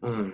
Mm.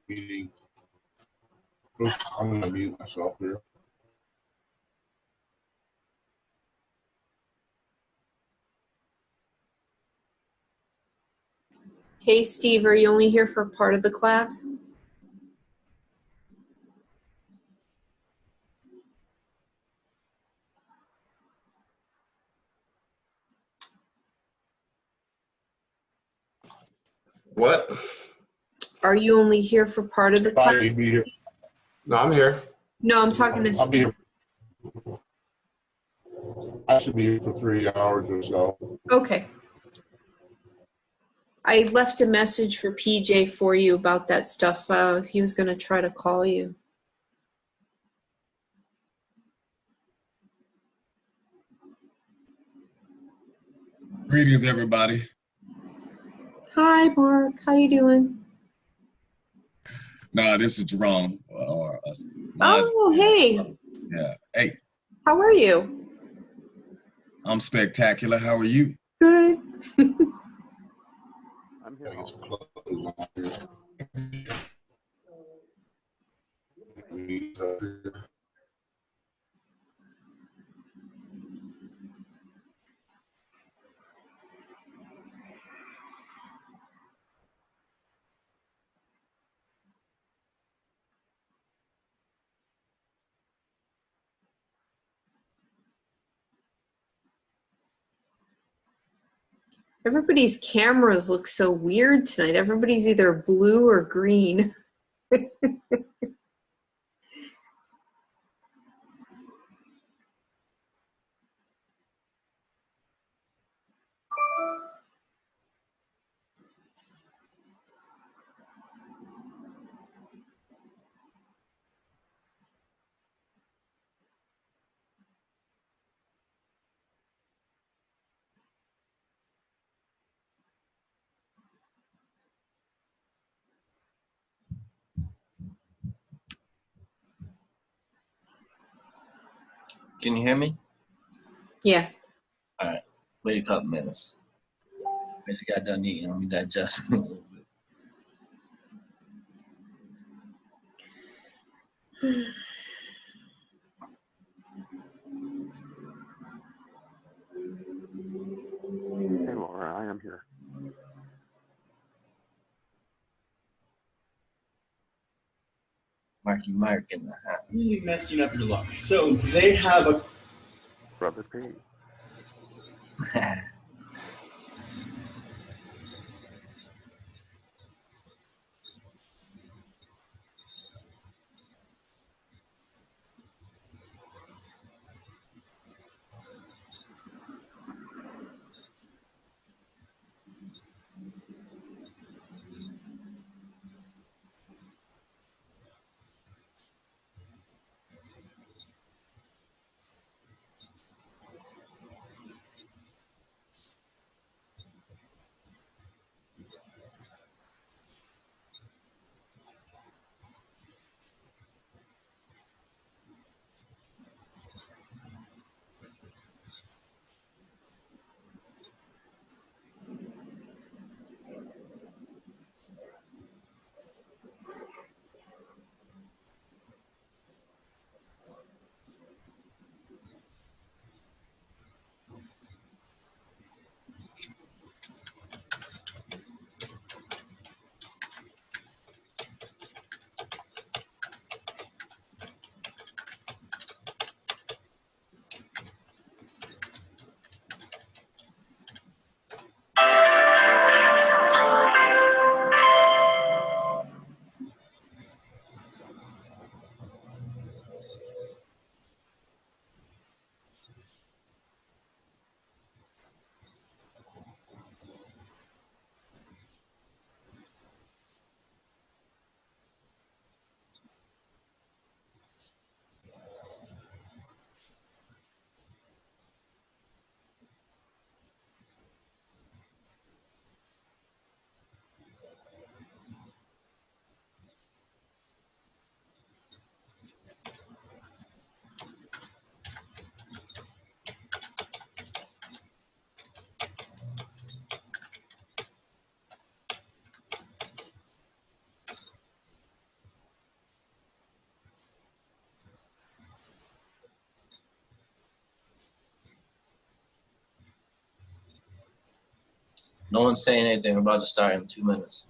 Meeting. Oops, I'm gonna mute myself here. Hey, Steve, are you only here for part of the class? What? Are you only here for part of the class? Bye, be here. No, I'm here. No, I'm talking to I'll be Steve. here. I should be here for 3 hours or so. Okay. I left a message for PJ for you about that stuff. He was going to try to call you. Greetings, everybody. Hi, Mark. How you doing? Nah, this is Jerome. Oh, hey. Yeah. Hey, How are you? I'm spectacular. How are you? Good. I'm here. Everybody's cameras look so weird tonight. Everybody's either blue or green. Can you hear me? Yeah. All right. Wait a couple minutes. Basically, got done eating. Let me digest a little bit. Hey, Laura, I am here. Marky Mark in the house. Really messing up your luck. So they have a Brother P. No one's saying anything. We're about to start in 2 minutes.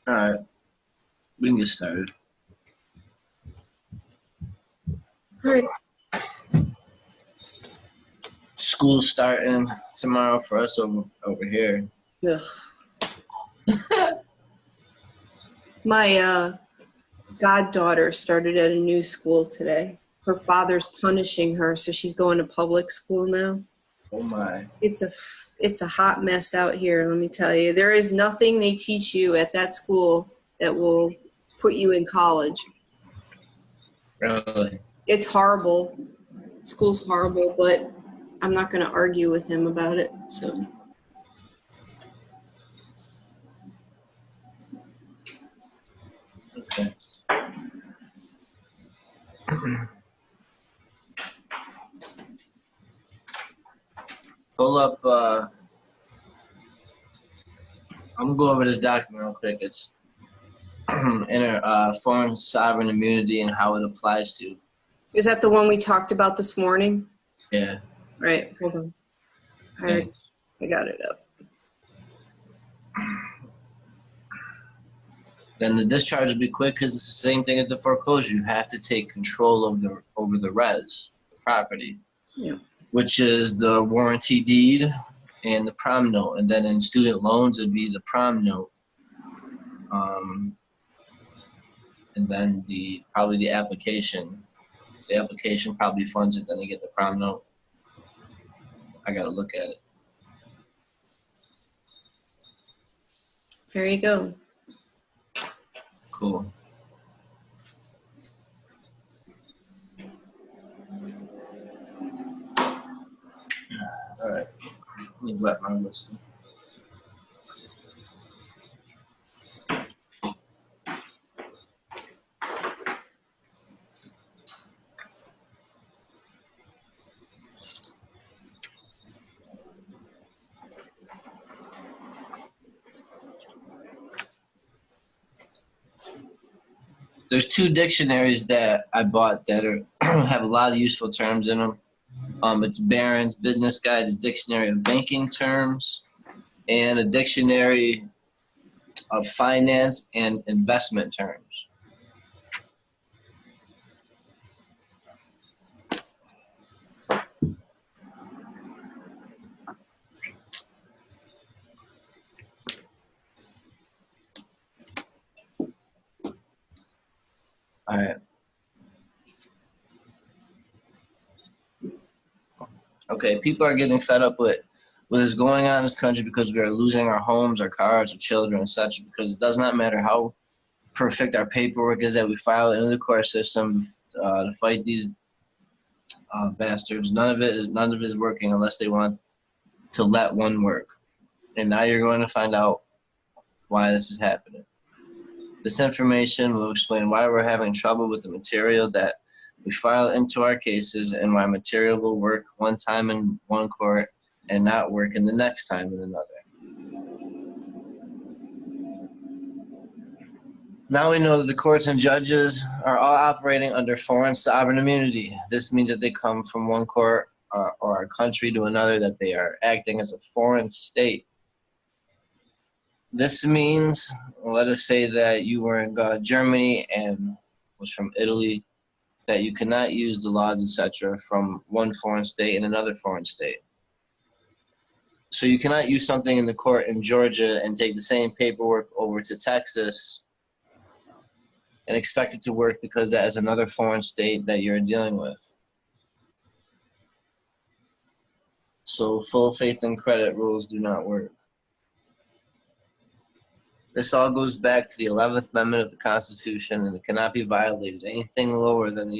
All right, we can get started. All right. School's starting tomorrow for us over here. Ugh. My goddaughter started at a new school today. Her father's punishing her, so she's going to public school now. Oh my. It's a hot mess out here, let me tell you. There is nothing they teach you at that school that will put you in college. Really? It's horrible. School's horrible, but I'm not going to argue with him about it. So Okay. Pull up. I'm gonna go over this document real quick. It's foreign sovereign immunity and how it applies to. is that the one we talked about this morning? Yeah. Right. Hold on. All right. Thanks. I got it up. Then the discharge will be quick because it's the same thing as the foreclosure. You have to take control of over the res, the property, Yeah. which is the warranty deed and the prom note. And then in student loans, it'd be the prom note. And then probably the application. The application probably funds it. Then they get the prom note. I gotta look at it. There you go. Cool. All right. Let me wet my whistle. There's two dictionaries that I bought that have a lot of useful terms in them. It's Barron's Business Guide's Dictionary of Banking Terms and a Dictionary of Finance and Investment Terms. All right. Okay, people are getting fed up with what is going on in this country because we are losing our homes, our cars, our children, and such, because it does not matter how perfect our paperwork is that we file into the court system to fight these bastards. None of it is working unless they want to let one work. And now you're going to find out why this is happening. This information will explain why we're having trouble with the material that we file into our cases and why material will work one time in one court and not work in the next time in another. Now we know that the courts and judges are all operating under foreign sovereign immunity. This means that they come from one court or a country to another, that they are acting as a foreign state. This means, let us say that you were in Germany and was from Italy, that you cannot use the laws, etc., from one foreign state in another foreign state. So you cannot use something in the court in Georgia and take the same paperwork over to Texas and expect it to work because that is another foreign state that you're dealing with. So full faith and credit rules do not work. This all goes back to the 11th Amendment of the Constitution, and it cannot be violated. Anything lower than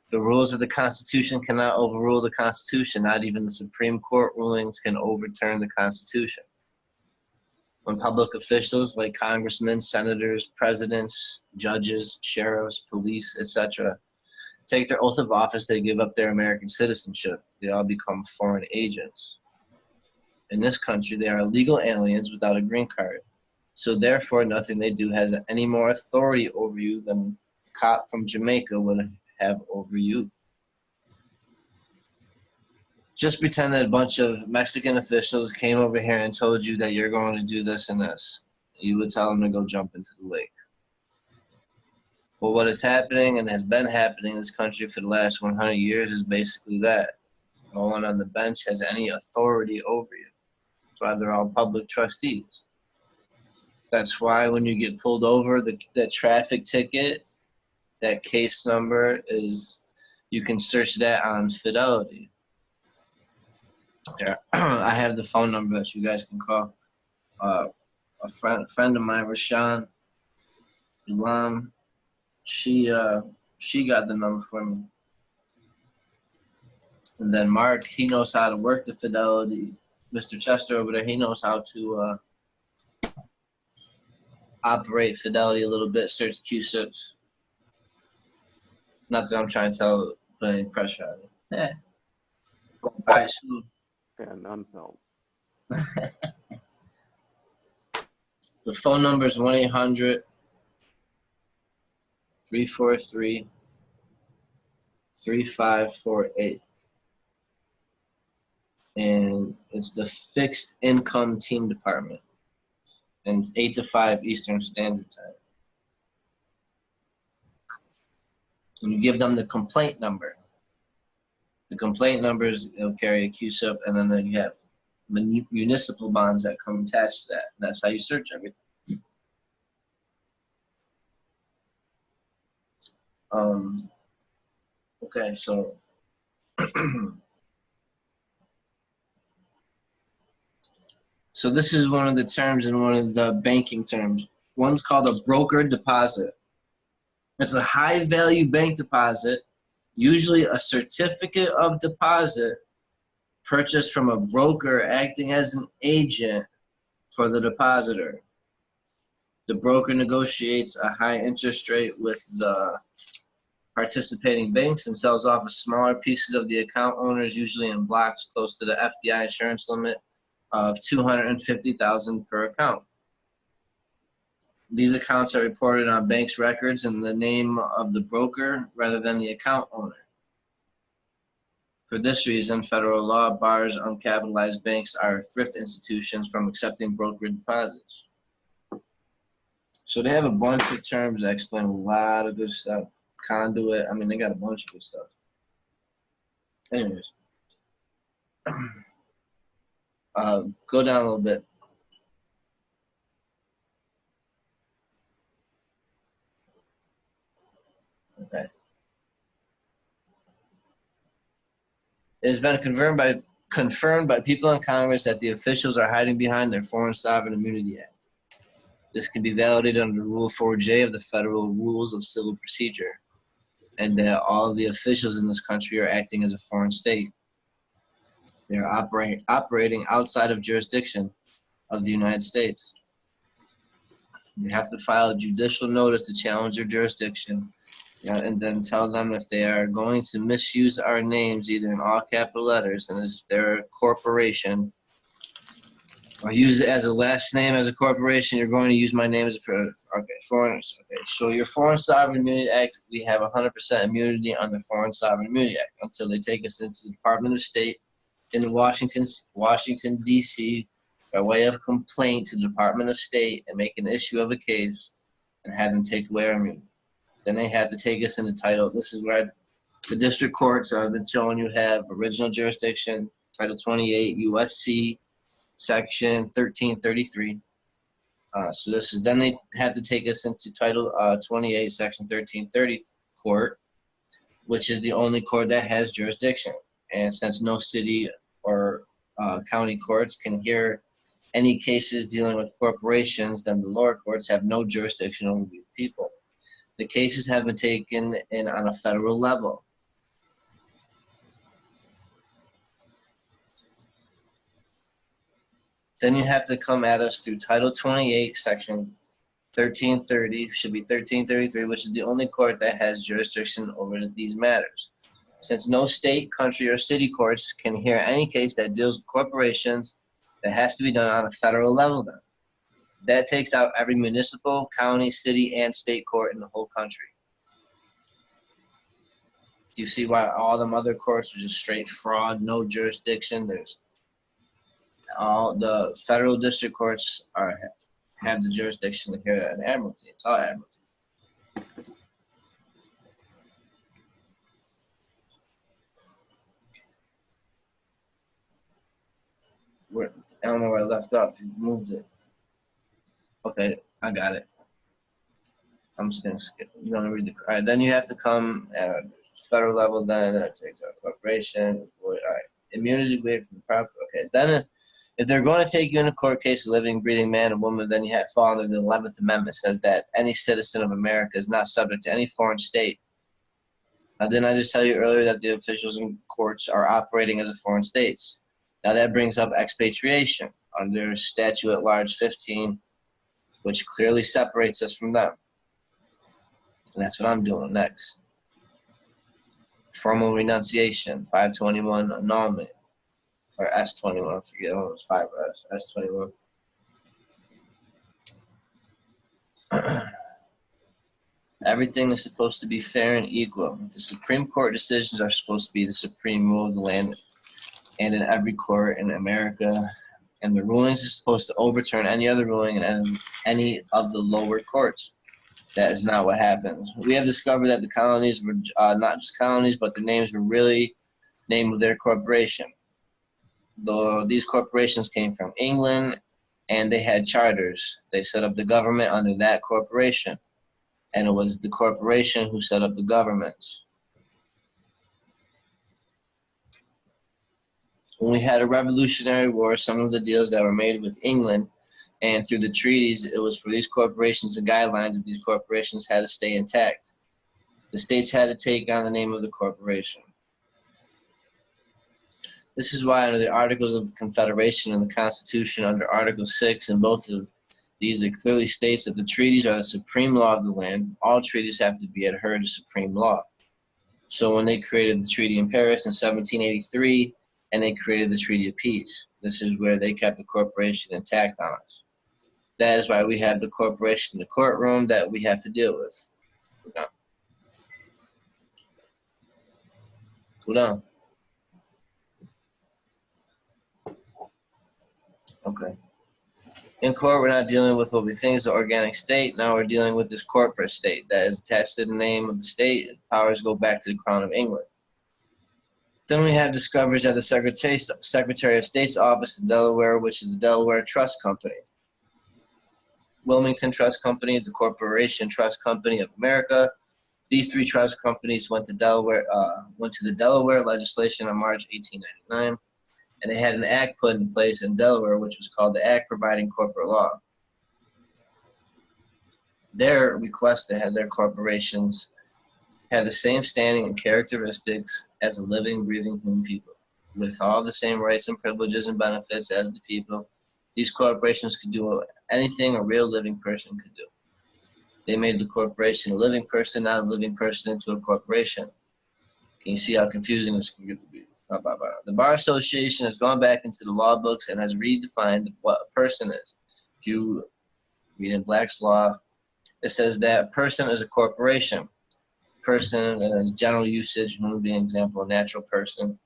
the rules of the Constitution cannot overrule the Constitution. Not even the Supreme Court rulings can overturn the Constitution. When public officials like congressmen, senators, presidents, judges, sheriffs, police, etc., take their oath of office, they give up their American citizenship. They all become foreign agents. In this country, they are illegal aliens without a green card. So therefore, nothing they do has any more authority over you than a cop from Jamaica would have over you. Just pretend that a bunch of Mexican officials came over here and told you that you're going to do this and this. You would tell them to go jump into the lake. Well, what is happening and has been happening in this country for the last 100 years is basically that. No one on the bench has any authority over you. That's why they're all public trustees. That's why when you get pulled over, that traffic ticket, that case number is, you can search that on Fidelity. Yeah, I have the phone number that you guys can call. A friend of mine, Rashawn Ulam, she got the number for me. And then Mark, he knows how to work the Fidelity. Mr. Chester over there, he knows how to operate Fidelity a little bit, search QSIPs. Not that I'm trying to put any pressure on it. Yeah. All right, so And unfelt. the phone number is 1-800-343-3548. And it's the fixed income team department. And it's 8 to 5 Eastern Standard Time. And you give them the complaint number. The complaint numbers, it'll carry a QSIP, and then you have municipal bonds that come attached to that. And that's how you search everything. Okay, so so this is one of the terms in one of the banking terms. One's called a broker deposit. It's a high value bank deposit, usually a certificate of deposit purchased from a broker acting as an agent for the depositor. The broker negotiates a high interest rate with the participating banks and sells off smaller pieces of the account owners, usually in blocks close to the FDI insurance limit of $250,000 per account. These accounts are reported on banks' records in the name of the broker rather than the account owner. For this reason, federal law bars uncapitalized banks or thrift institutions from accepting brokered deposits. So they have a bunch of terms that explain a lot of good stuff. Conduit, I mean, they got a bunch of good stuff. Anyways, go down a little bit. Okay. It has been confirmed by people in Congress that the officials are hiding behind their Foreign Sovereign Immunity Act. This can be validated under Rule 4J of the Federal Rules of Civil Procedure, and that all of the officials in this country are acting as a foreign state. They are operating outside of jurisdiction of the United States. You have to file a judicial notice to challenge their jurisdiction, and then tell them if they are going to misuse our names, either in all capital letters, and if they're a corporation, or use it as a last name as a corporation, you're going to use my name as a foreigners. Okay, so your Foreign Sovereign Immunity Act, we have 100% immunity under Foreign Sovereign Immunity Act until they take us into the Department of State in Washington, D.C., by way of complaint to the Department of State and make an issue of a case and have them take away our immunity. Then they have to take us into title. This is where the district courts I've been showing you have original jurisdiction, Title 28, USC, Section 1333. So this is, then they have to take us into Title 28, Section 1330 court, which is the only court that has jurisdiction. And since no city or county courts can hear any cases dealing with corporations, then the lower courts have no jurisdiction over the people. The cases have been taken in on a federal level. Then you have to come at us through Title 28, Section 1330, should be 1333, which is the only court that has jurisdiction over these matters. Since no state, country, or city courts can hear any case that deals with corporations, that has to be done on a federal level then. That takes out every municipal, county, city, and state court in the whole country. Do you see why all them other courts are just straight fraud, no jurisdiction? There's all the federal district courts have the jurisdiction to hear an admiralty. It's all admiralty. I don't know where I left off. You moved it. Okay, I got it. I'm just gonna skip. You're gonna read the. All right, then you have to come at federal level. Then it takes our corporation. All right, immunity waived from the proper. Okay, then if they're going to take you in a court case, a living, breathing man or woman, then you have to fall under the 11th Amendment. Says that any citizen of America is not subject to any foreign state. Now, didn't I just tell you earlier that the officials in courts are operating as a foreign states? Now that brings up expatriation under Statute at Large 15, which clearly separates us from them. And that's what I'm doing next. Formal renunciation, 521 annulment, or S21, I forget, it was 5 or S21. Everything is supposed to be fair and equal. The Supreme Court decisions are supposed to be the supreme rule of the land and in every court in America. And the rulings are supposed to overturn any other ruling in any of the lower courts. That is not what happens. We have discovered that the colonies were not just colonies, but the names were really named of their corporation. Though these corporations came from England and they had charters. They set up the government under that corporation. And it was the corporation who set up the governments. When we had a Revolutionary War, some of the deals that were made with England and through the treaties, it was for these corporations, the guidelines of these corporations had to stay intact. The states had to take on the name of the corporation. This is why under the Articles of the Confederation and the Constitution under Article 6, and both of these, it clearly states that the treaties are the supreme law of the land. All treaties have to be adhered to supreme law. So when they created the Treaty in Paris in 1783, and they created the Treaty of Peace, this is where they kept the corporation intact on us. That is why we have the corporation in the courtroom that we have to deal with. Hold on. Okay. In court, we're not dealing with what we think is the organic state. Now we're dealing with this corporate state that is attached to the name of the state. Powers go back to the Crown of England. Then we have discoveries at the Secretary of State's office in Delaware, which is the Delaware Trust Company. Wilmington Trust Company, the Corporation Trust Company of America, These three trust companies went to the Delaware legislation in March 1899, and they had an act put in place in Delaware, which was called the Act Providing Corporate Law. Their request to have their corporations have the same standing and characteristics as a living, breathing human people, with all the same rights and privileges and benefits as the people. These corporations could do anything a real living person could do. They made the corporation a living person, not a living person into a corporation. Can you see how confusing this can get to be? The Bar Association has gone back into the law books and has redefined what a person is. If you read in Black's Law, it says that a person is a corporation. Person is general usage, human being, example, natural person.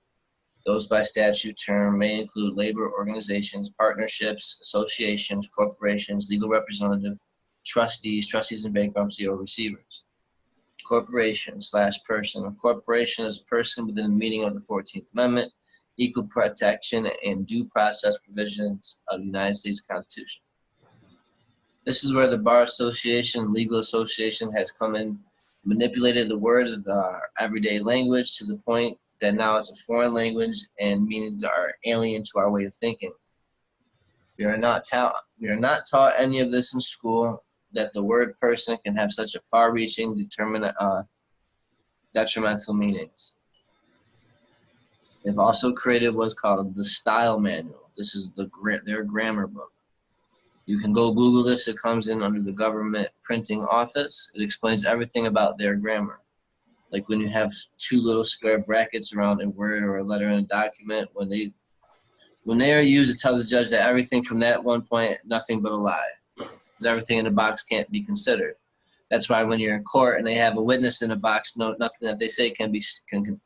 Those by statute term may include labor organizations, partnerships, associations, corporations, legal representative, trustees in bankruptcy, or receivers. Corporation/person. A corporation is a person within the meaning of the 14th Amendment, equal protection, and due process provisions of the United States Constitution. This is where the Bar Association, Legal Association has come in, manipulated the words of the everyday language to the point that now it's a foreign language and meanings are alien to our way of thinking. We are not taught any of this in school, that the word person can have such a far-reaching, detrimental meanings. They've also created what's called the Style Manual. This is their grammar book. You can go Google this. It comes in under the government printing office. It explains everything about their grammar. Like when you have two little square brackets around a word or a letter in a document, when they are used, it tells the judge that everything from that one point, nothing but a lie. Everything in the box can't be considered. That's why when you're in court and they have a witness in a box, nothing that they say can be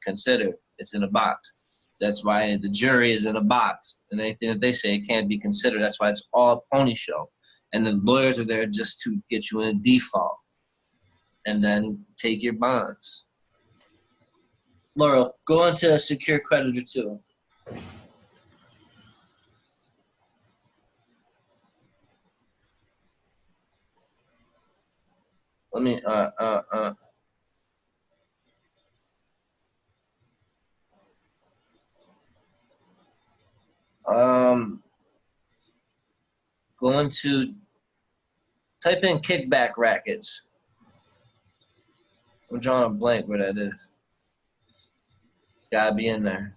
considered. It's in a box. That's why the jury is in a box, and anything that they say can't be considered. That's why it's all a pony show, and the lawyers are there just to get you in a default, and then take your bonds. Laurel, go on to secure creditor 2. Let me, going to type in kickback rackets. I'm drawing a blank where that is. It's gotta be in there.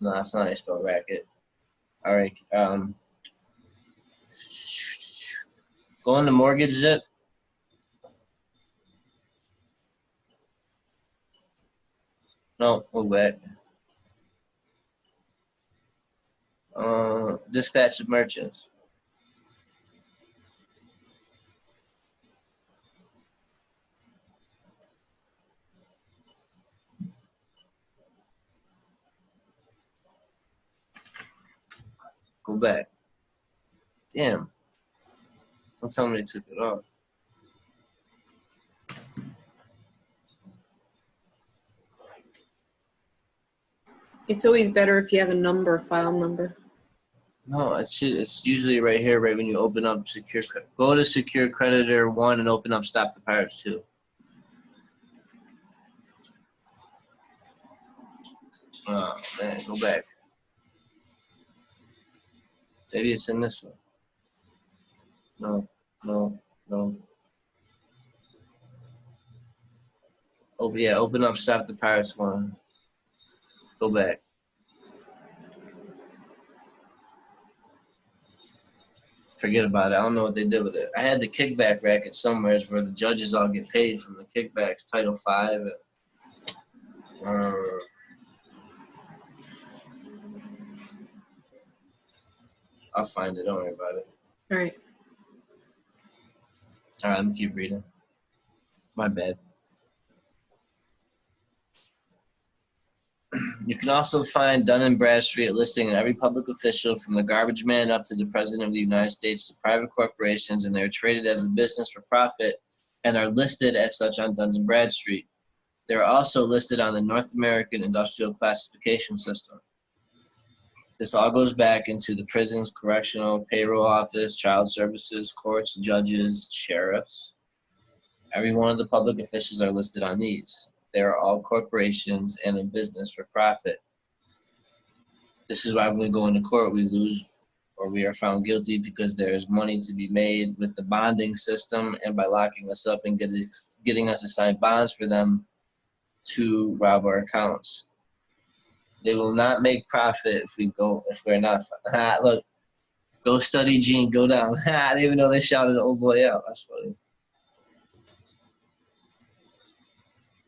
No, that's not how you spell racket. All right. Go into mortgage zip. No, move back. Dispatch of merchants. Go back. Damn. Don't tell me they took it off. It's always better if you have a number, file number. No, it's usually right here, right when you open up secure. Go to secure creditor 1 and open up stop the pirates 2. Oh man, go back. Maybe it's in this one. No. Oh yeah, open up stop the pirates 1. Go back. Forget about it. I don't know what they did with it. I had the kickback racket somewhere where the judges all get paid from the kickbacks, Title V. I'll find it. Don't worry about it. All right. All right, let me keep reading. My bad. You can also find Dun & Bradstreet listing in every public official from the garbage man up to the President of the United States to private corporations, and they're traded as a business for profit and are listed as such on Duns and Bradstreet. They are also listed on the North American Industrial Classification System. This all goes back into the prisons, correctional, payroll office, child services, courts, judges, sheriffs. Every one of the public officials are listed on these. They are all corporations and in business for profit. This is why when we go into court, we lose or we are found guilty because there is money to be made with the bonding system and by locking us up and getting us to sign bonds for them to rob our accounts. They will not make profit if we're not. Look, go study Gene, go down. I didn't even know they shouted the old boy out. That's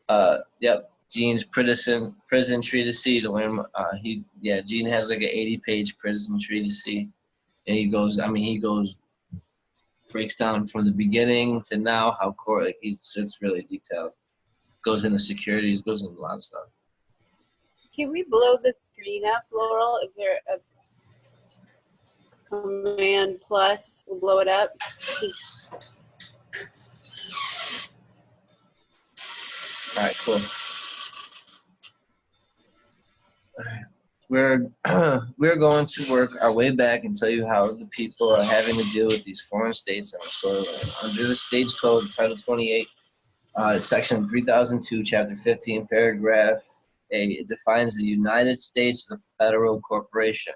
funny. Yep, Gene's prison treatise to learn. Gene has like an 80-page prison treatise, and he goes. Breaks down from the beginning to now how court. Like it's really detailed. Goes into securities. Goes into a lot of stuff. Can we blow the screen up, Laurel? Is there a command plus? We'll blow it up. All right, cool. All right. We're going to work our way back and tell you how the people are having to deal with these foreign states that are stored under the States Code, Title 28, Section 3002, Chapter 15, Paragraph A. It defines the United States as a federal corporation.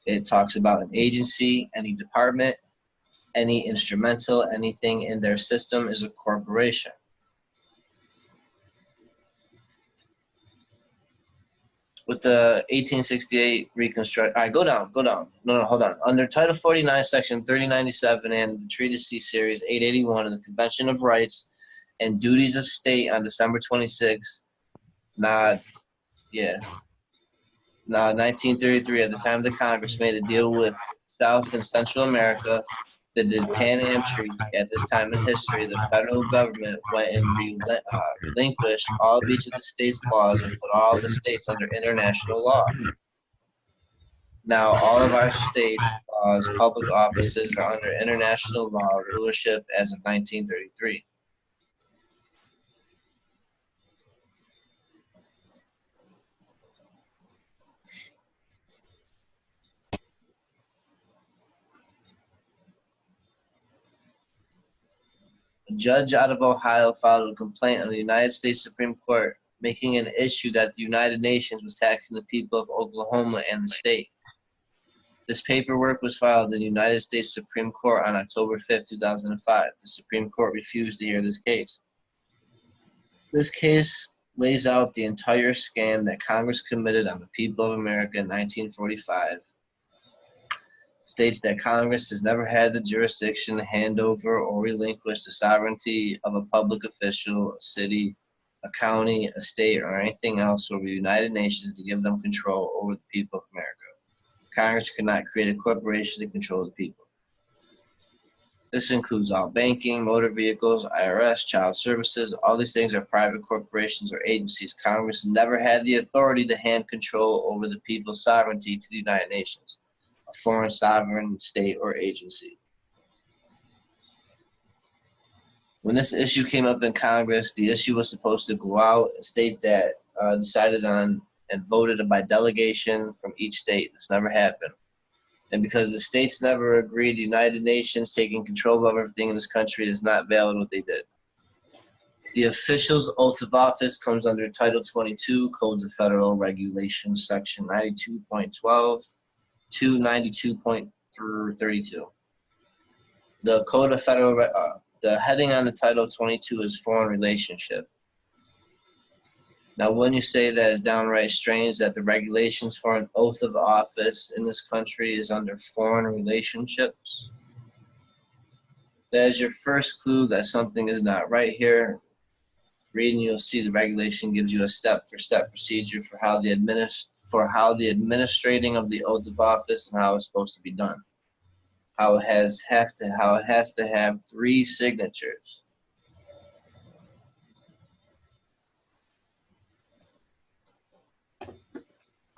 It talks about an agency, any department, any instrumental, anything in their system is a corporation. With the 1868 reconstruct, all right, go down. No, hold on. Under Title 49, Section 3097, and the Treatise Series 881 of the Convention of Rights and Duties of State on December 26, 1933, at the time the Congress made a deal with South and Central America that did Pan Am Treaty. At this time in history, the federal government went and relinquished all of each of the states' laws and put all the states under international law. Now, all of our states' laws, public offices are under international law rulership as of 1933. A judge out of Ohio filed a complaint on the United States Supreme Court, making an issue that the United Nations was taxing the people of Oklahoma and the state. This paperwork was filed in the United States Supreme Court on October 5, 2005. The Supreme Court refused to hear this case. This case lays out the entire scam that Congress committed on the people of America in 1945. States that Congress has never had the jurisdiction to hand over or relinquish the sovereignty of a public official, a city, a county, a state, or anything else over the United Nations to give them control over the people of America. Congress cannot create a corporation to control the people. This includes all banking, motor vehicles, IRS, child services. All these things are private corporations or agencies. Congress never had the authority to hand control over the people's sovereignty to the United Nations, a foreign sovereign state or agency. When this issue came up in Congress, the issue was supposed to go out, a state that decided on and voted by delegation from each state. This never happened. And because the states never agreed, the United Nations taking control of everything in this country is not valid what they did. The official's oath of office comes under Title 22, Codes of Federal Regulations, Section 92.12 to 92.32. The Code of Federal, the heading on the Title 22 is Foreign Relationship. Now, when you say that is downright strange that the regulations for an oath of office in this country is under foreign relationships, that is your first clue that something is not right here. Reading, you'll see the regulation gives you a step-for-step procedure for how the administrating of the oath of office and how it's supposed to be done. How it has to have 3 signatures.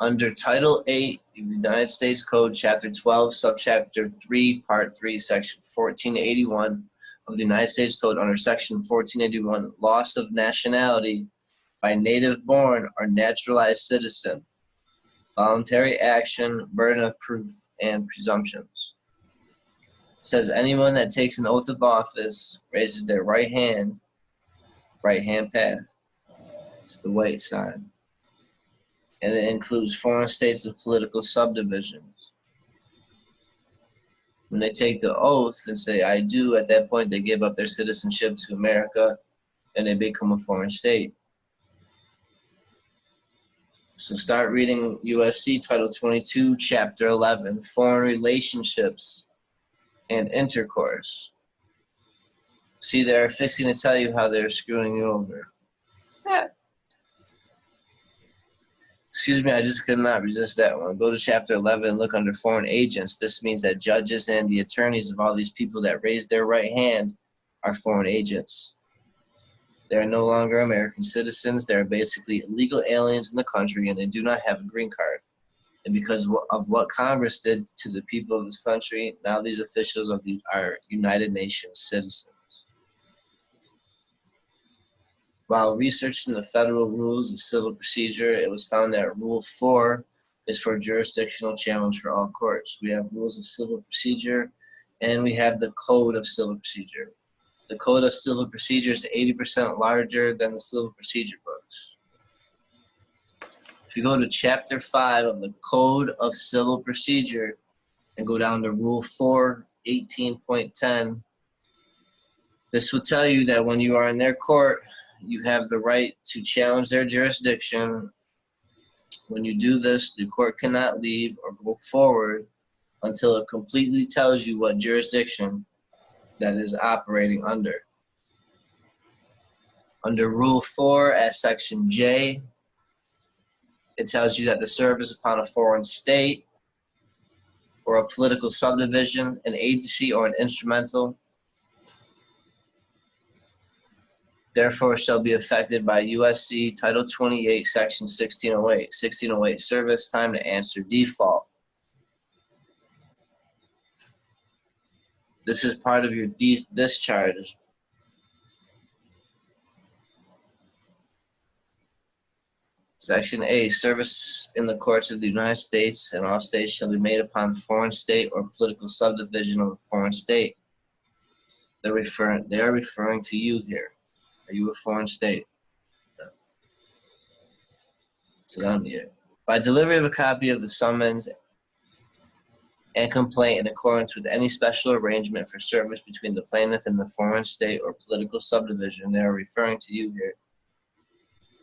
Under Title 8 of the United States Code, Chapter 12, Subchapter 3, Part 3, Section 1481, of the United States Code under Section 1481, loss of nationality by native born or naturalized citizen, voluntary action, burden of proof, and presumptions. It says anyone that takes an oath of office raises their right hand path. It's the white sign. And it includes foreign states of political subdivisions. When they take the oath and say, I do, at that point they give up their citizenship to America and they become a foreign state. So start reading USC Title 22, Chapter 11, Foreign Relationships and Intercourse. See, they're fixing to tell you how they're screwing you over. Excuse me, I just could not resist that one. Go to Chapter 11 and look under Foreign Agents. This means that judges and the attorneys of all these people that raised their right hand are foreign agents. They are no longer American citizens. They are basically illegal aliens in the country, and they do not have a green card. And because of what Congress did to the people of this country, now these officials are United Nations citizens. While researching the federal rules of civil procedure, it was found that Rule 4 is for jurisdictional challenge for all courts. We have rules of civil procedure, and we have the Code of Civil Procedure. The Code of Civil Procedure is 80% larger than the civil procedure books. If you go to Chapter 5 of the Code of Civil Procedure and go down to Rule 4, 18.10, this will tell you that when you are in their court, you have the right to challenge their jurisdiction. When you do this, the court cannot leave or go forward until it completely tells you what jurisdiction that is operating under. Under Rule 4 at Section J, it tells you that the service upon a foreign state or a political subdivision, an agency, or an instrumental therefore shall be affected by USC Title 28, Section 1608. 1608, service time to answer default. This is part of your discharge. Section A, service in the courts of the United States and all states shall be made upon foreign state or political subdivision of a foreign state. They are referring to you here. Are you a foreign state? No. So down here. By delivery of a copy of the summons and complaint in accordance with any special arrangement for service between the plaintiff and the foreign state or political subdivision, they are referring to you here.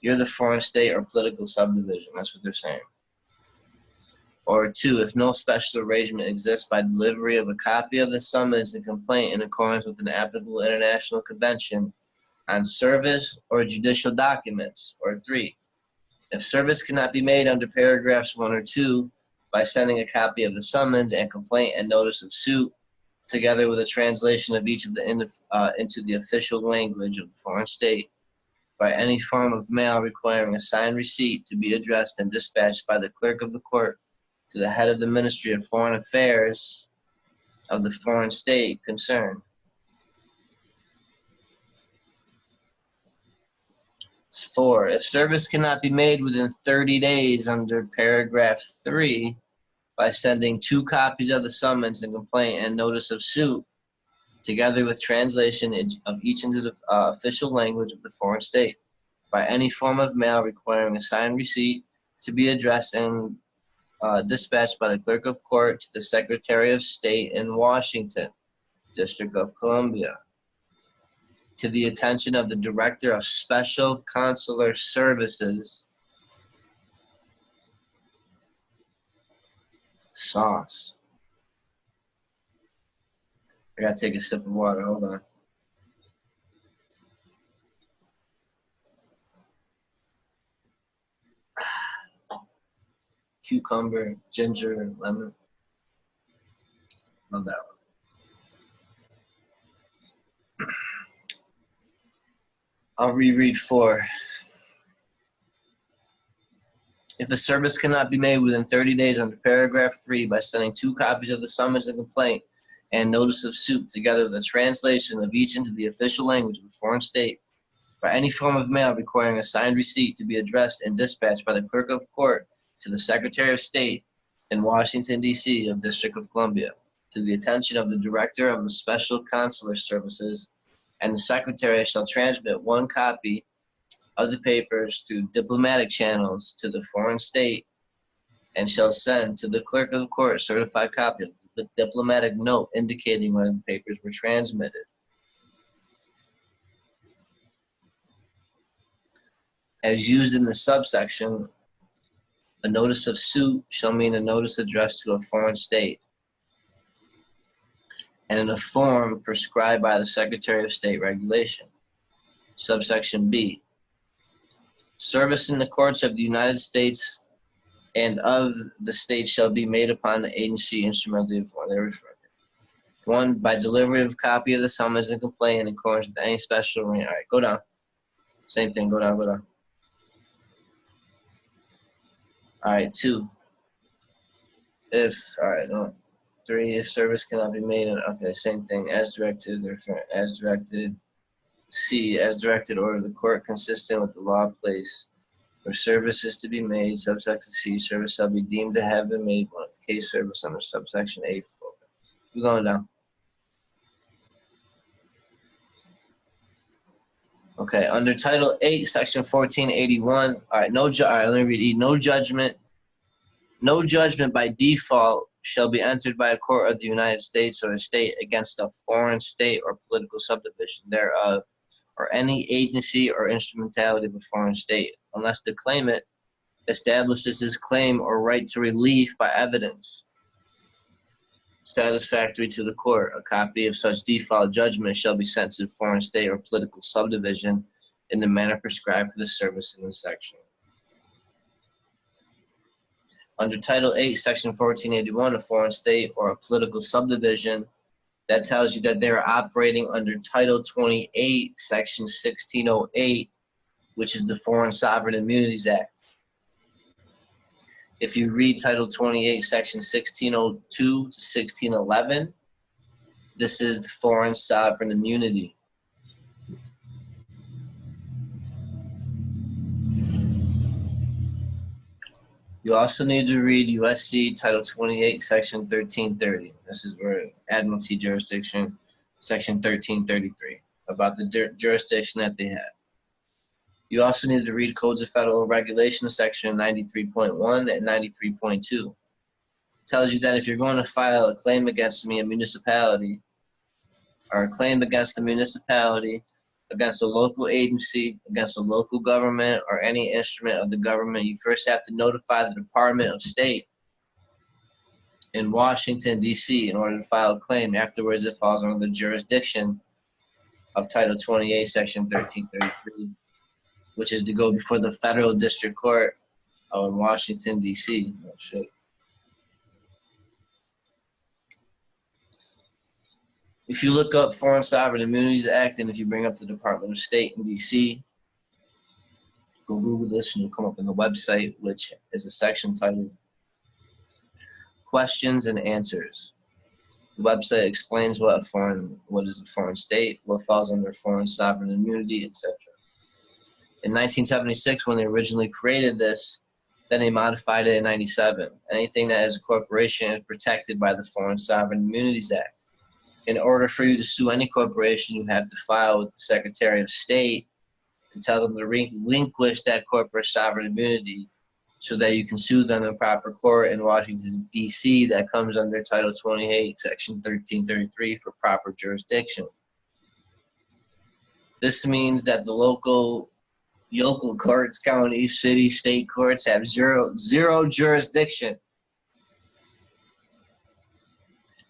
You're the foreign state or political subdivision. That's what they're saying. Or 2, if no special arrangement exists, by delivery of a copy of the summons and complaint in accordance with an applicable international convention on service or judicial documents. Or 3, if service cannot be made under paragraphs 1 or 2 by sending a copy of the summons and complaint and notice of suit together with a translation of each of the into the official language of the foreign state by any form of mail requiring a signed receipt to be addressed and dispatched by the clerk of the court to the head of the Ministry of Foreign Affairs of the foreign state concerned. 4, if service cannot be made within 30 days under paragraph 3 by sending 2 copies of the summons and complaint and notice of suit together with translation of each into the official language of the foreign state by any form of mail requiring a signed receipt to be addressed and dispatched by the clerk of court to the Secretary of State in Washington, District of Columbia, to the attention of the Director of Special Consular Services, sauce. I gotta take a sip of water, hold on. Cucumber, ginger, lemon. Love that one. I'll reread 4. If a service cannot be made within 30 days under paragraph 3 by sending 2 copies of the summons and complaint and notice of suit, together with a translation of each into the official language of a foreign state, by any form of mail requiring a signed receipt to be addressed and dispatched by the clerk of court to the Secretary of State in Washington, D.C. of District of Columbia, to the attention of the Director of the Special Consular Services, and the Secretary shall transmit one copy of the papers through diplomatic channels to the foreign state and shall send to the clerk of the court a certified copy of the diplomatic note indicating when the papers were transmitted. As used in the subsection, a notice of suit shall mean a notice addressed to a foreign state and in a form prescribed by the Secretary of State regulation. Subsection B, service in the courts of the United States and of the state shall be made upon the agency instrumentally for their referred. 1, by delivery of copy of the summons and complaint in accordance with any special arrangement. All right, go down. Same thing, go down, go down. All right, 2. All right, no. 3, if service cannot be made, okay, same thing, as directed, as directed. C, as directed order of the court consistent with the law place where service is to be made. Subsection C, service shall be deemed to have been made when the case service under subsection A. We're going down. Okay, under Title 8, Section 1481. All right, all right, let me read E. No judgment by default shall be entered by a court of the United States or a state against a foreign state or political subdivision thereof, or any agency or instrumentality of a foreign state, unless the claimant establishes his claim or right to relief by evidence satisfactory to the court. A copy of such default judgment shall be sent to the foreign state or political subdivision in the manner prescribed for the service in this section. Under Title 8, Section 1481, a foreign state or a political subdivision, that tells you that they're operating under Title 28, Section 1608, which is the Foreign Sovereign Immunities Act. If you read Title 28, Section 1602 to 1611, this is the Foreign Sovereign Immunity. You also need to read USC Title 28, Section 1330. This is where Admiralty jurisdiction, Section 1333, about the jurisdiction that they have. You also need to read Codes of Federal Regulations, Section 93.1 and 93.2. It tells you that if you're going to file a claim against a municipality, or a claim against the municipality, against a local agency, against a local government, or any instrument of the government, you first have to notify the Department of State in Washington, D.C. in order to file a claim. Afterwards, it falls under the jurisdiction of Title 28, Section 1333, which is to go before the Federal District Court in Washington, D.C. Oh, shit. If you look up Foreign Sovereign Immunities Act, and if you bring up the Department of State in D.C., go Google this and you'll come up on the website, which is a section titled Questions and Answers. The website explains what is a foreign state, what falls under foreign sovereign immunity, etc. In 1976, when they originally created this, then they modified it in 97. Anything that is a corporation is protected by the Foreign Sovereign Immunities Act. In order for you to sue any corporation, you have to file with the Secretary of State and tell them to relinquish that corporate sovereign immunity so that you can sue them in proper court in Washington, D.C. that comes under Title 28, Section 1333 for proper jurisdiction. This means that the local courts, county, city, state courts have zero jurisdiction,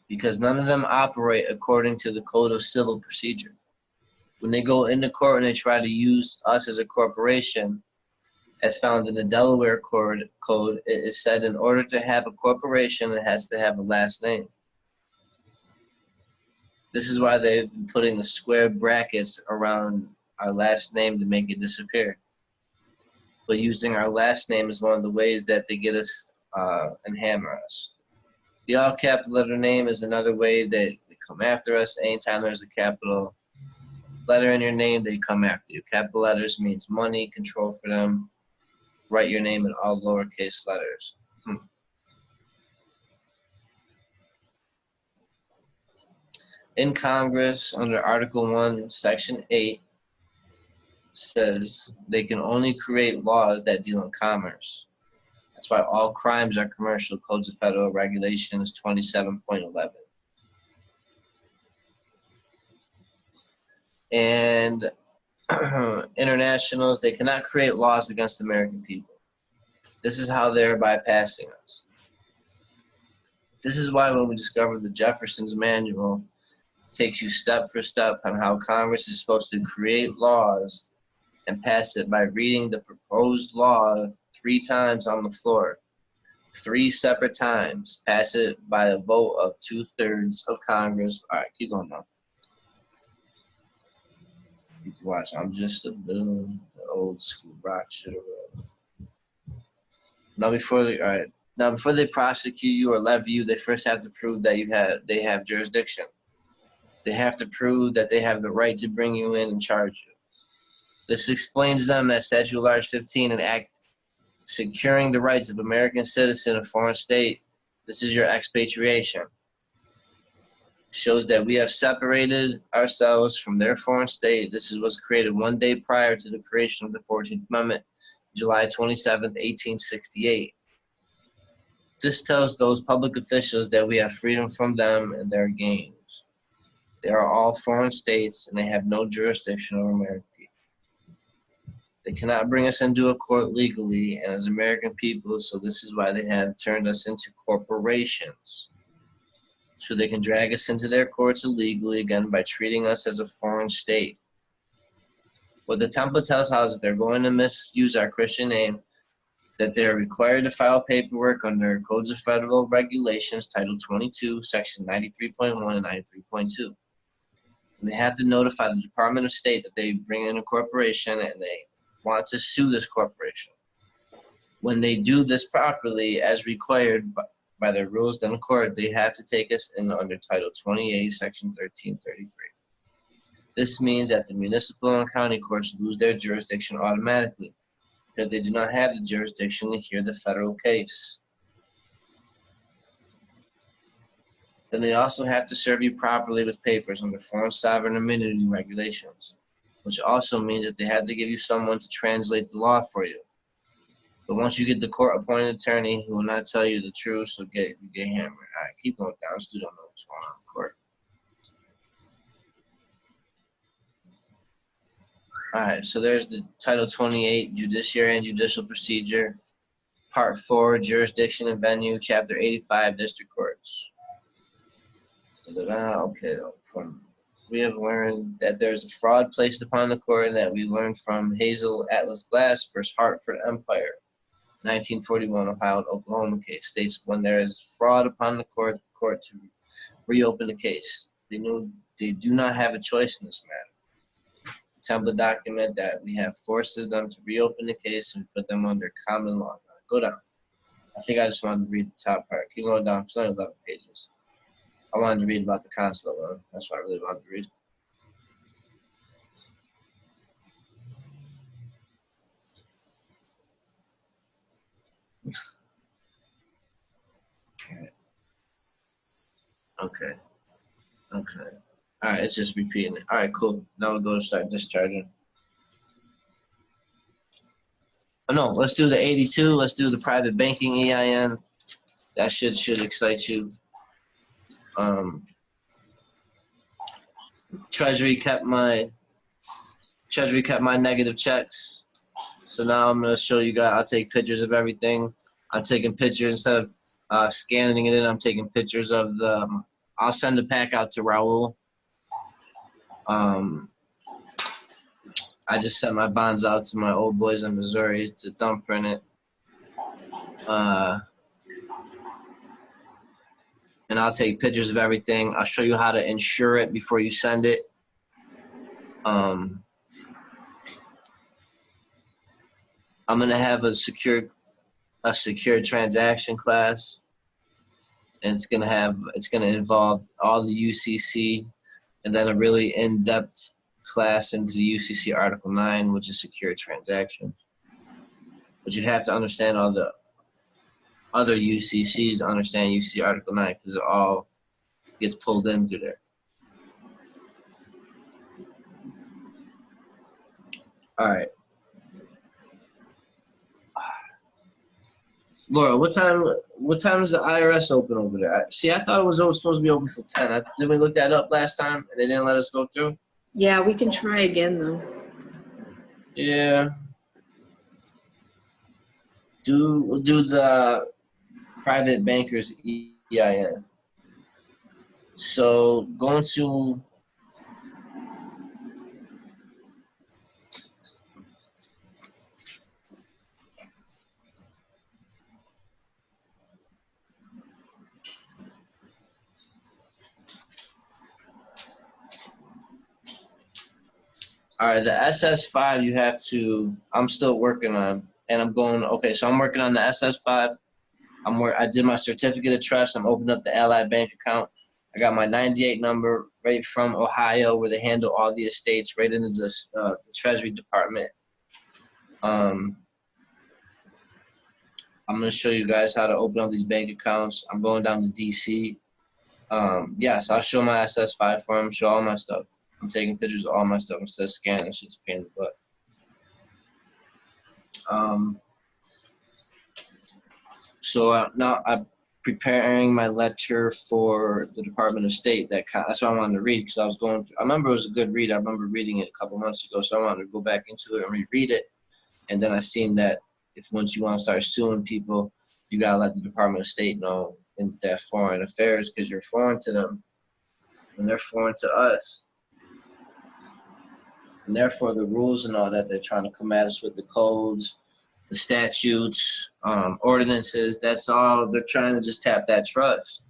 because none of them operate according to the Code of Civil Procedure. When they go into court and they try to use us as a corporation, as found in the Delaware Code, it is said in order to have a corporation, it has to have a last name. This is why they've been putting the square brackets around our last name to make it disappear. But using our last name is one of the ways that they get us and hammer us. The all-capital letter name is another way that they come after us. Anytime there's a capital letter in your name, they come after you. Capital letters means money, control for them. Write your name in all lowercase letters. In Congress, under Article 1, Section 8, says they can only create laws that deal in commerce. That's why all crimes are commercial. Codes of Federal Regulations 27.11. And internationals, they cannot create laws against American people. This is how they're bypassing us. This is why when we discovered the Jefferson's Manual, it takes you step for step on how Congress is supposed to create laws and pass it by reading the proposed law 3 times on the floor. 3 separate times. Pass it by a vote of 2/3 of Congress. All right, keep going now. You can watch. I'm just a boom, old school rock shit. Now before they prosecute you or levy you, they first have to prove that they have jurisdiction. They have to prove that they have the right to bring you in and charge you. This explains them that Statute of Large 15, an act securing the rights of American citizen of foreign state. This is your expatriation. Shows that we have separated ourselves from their foreign state. This was created 1 day prior to the creation of the 14th Amendment, July 27th, 1868. This tells those public officials that we have freedom from them and their gains. They are all foreign states and they have no jurisdiction over American people. They cannot bring us into a court legally and as American people, so this is why they have turned us into corporations. So they can drag us into their courts illegally again by treating us as a foreign state. What the template tells us if they're going to misuse our Christian name, that they are required to file paperwork under Codes of Federal Regulations, Title 22, Section 93.1 and 93.2. And they have to notify the Department of State that they bring in a corporation and they want to sue this corporation. When they do this properly, as required by their rules in court, they have to take us in under Title 28, Section 1333. This means that the municipal and county courts lose their jurisdiction automatically because they do not have the jurisdiction to hear the federal case. Then they also have to serve you properly with papers under Foreign Sovereign Immunity Regulations, which also means that they have to give you someone to translate the law for you. But once you get the court-appointed attorney who will not tell you the truth, so you get hammered. All right, keep going down. Still don't know what's going on in court. All right, so there's the Title 28, Judiciary and Judicial Procedure, Part 4, Jurisdiction and Venue, Chapter 85, District Courts. Okay, we have learned that there's a fraud placed upon the court, and that we learned from Hazel Atlas Glass versus Hartford Empire, 1941 Ohio and Oklahoma case, states when there is fraud upon the court to reopen the case. They do not have a choice in this matter. The template document that we have forces them to reopen the case and put them under common law. Go down. I think I just wanted to read the top part. Keep going down. It's only 11 pages. I wanted to read about the consulate one. That's what I really wanted to read. Okay. All right, it's just repeating it. All right, cool. Now we'll go to start discharging. Oh, no, let's do the 82. Let's do the private banking EIN. That should excite you. Treasury kept my negative checks. So now I'm gonna show you guys. I'll take pictures of everything. I'm taking pictures instead of scanning it in. I'm taking pictures of the. I'll send the pack out to Raul. I just sent my bonds out to my old boys in Missouri to thumbprint it. And I'll take pictures of everything. I'll show you how to insure it before you send it. I'm gonna have a secure transaction class. and it's gonna involve all the UCC, and then a really in-depth class into the UCC Article 9, which is secure transactions. But you'd have to understand all the other UCCs to understand UCC Article 9 because it all gets pulled in through there. All right. Laura, what time is the IRS open over there? See, I thought it was always supposed to be open till 10. Did we look that up last time and they didn't let us go through? Yeah, we can try again though. Yeah. We'll do the private bankers EIN. So going to all right, the SS5 you have to, I'm still working on, and I'm going, okay, so I'm working on the SS5. I did my certificate of trust. I'm opening up the Ally Bank account. I got my 98 number right from Ohio where they handle all the estates right into the Treasury Department. I'm going to show you guys how to open up these bank accounts. I'm going down to DC. Yes, I'll show my SS5 for them, show all my stuff. I'm taking pictures of all my stuff instead of scanning. It's just a pain in the butt. So now I'm preparing my lecture for the Department of State. That's what I wanted to read because I was going through. I remember it was a good read. I remember reading it a couple months ago, so I wanted to go back into it and reread it. And then I seen that if once you want to start suing people, you gotta let the Department of State know in their foreign affairs because you're foreign to them and they're foreign to us. And therefore, the rules and all that they're trying to come at us with, the codes, the statutes, ordinances, that's all. They're trying to just tap that trust.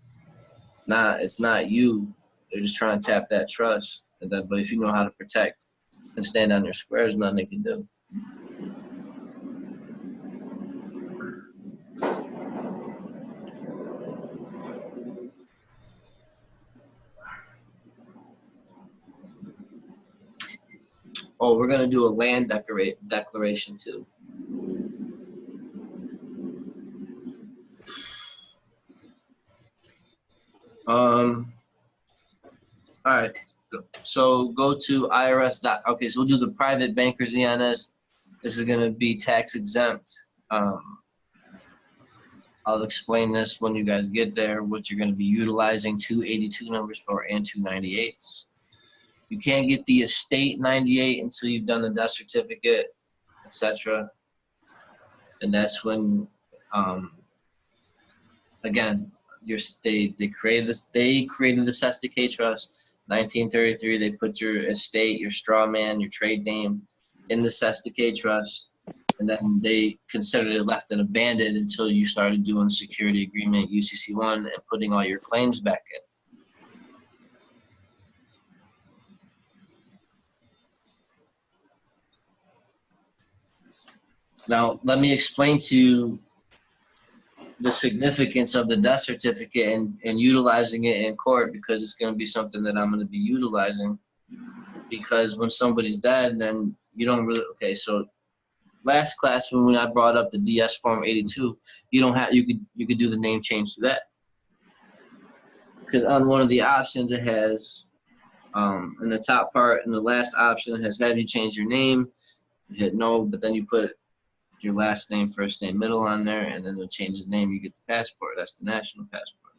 It's not you. They're just trying to tap that trust. But if you know how to protect and stand on your square, there's nothing they can do. Oh, we're gonna do a land declaration too. All right. So go to IRS. Okay, so we'll do the private bankers EINs. This is gonna be tax exempt. I'll explain this when you guys get there. What you're gonna be utilizing 282 numbers for and 298s. You can't get the estate 98 until you've done the death certificate, etc. And that's when, again, they created the Cesta K Trust, 1933. They put your estate, your straw man, your trade name in the Cesta K Trust, and then they considered it left and abandoned until you started doing security agreement UCC1 and putting all your claims back in. Now, let me explain to you the significance of the death certificate and utilizing it in court because it's going to be something that I'm going to be utilizing. Because when somebody's dead, then you don't really, okay, so last class when I brought up the DS Form 82, you could do the name change to that. Because on one of the options it has, in the top part, in the last option, it has have you change your name. You hit no, but then you put your last name, first name, middle on there, and then it'll change his name. You get the passport. That's the national passport.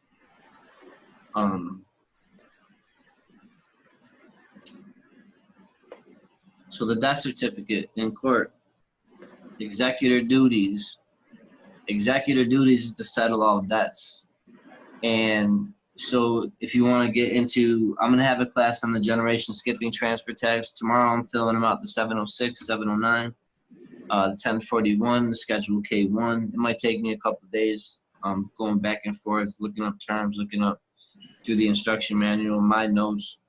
So the death certificate in court, executor duties is to settle all debts. And so if you want to get into, I'm going to have a class on the generation skipping transfer tax. Tomorrow I'm filling them out the 706, 709. The 1041, the Schedule K1. It might take me a couple of days. Going back and forth, looking up terms, looking up through the instruction manual, my notes,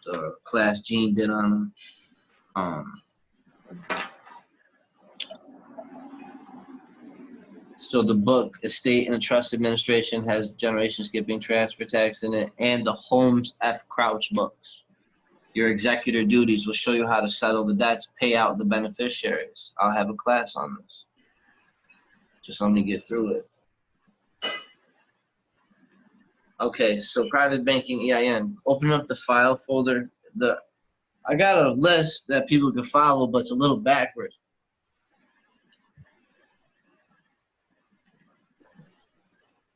the class Gene did on them. So the book, Estate and Trust Administration, has generation skipping, transfer tax in it, and the Holmes F. Crouch books. Your executor duties will show you how to settle the debts, pay out the beneficiaries. I'll have a class on this. Just let me get through it. Okay, so private banking EIN. Open up the file folder. I got a list that people can follow, but it's a little backwards.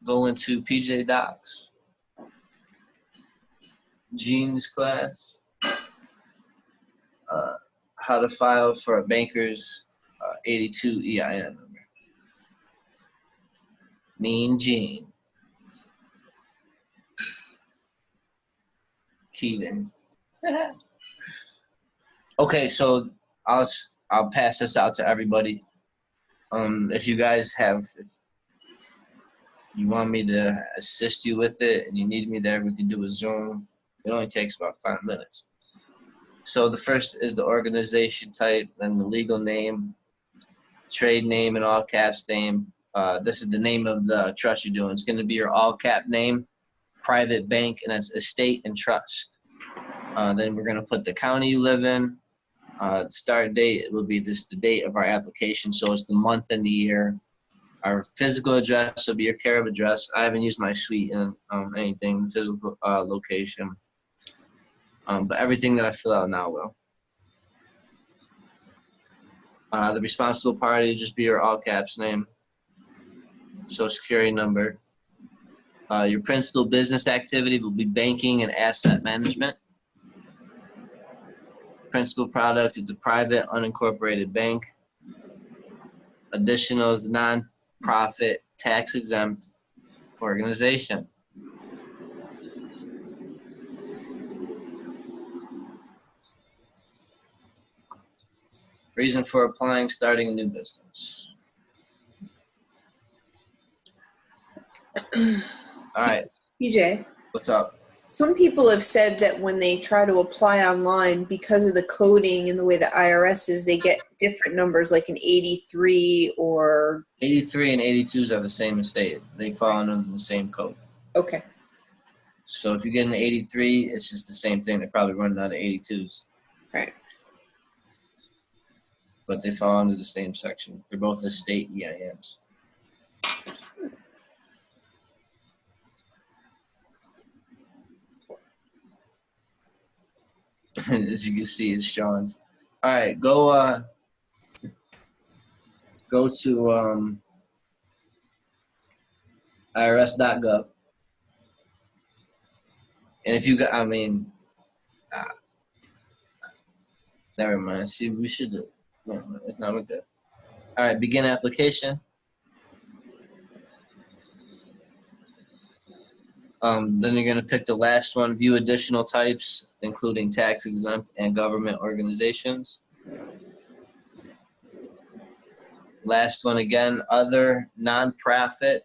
Go into PJ Docs. Gene's class. How to file for a banker's 82 EIN number. Mean Gene. Keaton. Okay, so I'll pass this out to everybody. If you guys if you want me to assist you with it and you need me there, we can do a Zoom. It only takes about 5 minutes. So the first is the organization type, then the legal name, trade name, and all caps name. This is the name of the trust you're doing. It's going to be your all cap name, private bank, and that's estate and trust. Then we're going to put the county you live in. Start date will be the date of our application, so it's the month and the year. Our physical address will be your care of address. I haven't used my suite in anything, physical location. But everything that I fill out now will. The responsible party will just be your all caps name, social security number. Your principal business activity will be banking and asset management. Principal product is a private unincorporated bank. Additional is non-profit tax exempt organization. Reason for applying, starting a new business. All right, PJ, what's up? some people have said that when they try to apply online, because of the coding and the way the IRS is, they get different numbers, like an 83 or... 83 and 82s are the same estate. They fall under the same code. Okay. So if you get an 83, it's just the same thing. They're probably running out of 82s. Right. But they fall under the same section. They're both estate EINs. As you can see, it's Sean's. All right, go to irs.gov. And if you got, never mind. See, we should do. No, we're good. All right, begin application. Then you're going to pick the last one, view additional types, including tax exempt and government organizations. Last one again, other nonprofit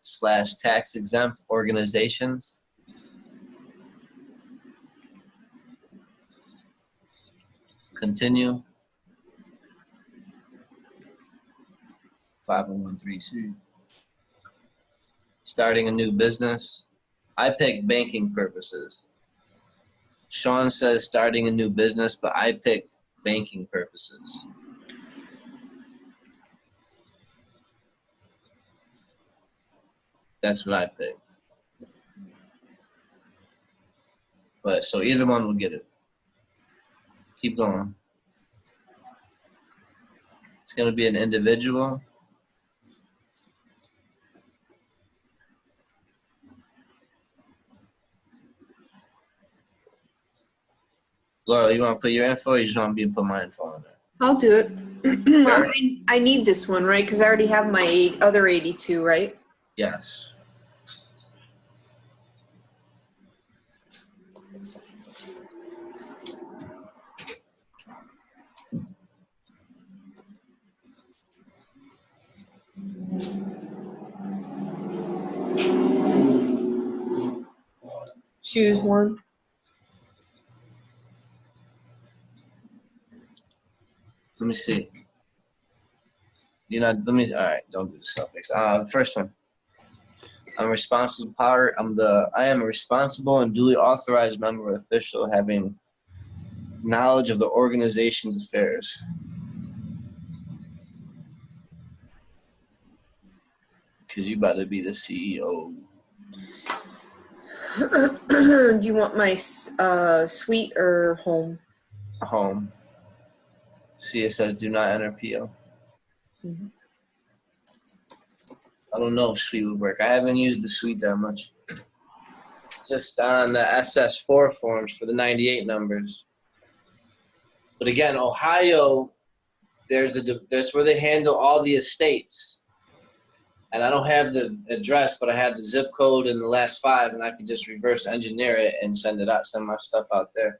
/ tax exempt organizations. Continue. 501(c). Starting a new business. I pick banking purposes. Sean says starting a new business, but I pick banking purposes. That's what I picked. But so either one will get it. Keep going. It's going to be an individual. Laura, you want to put your info, or you just want me to put my info on there? I'll do it. I need this one, right? Because I already have my other 82, right? Yes. Choose one. Let me see. All right, don't do the suffix. The first one. I am a responsible and duly authorized member or official having knowledge of the organization's affairs. Because you about to be the CEO. Do you want my suite or home? Home. See, it says do not enter PO. Mm-hmm. I don't know if suite would work. I haven't used the suite that much. Just on the SS4 forms for the 98 numbers. But again, Ohio, there's where they handle all the estates. And I don't have the address, but I have the zip code and the last 5, and I can just reverse engineer it and send my stuff out there.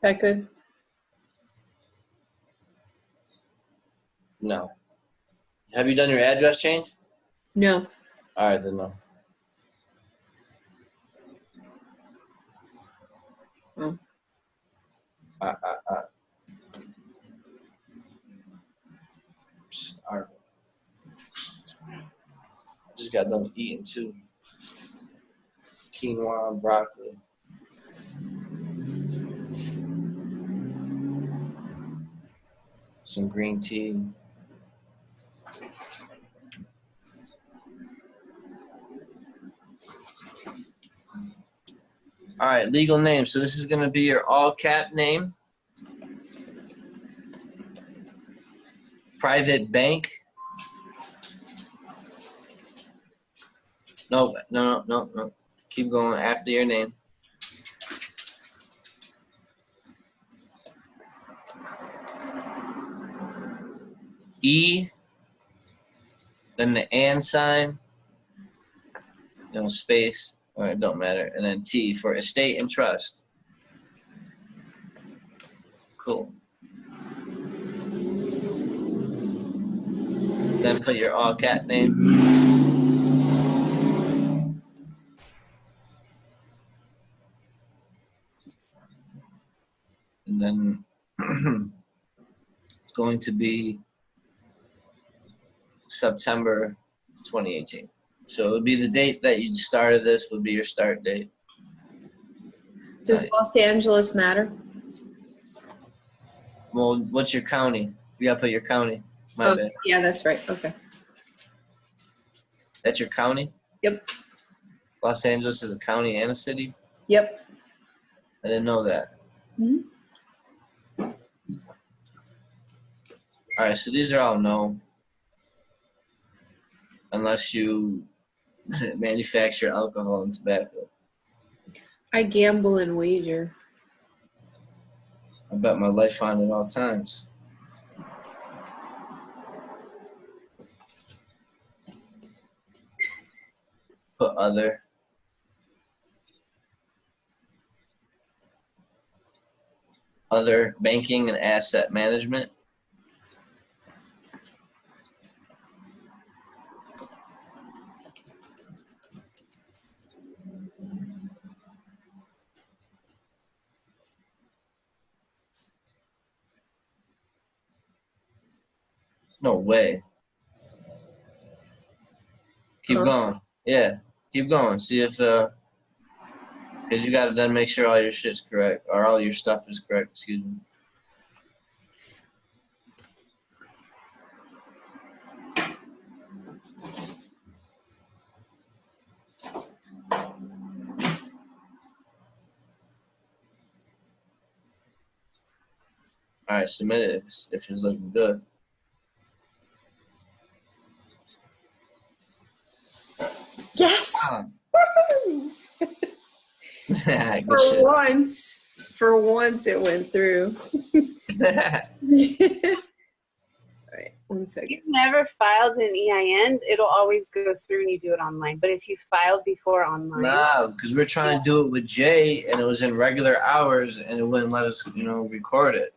That good? No. Have you done your address change? No. All right, then no. Oh. Just got done eating too. Quinoa and broccoli. Some green tea. All right, legal name. So this is going to be your all cap name. Private bank. No. Keep going after your name. E, then the and sign, space, or it don't matter, and then T for estate and trust. Cool. Then put your all cap name. And then it's going to be September 2018. So it would be the date that you started this would be your start date. Does Los Angeles matter? Well, what's your county? You gotta put your county. My bad. Yeah, that's right. Okay. That's your county? Yep. Los Angeles is a county and a city? Yep. I didn't know that. Mm-hmm. All right, so these are all no. Unless you manufacture alcohol and tobacco. I gamble and wager. I bet my life on it all times. Put other. Other banking and asset management. No way. Keep going. Yeah, keep going. See if, because you got to then make sure all your shit's correct, or all your stuff is correct, excuse me. All right, submit it if it's looking good. Yes. Good For shit. once it went through. All right, 1 If second. you've never filed an EIN, it'll always go through and you do it online. But if you filed before online, Nah, because we're trying to do it with Jay, and it was in regular hours, and it wouldn't let us, record it.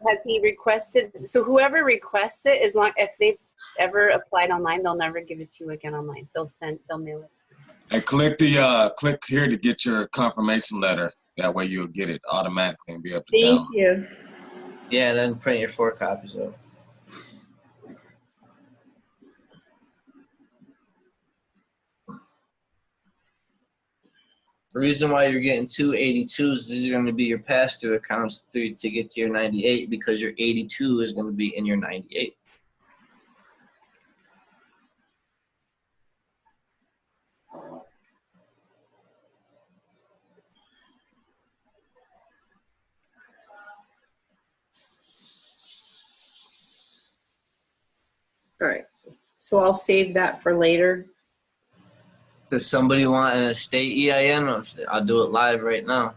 has he requested? So whoever requests it, if they've ever applied online, they'll never give it to you again online. They'll mail it. And click here to get your confirmation letter. That way you'll get it automatically and be able to Thank download. you. Yeah, then print your 4 copies of. The reason why you're getting 2 82s, these are going to be your pass-through accounts to get to your 98 because your 82 is going to be in your 98. All right. So I'll save that for later. Does somebody want an estate EIN? I'll do it live right now.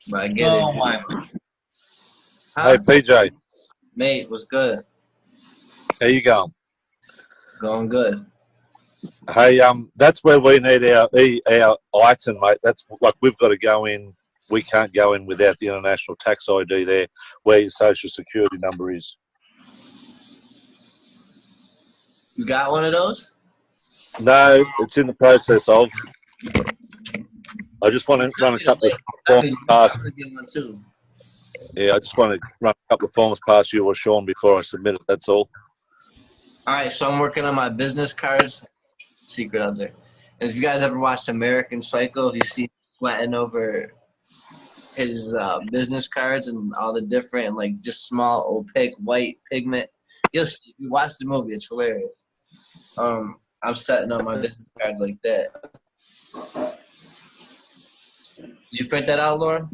But I get Oh, it. my. Huh? Hey, PJ, Mate, what's good? how you going? Going good. Hey, that's where we need our item, mate. That's like we've got to go in. We can't go in without the international tax ID there, where your social security number is. You got one of those? No, it's in the process of. I just want to run a couple of forms past. I'm gonna get one too. Yeah, I just want to run a couple of forms past you or Sean before I submit it. That's all. All right, so I'm working on my business cards. Secret out there. And if you guys ever watched American Psycho, if you see sweating over his business cards and all the different, like, just small, opaque, white pigment, you'll see, if you watch the movie, it's hilarious. I'm setting up my business cards like that. Did you print that out, Laura?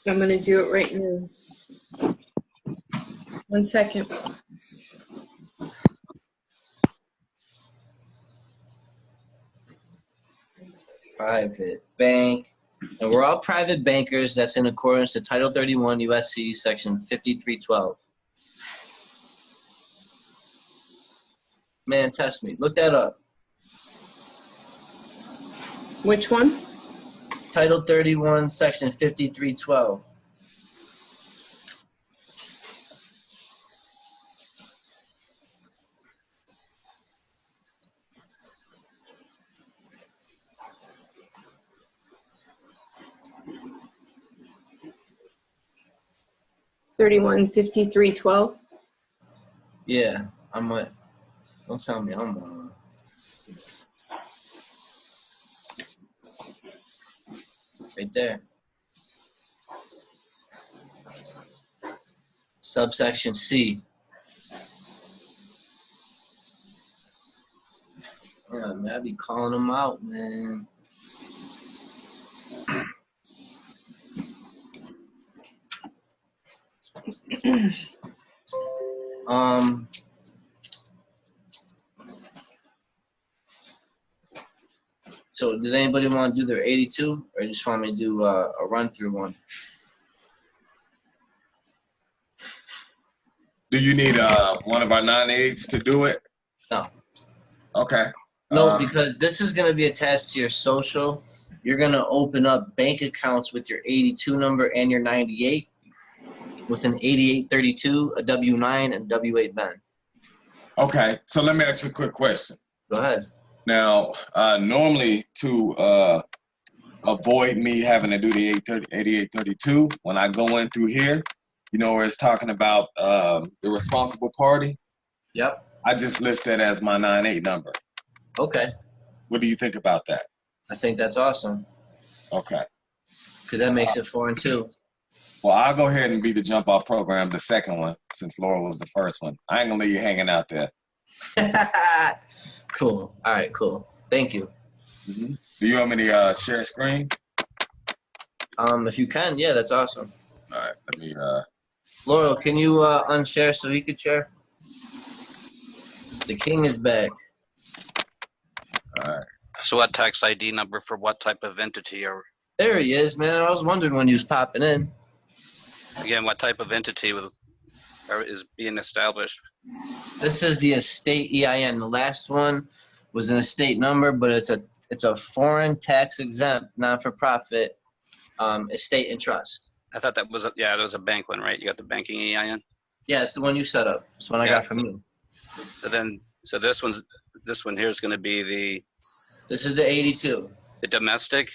I'm going to do it right now. 1 second. Private bank. And we're all private bankers. That's in accordance to Title 31 USC Section 5312. Man, test me. Look that up. Which one? Title 31, Section 5312. $31.53.12. Yeah, I'm with. Don't tell me I'm right there. Subsection C. Yeah, man, I be calling them out, man. So did anybody want to do their 82, or just want me to do a run-through one? Do you need one of our 9-8s to do it? No. Okay. No, because this is going to be attached to your social. You're going to open up bank accounts with your 82 number and your 98 with an 8832, a W9, and W8 Ben. Okay, so let me ask you a quick question. Go ahead. Now, normally to avoid me having to do the 8832, when I go in through here, you know, where it's talking about the responsible party, Yep. I just list that as my 9-8 number. Okay. What do you think about that? I think that's awesome Okay. because that makes it 4 and 2. Well, I'll go ahead and be the jump off program, the second one, since Laura was the first one. I ain't gonna leave you hanging out there. Cool. All right, cool. Thank you. Mm-hmm. Do you want me to share screen? If you can, yeah, that's awesome. All right, let me. Laurel, can you unshare so he could share? The king is back. All right. So what tax ID number for what type of entity, or There he is, man. I was wondering when he was popping in. again, what type of entity is being established? This is the estate EIN. The last one was an estate number, but it's a foreign tax exempt, non-for-profit estate and trust. I thought that was that was a bank one, right? You got the banking EIN. Yeah, it's the one you set up. It's the one I got from you. So this one here is going to be This is the 82. The domestic,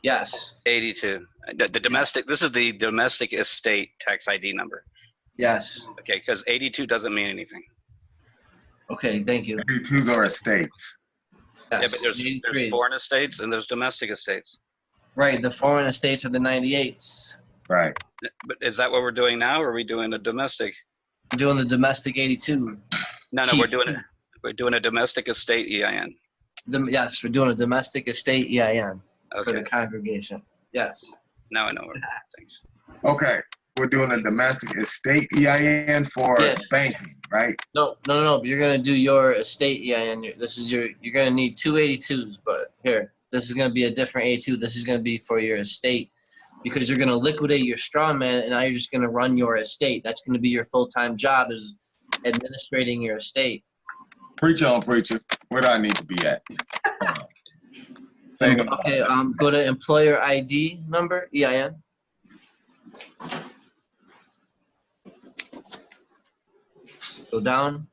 Yes. 82. The domestic. This is the domestic estate tax ID number. Yes. Okay, because 82 doesn't mean anything. Okay, thank you. 82s are estates. Yeah, Yes. but there's 83. foreign estates and there's domestic estates. Right, the foreign estates are the 98s. Right. But is that what we're doing now, or are we doing a domestic? I'm doing the domestic 82. No, we're doing a domestic estate EIN. Yes, we're doing a domestic estate EIN for the Okay, congregation. Yes. now I know where. Thanks. Okay. We're doing a domestic estate EIN for Yes. banking, right? No. You're gonna do your estate EIN. You're gonna need two 82s, but here, this is gonna be a different 82. This is gonna be for your estate because you're gonna liquidate your straw man, and now you're just gonna run your estate. That's gonna be your full-time job is administrating your estate. Preacher on preacher. Where do I need to be at? Say no. Okay. Go to employer ID number EIN. Go down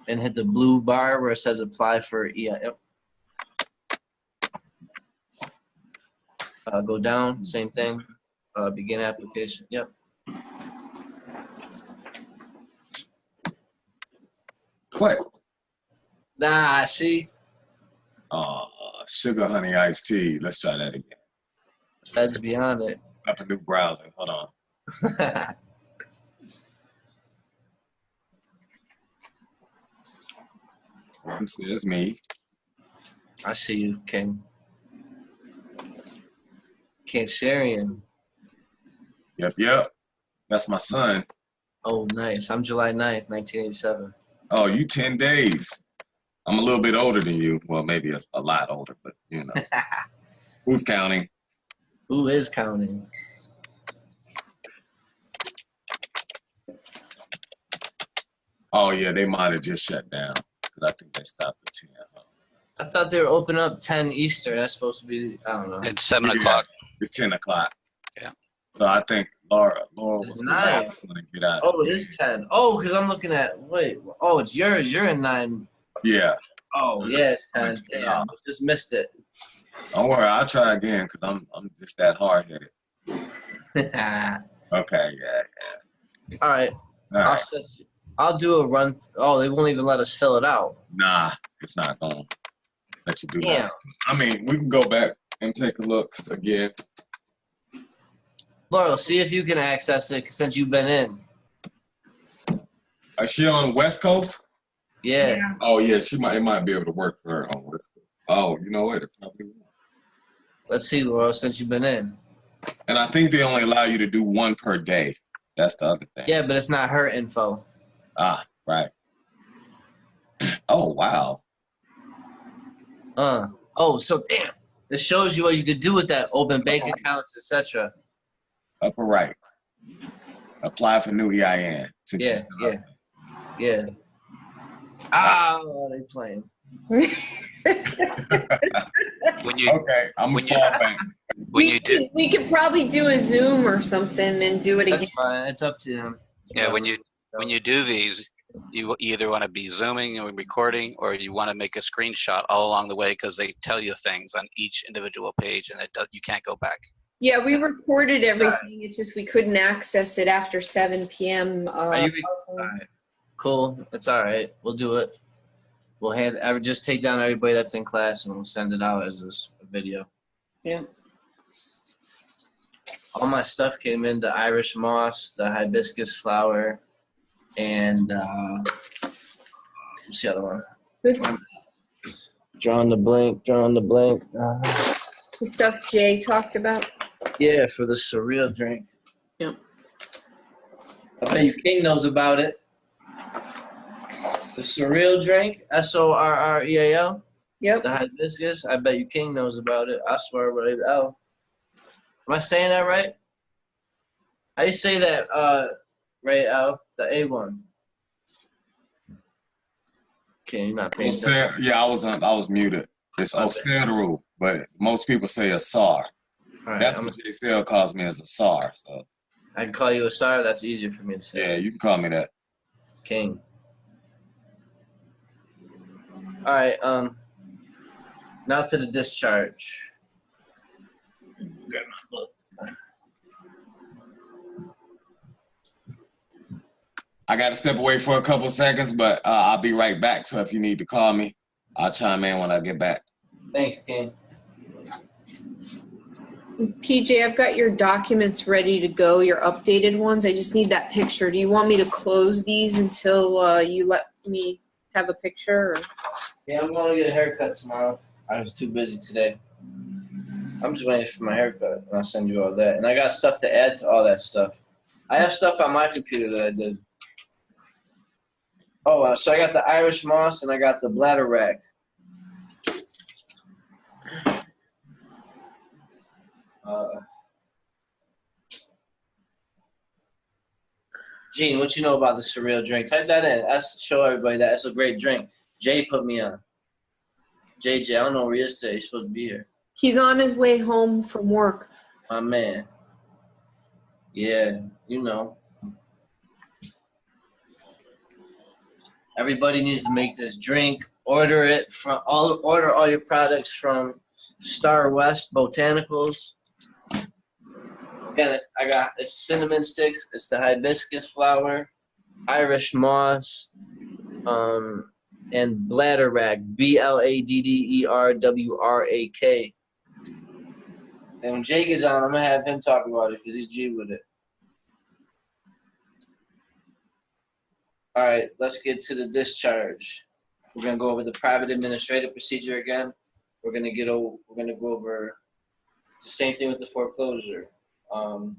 and hit the blue bar where it says apply for EIN. Go down, same thing. Begin application. Yep. What? Nah, see? Sugar honey iced tea. Let's try that again. Let's be on it. Up a new browser. Hold on. It's me. I see you, King. Cancerian. Yep. That's my son. Oh, nice. I'm July 9th, 1987. Oh, you 10 days. I'm a little bit older than you. Well, maybe a lot older, but you know. Who's counting? Who is counting? Oh, yeah, they might have just shut down. Because I think they stopped at 10. Huh? I thought they were open up 10 Eastern. That's supposed to be, I don't know. It's 7 Yeah. o'clock. It's 10 o'clock. Yeah. So I think Laura It's was the 9. last one to get out. Oh, it is 10. Oh, because I'm looking at, wait. Oh, it's yours. You're in 9. Yeah. Oh, yeah, it's 10. Damn, I just missed it. Don't worry, I'll try again because I'm just that hard-headed. Okay, yeah. All right. All right. I'll do a run. Oh, they won't even let us fill it out. Nah, it's not going to let you do Damn. that. I mean, we can go back and take a look again. Laurel, see if you can access it since you've been in. Is she on West Coast? Yeah. Oh, yeah, it might be able to work for her on West Coast. Oh, you know what? It probably will. Let's see, Laurel, since you've been in. And I think they only allow you to do one per day. That's the other thing. Yeah, but it's not her info. Ah, right. Oh, wow. Oh, so damn. It shows you what you could do with that. Open bank accounts, etc. Upper right. Apply for new EIN. Since Yeah, you're still up yeah. Oh, they playing. When you Okay, I'm When gonna you- fall back. when you do We could probably do a Zoom or something and do it again. That's fine. It's up to him. yeah when you do these, you either want to be zooming or recording, or you want to make a screenshot all along the way because they tell you things on each individual page, and you can't go back. Yeah, we recorded everything. It's just we couldn't access it after 7 p.m. Are you all right. Cool. It's all right. We'll do it. I would just take down everybody that's in class and we'll send it out as a video. Yeah. All my stuff came in, the Irish moss, the hibiscus flower, and what's the other one? Good Drawing the blank. the stuff Jay talked about. Yeah, for the surreal drink. Yep. I bet you King knows about it. The surreal drink, SORREAL. Yep. The hibiscus, I bet you King knows about it. I swear, right? L. Am I saying that right? How you say that, Ray L? The A one. Okay, you're not paying attention. Yeah, I was muted. It's Oceru, but most people say a SAR. All right, That's what JCL calls me as a SAR. So I can call you a SAR. That's easier for me to say. yeah, you can call me that. King. All right. Now to the discharge. Grab my book. I got to step away for a couple seconds, but I'll be right back. So if you need to call me, I'll chime in when I get back. Thanks, King. PJ, I've got your documents ready to go, your updated ones. I just need that picture. Do you want me to close these until you let me have a picture? Or? Yeah, I'm going to get a haircut tomorrow. I was too busy today. I'm just waiting for my haircut, and I'll send you all that. And I got stuff to add to all that stuff. I have stuff on my computer that I did. Oh, so I got the Irish moss, and I got the bladder rack. Gene, what you know about the surreal drink? Type that in. Show everybody that. It's a great drink. Jay put me on. JJ, I don't know where he is today. He's supposed to be here. He's on his way home from work. My man. Yeah, you know. Everybody needs to make this drink. Order all your products from Star West Botanicals. Again, it's cinnamon sticks. It's the hibiscus flower, Irish moss, and bladder rack. BLADDERWRAK. And when Jake is on, I'm gonna have him talk about it because he's G with it. All right, let's get to the discharge. We're gonna go over the private administrative procedure again. We're gonna go over the same thing with the foreclosure. I'm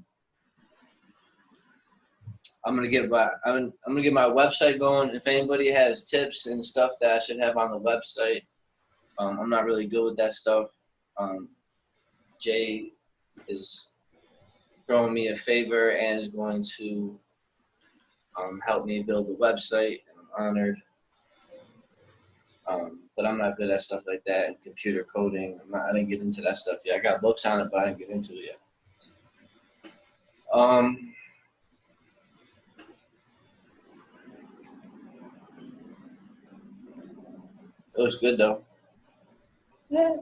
gonna get my website going. If anybody has tips and stuff that I should have on the website, I'm not really good with that stuff. Jay is throwing me a favor and is going to help me build the website. I'm honored. But I'm not good at stuff like that and computer coding. I didn't get into that stuff yet. I got books on it, but I didn't get into it yet. It looks good though. Yeah.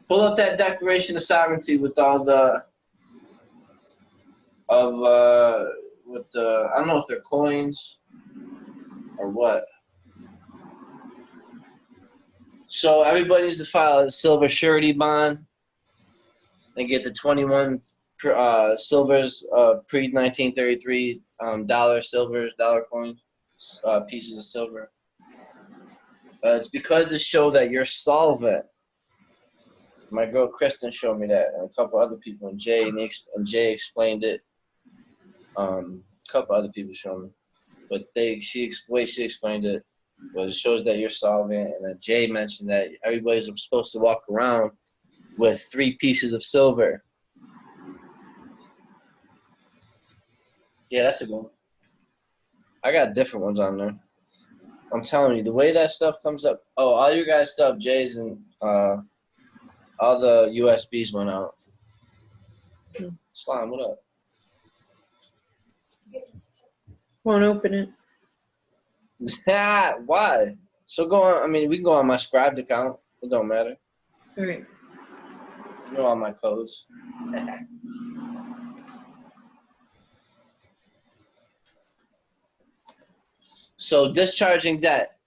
Pull up that Declaration of Sovereignty with all I don't know if they're coins or what. So everybody needs to file a silver surety bond and get the 21 silvers, pre-1933 dollar coins, pieces of silver. It's because to show that you're solvent. My girl Kristen showed me that, and a couple other people, and Jay explained it. A couple other people showed me, but she explained it was it shows that you're solvent, and then Jay mentioned that everybody's supposed to walk around with 3 pieces of silver. Yeah, that's a good one. I got different ones on there. I'm telling you, the way that stuff comes up. Oh, all you guys' stuff, Jay's and all the USBs went out. Slime, what up? Won't open it. Why? So go on. I mean, we can go on my Scribed account. It don't matter. All right. You know all my codes. So discharging debt.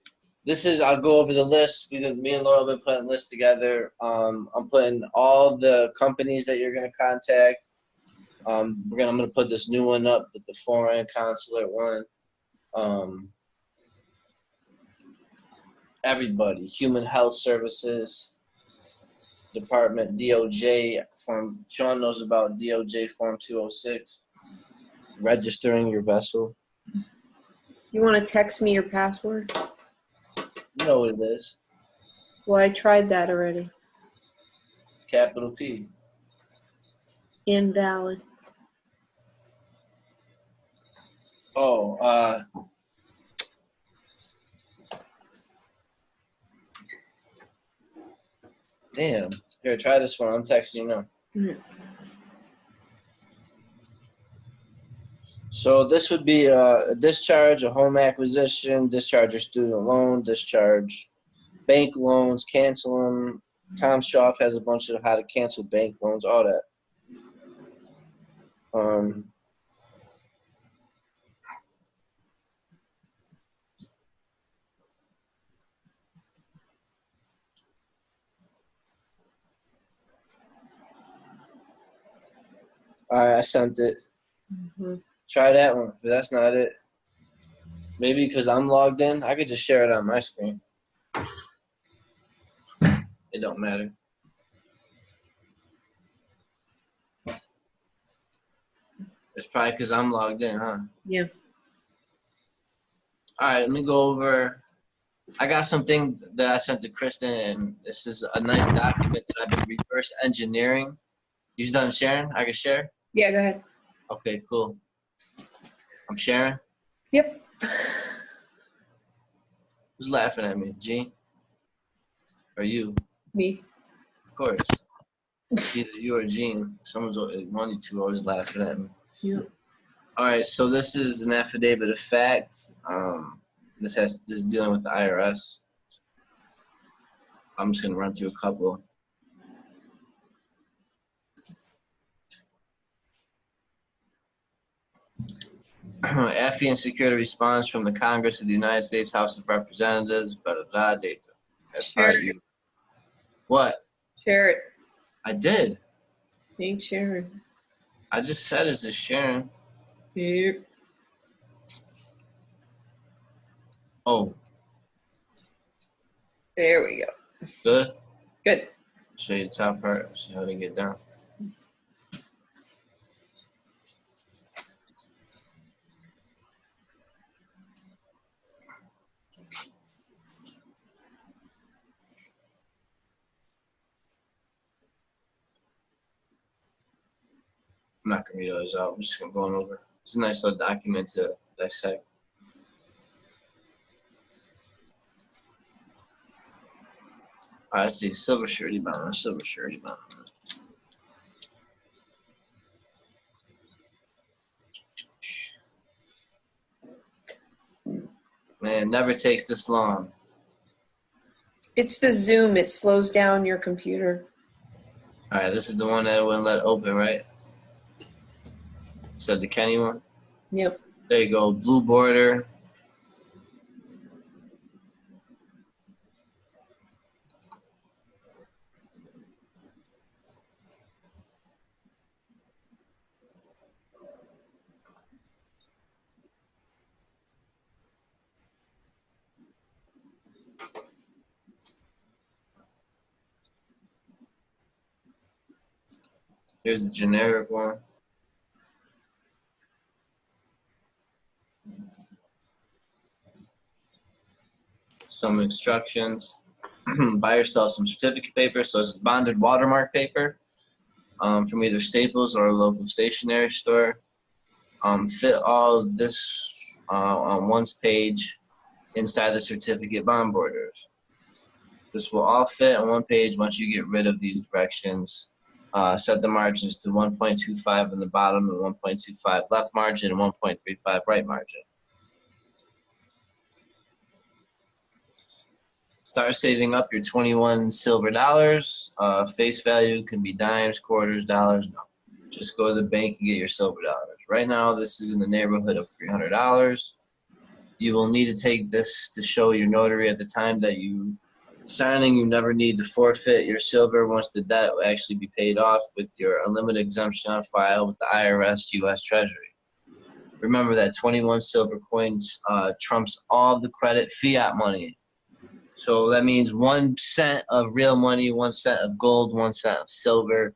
I'll go over the list. Me and Laura have been putting a list together. I'm putting all the companies that you're going to contact. I'm going to put this new one up with the foreign consulate one. Everybody, Human Health Services Department, DOJ form. Sean knows about DOJ Form 206. Registering your vessel. You want to text me your password? You know what it is. Well, I tried that already. Capital P. Invalid. Oh, damn. Here, try this one. I'm texting you now. Mm-hmm. So this would be a discharge, a home acquisition, discharge your student loan, discharge bank loans, cancel them. Tom Schaff has a bunch of how to cancel bank loans, all that. All right, I sent it. Mhm. Try that one. If that's not it, maybe because I'm logged in, I could just share it on my screen. It don't matter. It's probably because I'm logged in, huh? Yeah. All right, let me go over. I got something that I sent to Kristen, and this is a nice document that I've been reverse engineering. You done sharing? I can share? Yeah, go ahead. Okay, cool. I'm sharing. Yep. Who's laughing at me? Gene? Or you? Me. Of course. Either you or Gene. Someone's one of you two always laughing at me. Yep. All right, so this is an affidavit of fact. This is dealing with the IRS. I'm just gonna run through a couple. AFI and security response from the Congress of the United States House of Representatives, blah, blah, blah, data. That's Share part it. you. What? Share it. I did. Ain't sharing. I just said it's a sharing. Yep. Oh, There we go. good. Good. Show you the top part. See how they get down. I'm not gonna read all those out. I'm just gonna go on over. It's a nice little document to dissect. All right, let's see. Silver surety bond. Silver surety bond. Man, it never takes this long. It's the Zoom. It slows down your computer. All right, this is the one that I wouldn't let open, right? So the Kenny one. Yep. There you go. Blue border. Here's the generic one. Some instructions. Buy yourself some certificate paper. So it's bonded watermark paper from either Staples or a local stationery store. Fit all of this on one page inside the certificate bond borders. This will all fit on one page once you get rid of these directions. Set the margins to 1.25 on the bottom and 1.25 left margin and 1.35 right margin. Start saving up your 21 silver dollars. Face value can be dimes, quarters, dollars. No, just go to the bank and get your silver dollars. Right now, this is in the neighborhood of $300. You will need to take this to show your notary at the time that you signing. You never need to forfeit your silver once the debt will actually be paid off with your unlimited exemption on file with the IRS, U.S. Treasury. Remember that 21 silver coins trumps all of the credit fiat money. So that means 1 cent of real money, 1 cent of gold, 1 cent of silver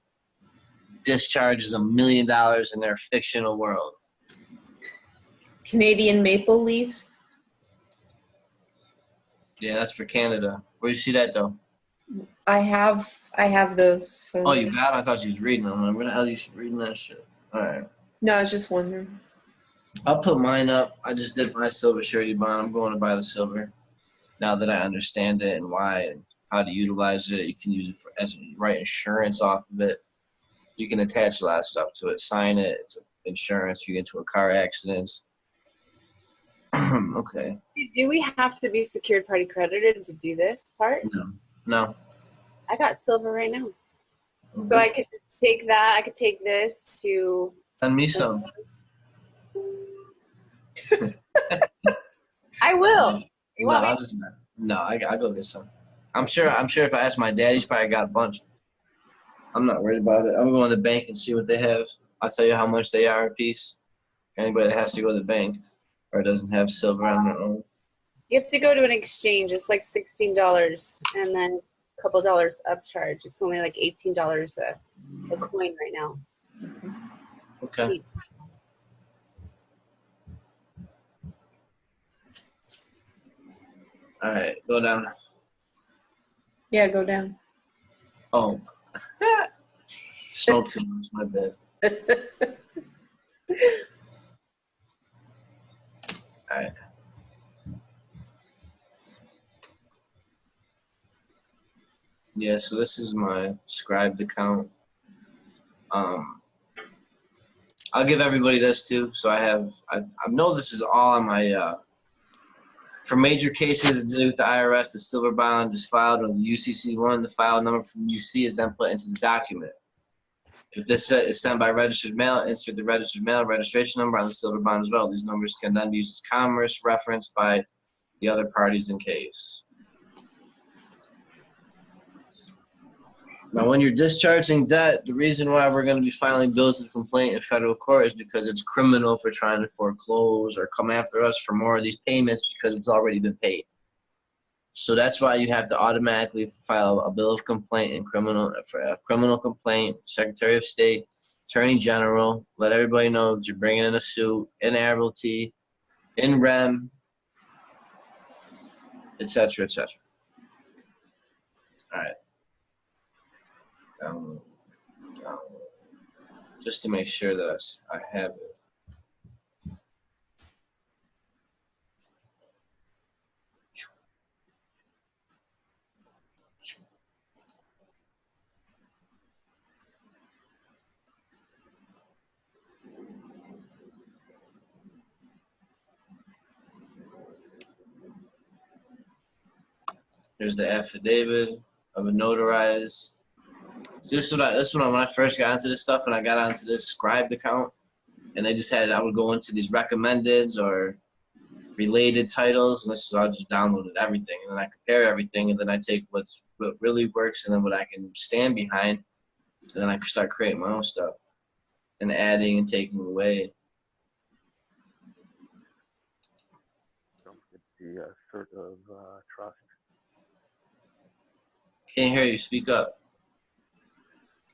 discharges $1 million in their fictional world. Canadian maple leaves. Yeah, that's for Canada. Where do you see that though? I have those. So. Oh, you got it? I thought you was reading them. Where the hell are you reading that shit? All right. No, I was just wondering. I'll put mine up. I just did my silver surety bond. I'm going to buy the silver. Now that I understand it and why and how to utilize it, you can use it as write insurance off of it. You can attach a lot of stuff to it. Sign it. insurance if you get into a car accident. Okay. Do we have to be secured party credited to do this part? No. I got silver right now. So I could just take that. I could take this to. Send me some. I will. You No, want me? I'll go get some. I'm sure if I ask my dad, he's probably got a bunch. I'm not worried about it. I'm going to the bank and see what they have. I'll tell you how much they are a piece. Anybody that has to go to the bank or doesn't have silver on their own. You have to go to an exchange. It's like $16 and then a couple dollars upcharge. It's only like $18 a coin right now. Okay. All right, go down. Yeah, go down. Oh. Smoke too much, my bad. All right. Yeah, so this is my scribed account. I'll give everybody this too. So I know this is all on my, for major cases to do with the IRS, the silver bond is filed with the UCC1. The file number from UC is then put into the document. If this is sent by registered mail, insert the registered mail registration number on the silver bond as well. These numbers can then be used as commerce referenced by the other parties in case. Now, when you're discharging debt, the reason why we're going to be filing bills of complaint in federal court is because it's criminal for trying to foreclose or come after us for more of these payments because it's already been paid. So that's why you have to automatically file a bill of complaint in for a criminal complaint, Secretary of State, Attorney General, let everybody know that you're bringing in a suit, in admiralty, in rem, etc., etc. All right. Just to make sure that I have it. There's the affidavit of a notarized. So this is when I first got into this stuff and I got onto this scribed account, and they just had, I would go into these recommendeds or related titles, and this is, I just downloaded everything, and then I compare everything, and then I take what really works and then what I can stand behind, and then I can start creating my own stuff and adding and taking away. Don't forget the cert of trust. Can't hear you. Speak up.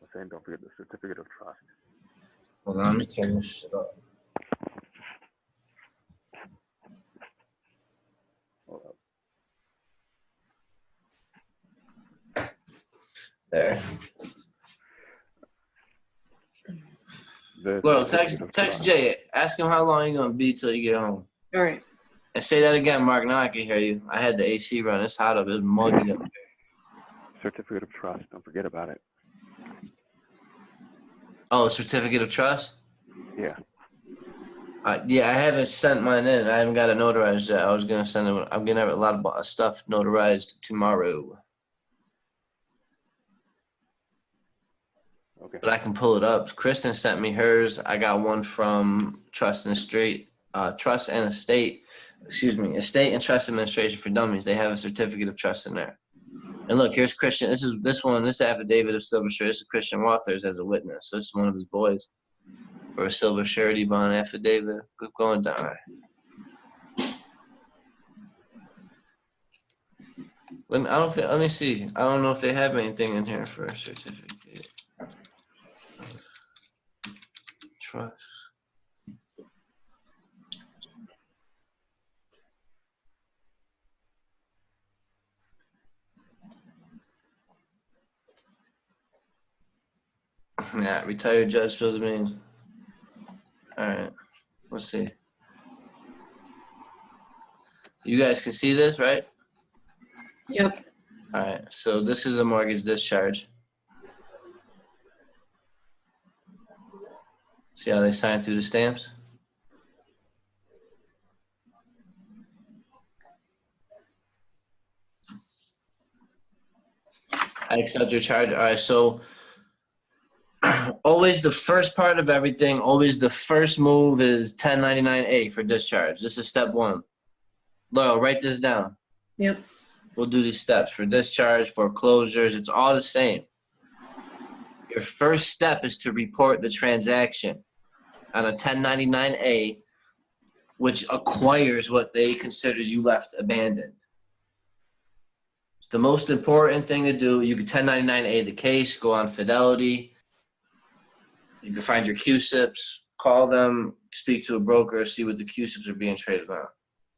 I'm saying don't forget the certificate of trust. Hold on, let me turn this shit up. Hold up. There. Well, text Jay. Ask him how long you're gonna be till you get home. All right. And say that again, Mark. Now I can hear you. I had the AC run. It's hot up. It's muggy up there. Certificate of trust. Don't forget about it. Oh, certificate of trust? Yeah. Yeah, I haven't sent mine in. I haven't got it notarized yet. I was gonna send it. I'm gonna have a lot of stuff notarized tomorrow. Okay. But I can pull it up. Kristen sent me hers. I got one from Trust and Estate. Estate and Trust Administration for Dummies. They have a certificate of trust in there. And look, here's Christian. This affidavit of silver surety. This is Christian Walters as a witness. So this is one of his boys for a silver surety bond affidavit. Keep going down. Let me see. I don't know if they have anything in here for a certificate. Trust. Yeah, retired judge fills means. All right, let's see. You guys can see this, right? Yep. All right, so this is a mortgage discharge. See how they sign through the stamps? I accept your charge. All right, so always the first part of everything, always the first move is 1099A for discharge. This is step one. Laurel, write this down. Yep. We'll do these steps for discharge, foreclosures. It's all the same. Your first step is to report the transaction on a 1099A, which acquires what they considered you left abandoned. The most important thing to do, you can 1099A the case, go on Fidelity. You can find your QSIPs, call them, speak to a broker, see what the QSIPs are being traded on.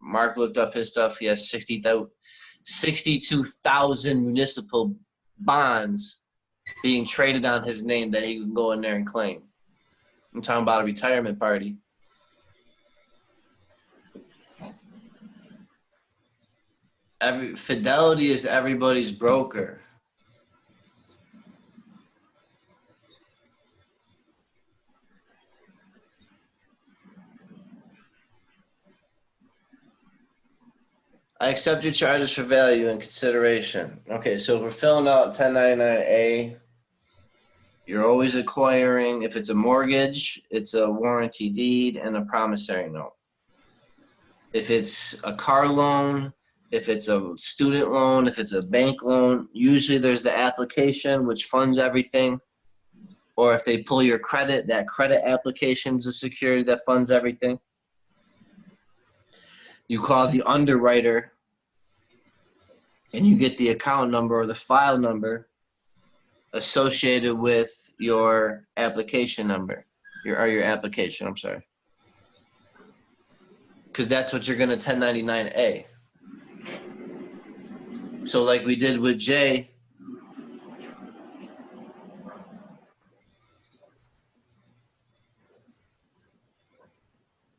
Mark looked up his stuff. He has 62,000 municipal bonds being traded on his name that he can go in there and claim. I'm talking about a retirement party. Fidelity is everybody's broker. I accept your charges for value and consideration. Okay, so we're filling out 1099A. You're always acquiring, if it's a mortgage, it's a warranty deed and a promissory note. If it's a car loan, if it's a student loan, if it's a bank loan, usually there's the application which funds everything. Or if they pull your credit, that credit application is a security that funds everything. You call the underwriter and you get the account number or the file number associated with your application number, your application, I'm sorry. Because that's what you're going to 1099A. So like we did with Jay,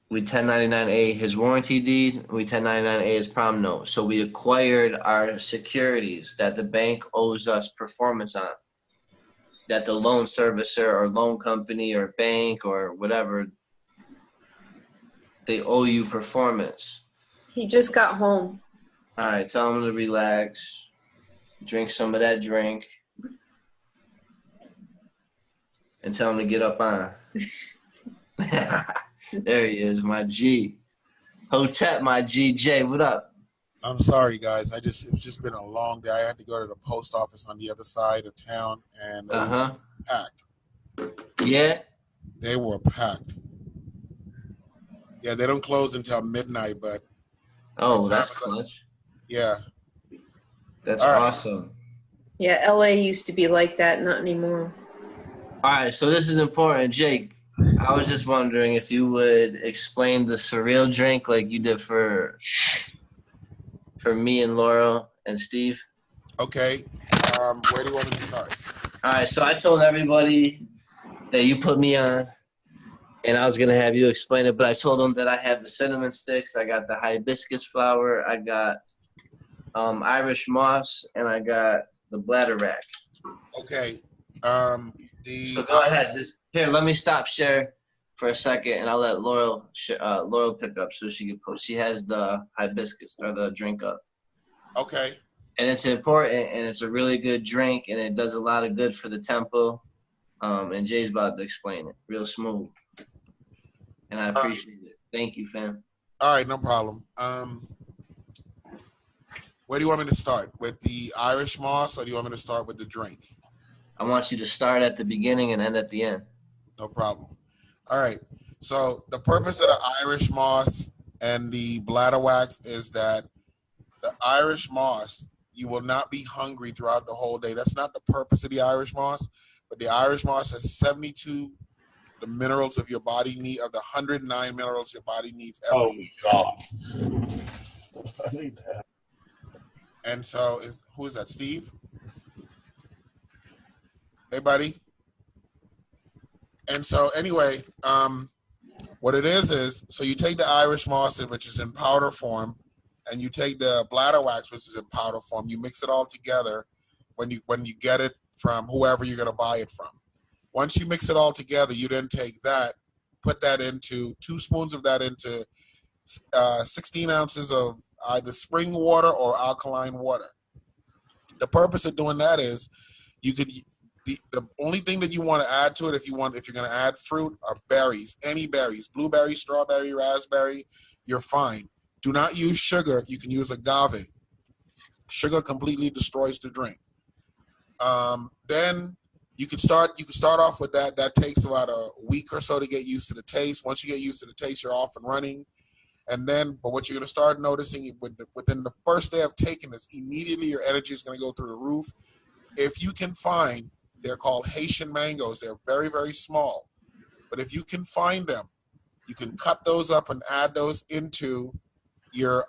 we 1099A his warranty deed, we 1099A his prom note. So we acquired our securities that the bank owes us performance on, that the loan servicer or loan company or bank or whatever, they owe you performance. He just got home. All right, tell him to relax, drink some of that drink, and tell him to get up on. There he is, my G. Hotep, my GJ, what up? I'm sorry, guys. It's just been a long day. I had to go to the post office on the other side of town, and they were packed. Yeah? They were packed. Yeah, they don't close until midnight, but... Oh, that's clutch. Yeah. That's awesome. Yeah, LA used to be like that, not anymore. All right, so this is important. Jake, I was just wondering if you would explain the surreal drink like you did for me and Laurel and Steve. Okay. Where do you want me to start? All right, so I told everybody that you put me on, and I was going to have you explain it, but I told them that I have the cinnamon sticks, I got the hibiscus flower, I got Irish moss, and I got the bladder rack. Okay. So go ahead. Here, let me stop share for a second, and I'll let Laurel pick up so she can post. She has the hibiscus or the drink up. Okay. And it's important, and it's a really good drink, and it does a lot of good for the tempo. And Jay's about to explain it real smooth, and I appreciate it. Thank you, fam. All right, no problem. Where do you want me to start? With the Irish moss, or do you want me to start with the drink? I want you to start at the beginning and end at the end. No problem. All right. So the purpose of the Irish moss and the bladder wax is that the Irish moss, you will not be hungry throughout the whole day. That's not the purpose of the Irish moss, but the Irish moss has 72 the minerals of your body need, of the 109 minerals your body needs every day. God. I need that. And so, who is that, Steve? Hey, buddy. And so, anyway, what it is, so you take the Irish moss, which is in powder form, and you take the bladder wax, which is in powder form. You mix it all together when you get it from whoever you're going to buy it from. Once you mix it all together, you then take that put that into 2 spoons of that into 16 ounces of either spring water or alkaline water. The purpose of doing that is you could the only thing that you want to add to it if you're going to add fruit are berries, any berries, blueberry, strawberry, raspberry, you're fine. Do not use sugar. You can use agave. Sugar completely destroys the drink. Then you could start off with that. That takes about a week or so to get used to the taste. Once you get used to the taste, you're off and running. And then, but what you're going to start noticing within the first day of taking this, immediately your energy is going to go through the roof. If you can find, they're called Haitian mangoes. They're very, very small. But if you can find them, you can cut those up and add those into your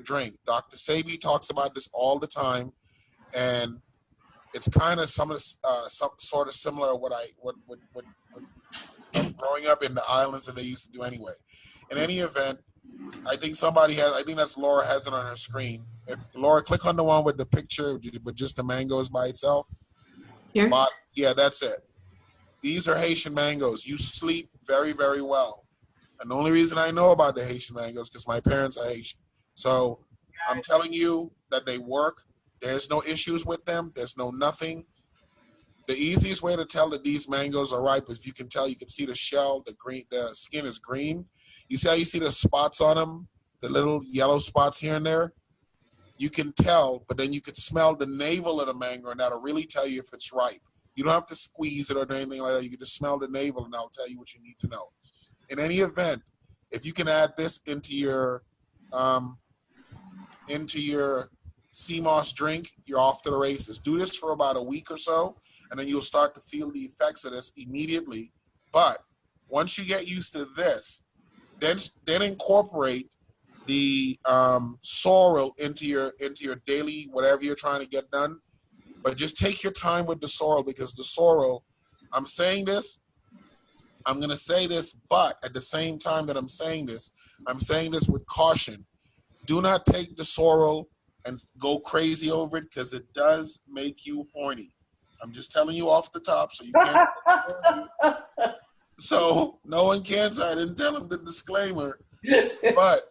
drink. Dr. Sebi talks about this all the time, and it's kind of some sort of similar to what growing up in the islands that they used to do anyway. In any event, I think that's Laura has it on her screen. If Laura, click on the one with the picture with just the mangoes by itself. Here? Yeah, that's it. These are Haitian mangoes. You sleep very, very well. And the only reason I know about the Haitian mangoes is because my parents are Haitian. So I'm telling you that they work. There's no issues with them. There's no nothing. The easiest way to tell that these mangoes are ripe is you can see the shell, the skin is green. You see how you see the spots on them, the little yellow spots here and there? You can tell, but then you can smell the navel of the mango, and that'll really tell you if it's ripe. You don't have to squeeze it or anything like that. You can just smell the navel, and that'll tell you what you need to know. In any event, if you can add this into your CMOS drink, you're off to the races. Do this for about a week or so, and then you'll start to feel the effects of this immediately. But once you get used to this, then incorporate the sorrel into your daily whatever you're trying to get done. But just take your time with the sorrel, because the sorrel, I'm saying this, I'm going to say this, but at the same time that I'm saying this with caution. Do not take the sorrel and go crazy over it, because it does make you horny. I'm just telling you off the top, so you can't. So no one can say I didn't tell them the disclaimer, but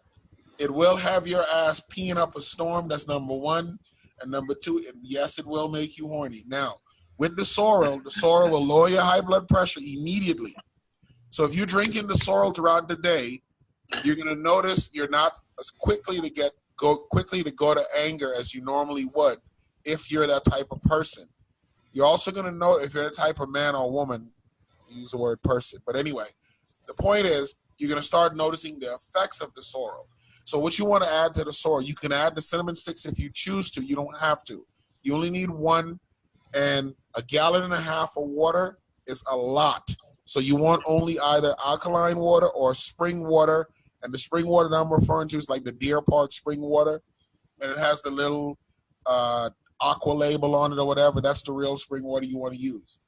it will have your ass peeing up a storm. That's number one. And number two, yes, it will make you horny. Now, with the sorrel will lower your high blood pressure immediately. So if you're drinking the sorrel throughout the day, you're going to notice you're not as quickly to go to anger as you normally would if you're that type of person. You're also going to know if you're the type of man or woman, use the word person. But anyway, the point is you're going to start noticing the effects of the sorrel. So what you want to add to the sorrel, you can add the cinnamon sticks if you choose to. You don't have to. You only need one, and 1.5 gallons of water is a lot. So you want only either alkaline water or spring water. And the spring water that I'm referring to is like the Deer Park spring water. And it has the little aqua label on it or whatever. That's the real spring water you want to use.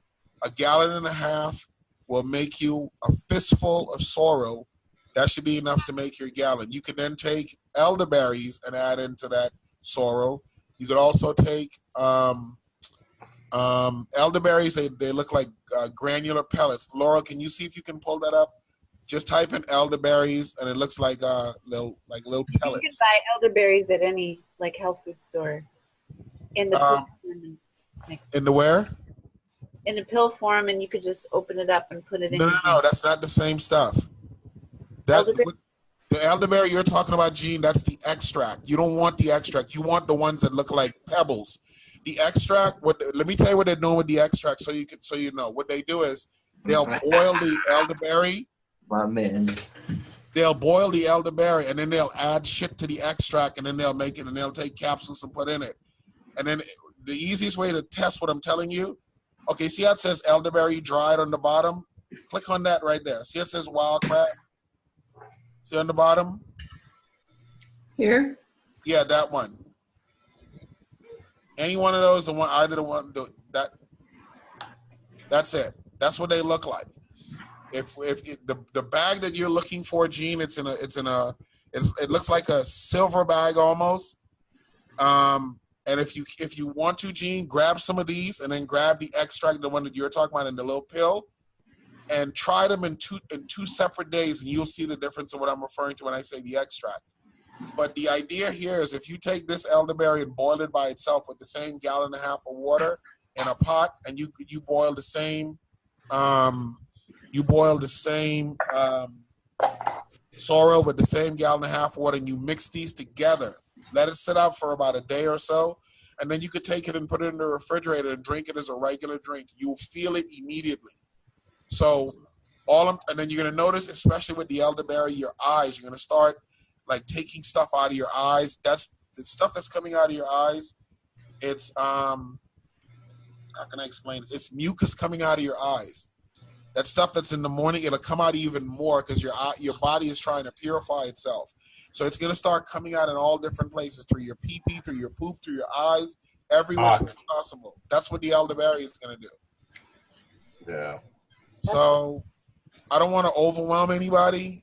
1.5 gallons will make you a fistful of sorrel. That should be enough to make your gallon. You can then take elderberries and add into that sorrel. You could also take elderberries. They look like granular pellets. Laura, can you see if you can pull that up? Just type in elderberries, and it looks like little pellets. You can buy elderberries at any health food store. In the in the where? In a pill form, and you could just open it up and put it in. No, that's not the same stuff. The elderberry you're talking about, Gene, that's the extract. You don't want the extract. You want the ones that look like pebbles. The extract. Let me tell you what they're doing with the extract, so you know. What they do is they'll boil the elderberry. My man. They'll boil the elderberry, and then they'll add shit to the extract, and then they'll make it, and they'll take capsules and put in it. And then the easiest way to test what I'm telling you, okay, see how it says elderberry dried on the bottom? Click on that right there. See how it says wild crab? See on the bottom? Here? Yeah, that one. Any one of those, that's it. That's what they look like. If the bag that you're looking for, Gene, it looks like a silver bag almost. And if you want to, Gene, grab some of these and then grab the extract, the one that you're talking about in the little pill. and try them in two separate days, and you'll see the difference of what I'm referring to when I say the extract. But the idea here is if you take this elderberry and boil it by itself with the same 1.5 gallons of water in a pot, and you boil the same sorrel with the same 1.5 gallons of water, and you mix these together, let it sit out for about a day or so, and then you could take it and put it in the refrigerator and drink it as a regular drink. You'll feel it immediately. So and then you're gonna notice, especially with the elderberry, your eyes. You're gonna start like taking stuff out of your eyes. That's the stuff that's coming out of your eyes. It's how can I explain this? It's mucus coming out of your eyes. That stuff that's in the morning, it'll come out even more because your body is trying to purify itself. So it's gonna start coming out in all different places, through your pee-pee, through your poop, through your eyes, every which way possible. That's what the elderberry is gonna do. Yeah. So I don't want to overwhelm anybody.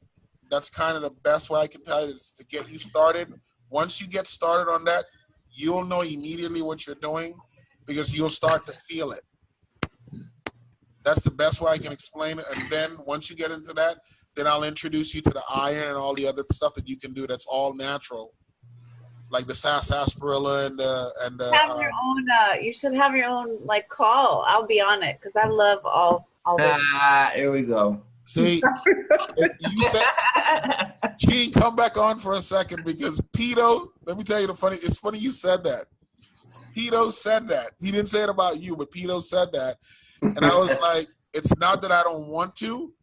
That's kind of the best way I can tell you, is to get you started. Once you get started on that, you'll know immediately what you're doing because you'll start to feel it. That's the best way I can explain it. And then once you get into that, then I'll introduce you to the iron and all the other stuff that you can do that's all natural, like the sarsaparilla and the Have your own. You should have your own like call. I'll be on it because I love all this. Here we go. See, you said, Gene, come back on for a second because Pito, let me tell you it's funny you said that. Pito said that. He didn't say it about you, but Pito said that. And I was like, it's not that I don't want to.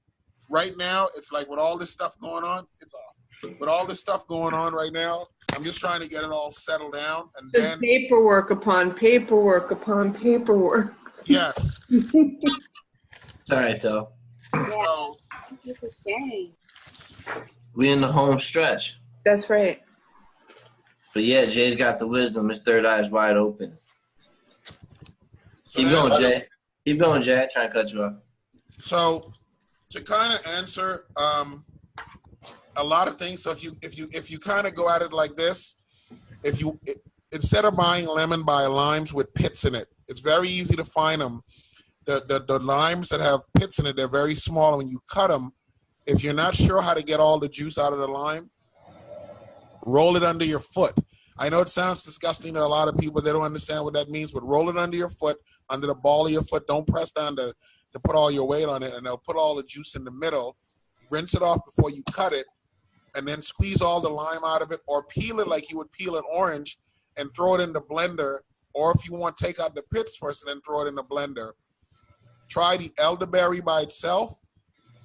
Right now, it's like with all this stuff going on, it's off. With all this stuff going on right now, I'm just trying to get it all settled down. And Just then paperwork upon paperwork upon paperwork. Yes. It's all right, though. So, Thank you for sharing. We in the home stretch. That's right. But yeah, Jay's got the wisdom. His third eye is wide open. so Keep that's- going, Jay. Keep going, Jay. I try to cut you off. So to kind of answer a lot of things, so if you kind of go at it like this, instead of buying lemon, buy limes with pits in it. It's very easy to find them. The limes that have pits in it, they're very small. When you cut them, if you're not sure how to get all the juice out of the lime, roll it under your foot. I know it sounds disgusting to a lot of people. They don't understand what that means, but roll it under your foot, under the ball of your foot. Don't press down to put all your weight on it, and they'll put all the juice in the middle. Rinse it off before you cut it, and then squeeze all the lime out of it, or peel it like you would peel an orange and throw it in the blender. Or if you want, take out the pits first and then throw it in the blender. Try the elderberry by itself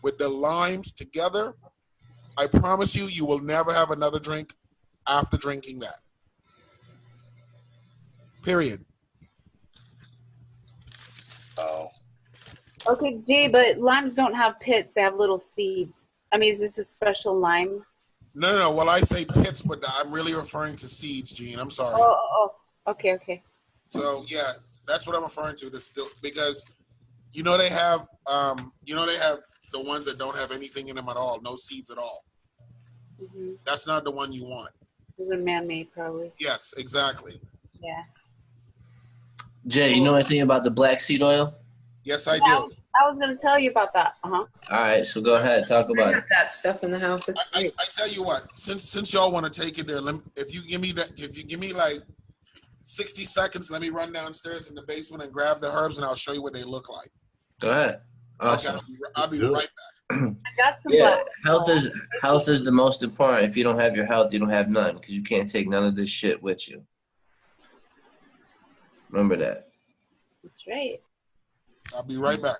with the limes together. I promise you, you will never have another drink after drinking that. Period. Oh. Okay, Jay, but limes don't have pits. They have little seeds. I mean, is this a special lime? No. Well, I say pits, but I'm really referring to seeds, Gene. I'm sorry. Oh. Okay. So yeah, that's what I'm referring to. Because they have the ones that don't have anything in them at all, no seeds at all. Mm-hmm. That's not the one you want. Those are man-made, probably. Yes, exactly. Yeah. Jay, you know anything about the black seed oil? Yes, I do. I was going to tell you about that. All right, so go ahead, talk I about have it. that stuff in the house. It's I great. tell you what, since y'all want to take it there, if you give me like 60 seconds, let me run downstairs in the basement and grab the herbs, and I'll show you what they look like. Go ahead. Awesome. Okay, I'll be right back. I got some Yeah, black. health is the most important. If you don't have your health, you don't have nothing, because you can't take none of this shit with you. Remember that. That's right. I'll be right back.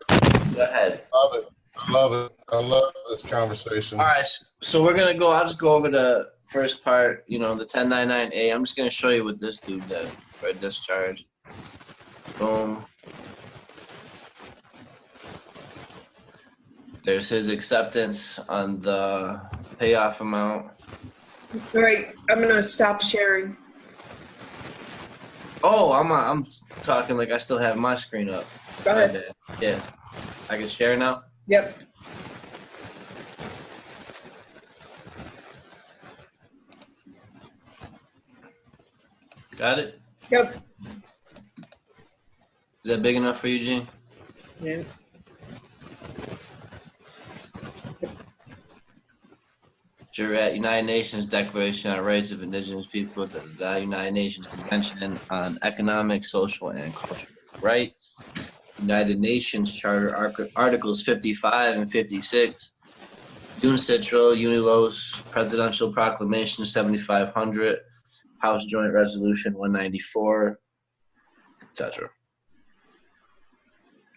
Go ahead. Love it. I love it. I love this conversation. All right, so we're gonna go. I'll just go over the first part. The 1099A. I'm just gonna show you what this dude did for a discharge. Boom. There's his acceptance on the payoff amount. All right, I'm gonna stop sharing. Oh, I'm talking like I still have my screen up. Go My ahead. bad. Yeah, I can share now. Yep. Got it. Yep. Is that big enough for you, Gene? Yeah. United Nations Declaration on Rights of Indigenous People, the United Nations Convention on Economic, Social, and Cultural Rights, United Nations Charter Articles 55 and 56, UNCITRAL, UNILOS, Presidential Proclamation 7500, House Joint Resolution 194, etc.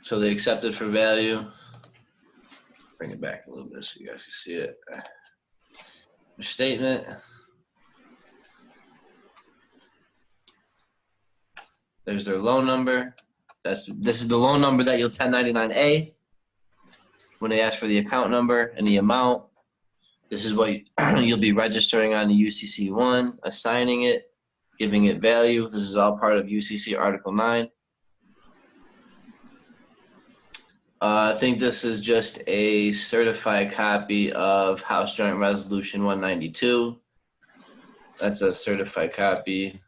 So they accepted for value. Bring it back a little bit so you guys can see it. Their statement. There's their loan number. This is the loan number that you'll 1099A when they ask for the account number and the amount. This is what you'll be registering on the UCC1, assigning it, giving it value. This is all part of UCC Article 9. I think this is just a certified copy of House Joint Resolution 192. That's a certified copy.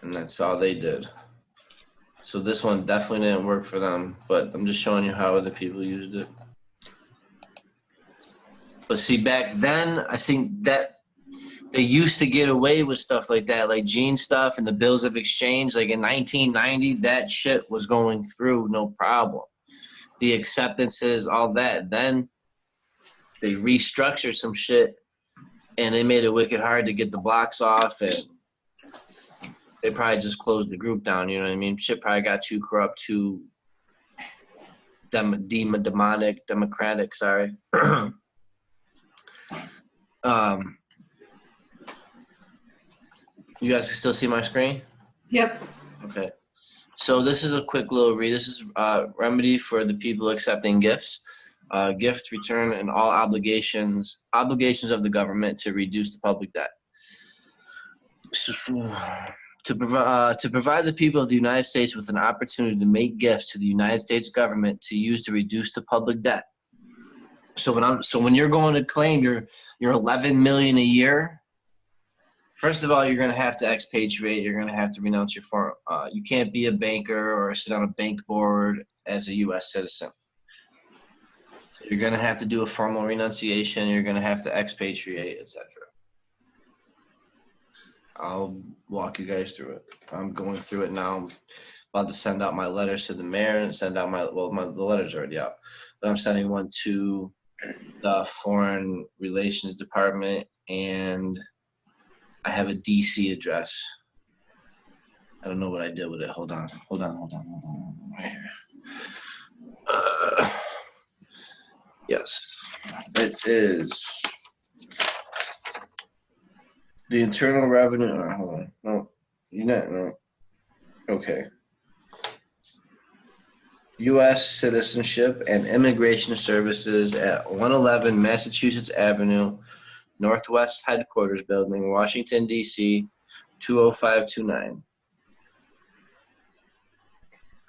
And that's all they did. So this one definitely didn't work for them, but I'm just showing you how other people used it. But see, back then, I think that they used to get away with stuff like that, like gene stuff and the bills of exchange. Like in 1990, that shit was going through no problem. The acceptances, all that. Then they restructured some shit, and they made it wicked hard to get the blocks off, and they probably just closed the group down, you know what I mean? Shit probably got too corrupt, too democratic, sorry. You guys can still see my screen? Yep. Okay. So this is a quick little read. This is remedy for the people accepting gifts. Gift return and all obligations of the government to reduce the public debt. To provide the people of the United States with an opportunity to make gifts to the United States government to use to reduce the public debt. So when you're going to claim your $11 million a year, first of all, you're going to have to expatriate. You're going to have to renounce your foreign. You can't be a banker or sit on a bank board as a U.S. citizen. You're going to have to do a formal renunciation. You're going to have to expatriate, etc. I'll walk you guys through it. I'm going through it now. I'm about to send out my letters to the mayor and send out the letter's already out. But I'm sending one to the Foreign Relations Department, and I have a DC address. I don't know what I did with it. Hold on. Right here. Yes. It is the Internal Revenue. Hold on. No. You're not. No. Okay. U.S. Citizenship and Immigration Services at 111 Massachusetts Avenue, Northwest Headquarters Building, Washington, D.C., 20529.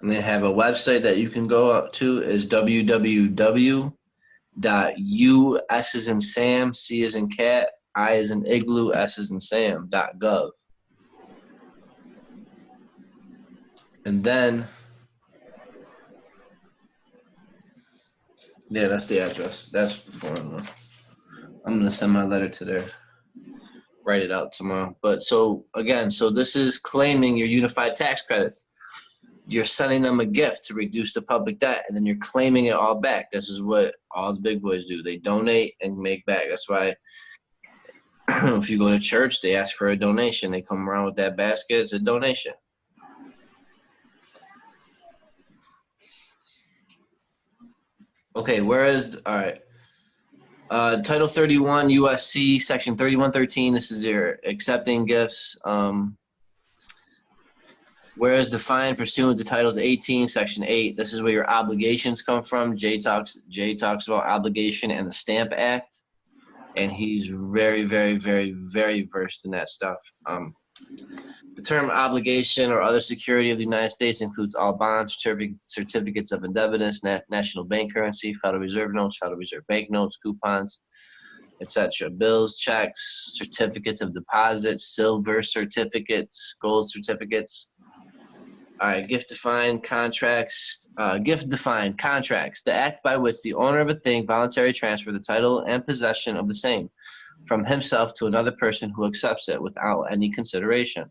And they have a website that you can go up to is www.U, S as in Sam, C as in cat, I as in igloo, S as in Sam.gov. And then, yeah, that's the address. That's the foreign one. I'm going to send my letter to there. Write it out tomorrow. But so, again, so this is claiming your unified tax credits. You're sending them a gift to reduce the public debt, and then you're claiming it all back. This is what all the big boys do. They donate and make back. That's why if you go to church, they ask for a donation. They come around with that basket. It's a donation. Okay, all right. Title 31 USC Section 3113. This is your accepting gifts. Whereas defined pursuant to Titles 18 Section 8. This is where your obligations come from. Jay talks about obligation and the Stamp Act, and he's very, very, very, very versed in that stuff. The term obligation or other security of the United States includes all bonds, certificates of indebtedness, national bank currency, Federal Reserve notes, Federal Reserve bank notes, coupons, etc. Bills, checks, certificates of deposit, silver certificates, gold certificates. All right, gift-defined contracts. Gift-defined contracts, the act by which the owner of a thing voluntarily transfer the title and possession of the same from himself to another person who accepts it without any consideration.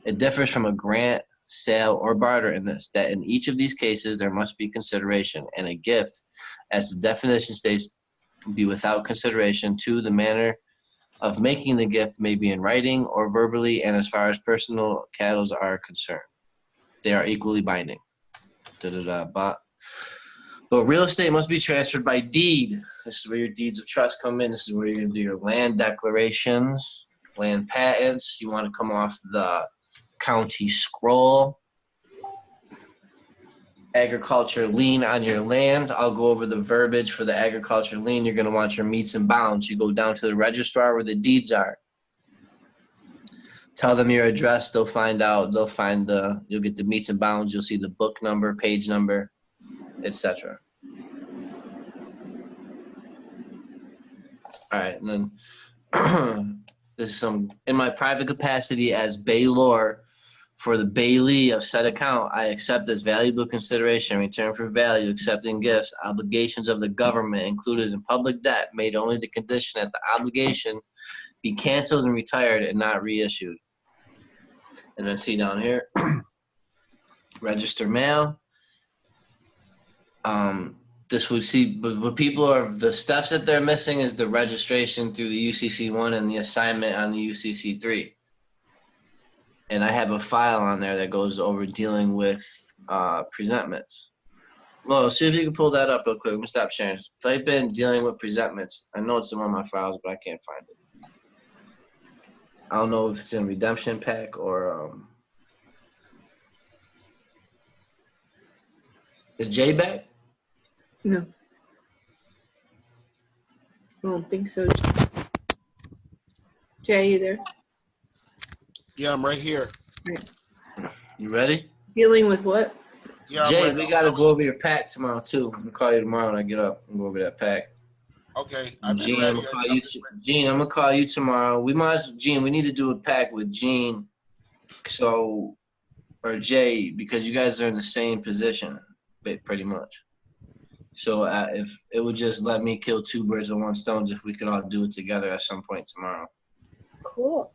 It differs from a grant, sale, or barter in this, that in each of these cases there must be consideration, and a gift, as the definition states, be without consideration. To the manner of making the gift may be in writing or verbally, and as far as personal cattles are concerned, they are equally binding. But real estate must be transferred by deed. This is where your deeds of trust come in. This is where you're going to do your land declarations, land patents. You want to come off the county scroll. Agriculture lien on your land. I'll go over the verbiage for the agriculture lien. You're going to want your meets and bounds. You go down to the registrar where the deeds are. Tell them your address. They'll find out. You'll get the meets and bounds. You'll see the book number, page number, etc. All right, and then this is some in my private capacity as bailor for the bailee of said account. I accept as valuable consideration in return for value, accepting gifts, obligations of the government included in public debt, made only the condition that the obligation be canceled and retired and not reissued. And then see down here, register mail. This would see, but what people are, the steps that they're missing is the registration through the UCC1 and the assignment on the UCC3. And I have a file on there that goes over dealing with presentments. Well, see if you can pull that up real quick. Let me stop sharing. Type in dealing with presentments. I know it's in one of my files, but I can't find it. I don't know if it's in redemption pack or is Jay back? No. I don't think so. Jay, you there? Yeah, I'm right here. Right. You ready? Dealing with what? Yeah, Jay, I'm ready. we got to go over your pack tomorrow, too. I'm going to call you tomorrow when I get up and go over that pack. Okay, I've been Gene, ready. Gene, I'm going to call you tomorrow. Gene, we need to do a pack with Gene, or Jay, because you guys are in the same position, pretty much. So if it would just let me kill two birds with one stone if we could all do it together at some point tomorrow. Cool.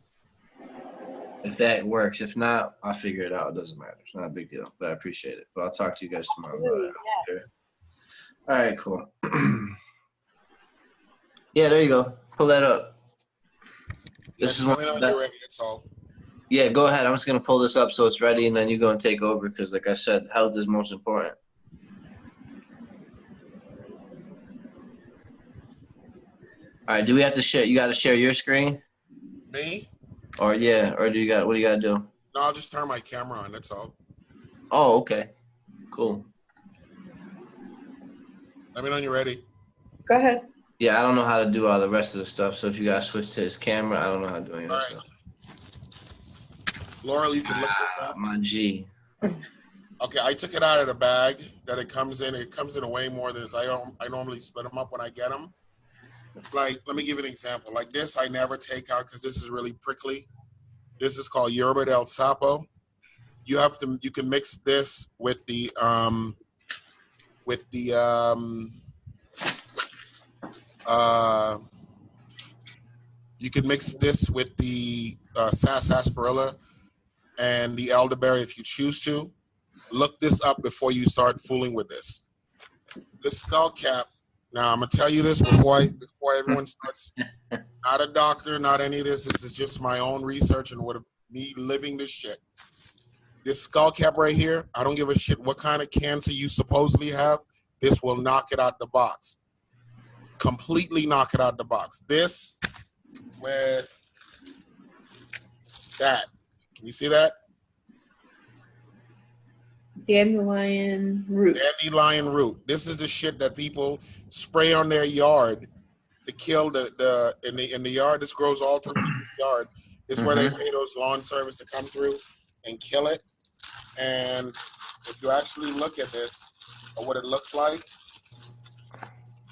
If that works. If not, I'll figure it out. It doesn't matter. It's not a big deal, but I appreciate it. But I'll talk to you guys tomorrow. Absolutely, Yeah. All right, cool. Yeah, there you go. Pull that up. This is when you're ready, that's all. Yeah, go ahead. I'm just going to pull this up so it's ready, and then you go and take over because, like I said, health is most important. All right, do we have to share? You got to share your screen? Me? Or, yeah, or what do you got to do? No, I'll just turn my camera on, that's all. Oh, okay. Cool. Let me know when you're ready. Go ahead. Yeah, I don't know how to do all the rest of the stuff, so if you guys switch to his camera, I don't know how to do any of that stuff. Laurel, you can look this up. My G. Okay, I took it out of the bag that it comes in. It comes in a way more than this. I normally split them up when I get them. Like, let me give you an example. Like this, I never take out because this is really prickly. This is called Yerba del Sapo. You can mix this with the you can mix this with the sarsaparilla and the elderberry if you choose to. Look this up before you start fooling with this. The skull cap. Now I'm gonna tell you this before everyone starts. Not a doctor, not any of this. This is just my own research and me living this shit. This skull cap right here, I don't give a shit what kind of cancer you supposedly have. This will knock it out the box. Completely knock it out the box. This with that. Can you see that? Dandelion root. Dandelion root. This is the shit that people spray on their yard to kill in the yard. This grows all through people's yard. This is where they pay those lawn service to come through and kill it. And if you actually look at this or what it looks like,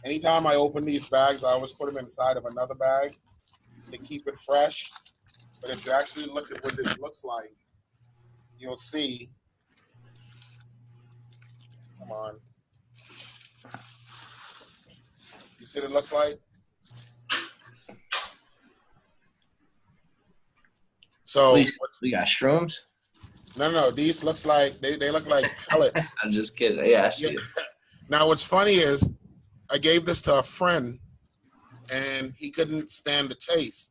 anytime I open these bags, I always put them inside of another bag to keep it fresh. But if you actually look at what this looks like, you'll see Come on. You see what it looks like? So We got shrooms. no. These looks like they look like pellets. I'm just kidding. Yeah, I see it. Now what's funny is I gave this to a friend and he couldn't stand the taste.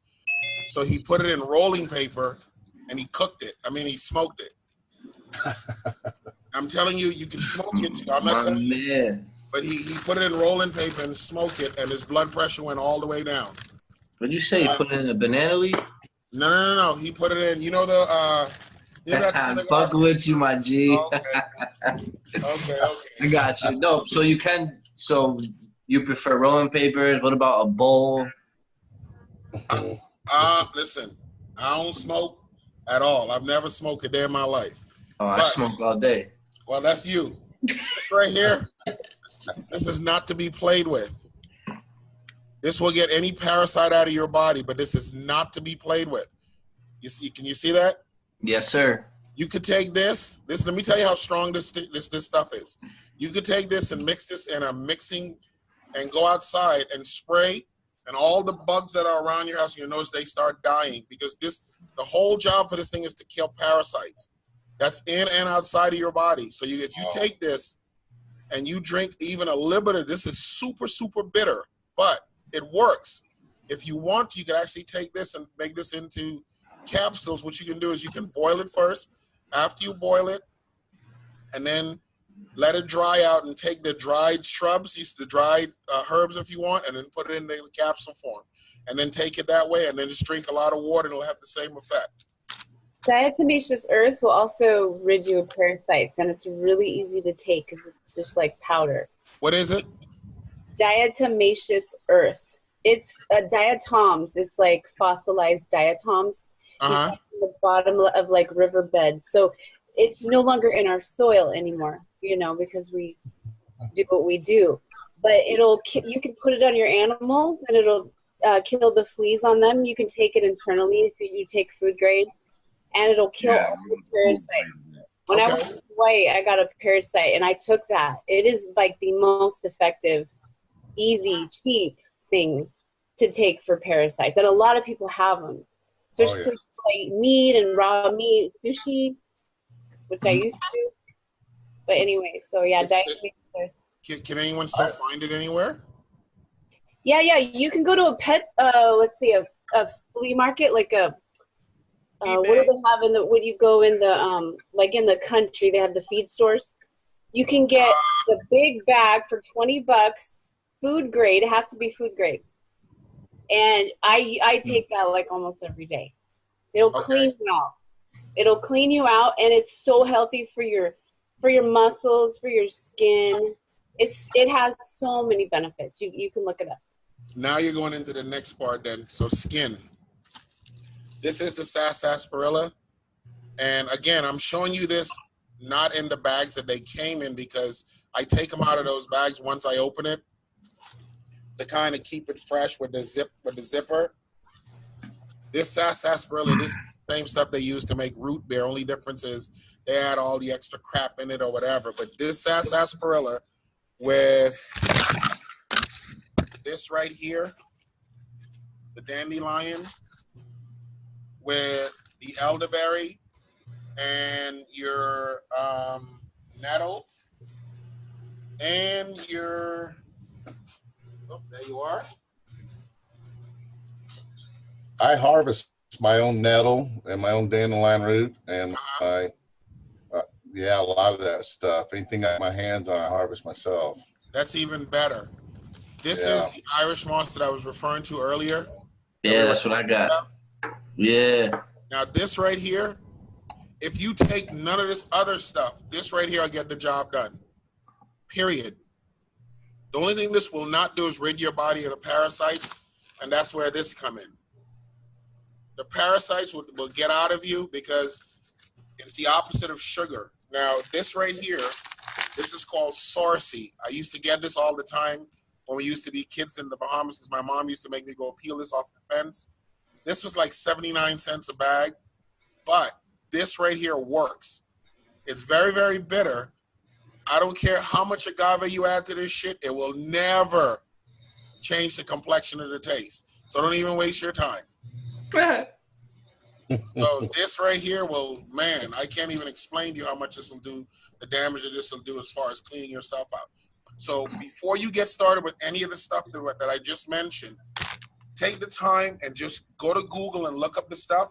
So he put it in rolling paper and he cooked it. I mean, he smoked it. I'm telling you, you can smoke it too. I'm not telling you. But he put it in rolling paper and smoked it, and his blood pressure went all the way down. What'd you say? You put it in a banana leaf? No. He put it in, you know I'm fucking with you, my G. Okay. I got you. No, so you prefer rolling papers. What about a bowl? Listen, I don't smoke at all. I've never smoked a day in my life. Oh, I smoke all day. Well, that's you. This right here, this is not to be played with. This will get any parasite out of your body, but this is not to be played with. You see? Can you see that? Yes, sir. You could take this. Let me tell you how strong this stuff is. You could take this and mix this in a mixing and go outside and spray, and all the bugs that are around your house, you notice they start dying because the whole job for this thing is to kill parasites. That's in and outside of your body. So if you take this and you drink even a little bit of this, is super, super bitter, but it works. If you want, you can actually take this and make this into capsules. What you can do is you can boil it first. After you boil it, and then let it dry out and take the dried shrubs, the dried herbs if you want, and then put it in the capsule form. And then take it that way, and then just drink a lot of water, and it'll have the same effect. Diatomaceous earth will also rid you of parasites, and it's really easy to take because it's just like powder. What is it? Diatomaceous earth. It's diatoms. It's like fossilized diatoms. Uh-huh. It's at the bottom of like riverbeds. So it's no longer in our soil anymore, because we do what we do. But you can put it on your animals, and it'll kill the fleas on them. You can take it internally if you take food grade, and it'll kill all the parasites. When I was in Hawaii, I got a parasite, and I took that. It is like the most effective, easy, cheap thing to take for parasites, and a lot of people have them. Especially like meat and raw meat, sushi, which I used to. But anyway, so yeah, Can anyone still find it anywhere? Yeah. You can go to a pet. A flea market, like a. What do they have when you go in the like in the country? They have the feed stores. You can get the big bag for $20, food grade. It has to be food grade, and I take that like almost every day. It'll clean you out. It'll clean you out, and it's so healthy for your muscles, for your skin. It has so many benefits. You can look it up. Now you're going into the next part then. So skin. This is the sarsaparilla. And again, I'm showing you this not in the bags that they came in because I take them out of those bags once I open it to kind of keep it fresh with the zipper. This sarsaparilla, this same stuff they use to make root beer. Only difference is they add all the extra crap in it or whatever. But this sarsaparilla with this right here, the dandelion, with the elderberry and your nettle and your, there you are. I harvest my own nettle and my own dandelion root, and a lot of that stuff. Anything I get my hands on, I harvest myself. That's even better. This is the Irish moss that I was referring to earlier. Yeah, that's what I got. Yeah. Now this right here, if you take none of this other stuff, this right here will get the job done. Period. The only thing this will not do is rid your body of the parasites, and that's where this come in. The parasites will get out of you because it's the opposite of sugar. Now, this right here, this is called Sarsi. I used to get this all the time when we used to be kids in the Bahamas because my mom used to make me go peel this off the fence. This was like 79 cents a bag, but this right here works. It's very, very bitter, I don't care how much agave you add to this shit, it will never change the complexion of the taste. So don't even waste your time. So this right here will, man, I can't even explain to you how much this will do, the damage that this will do as far as cleaning yourself out. So before you get started with any of the stuff that I just mentioned, take the time and just go to Google and look up the stuff,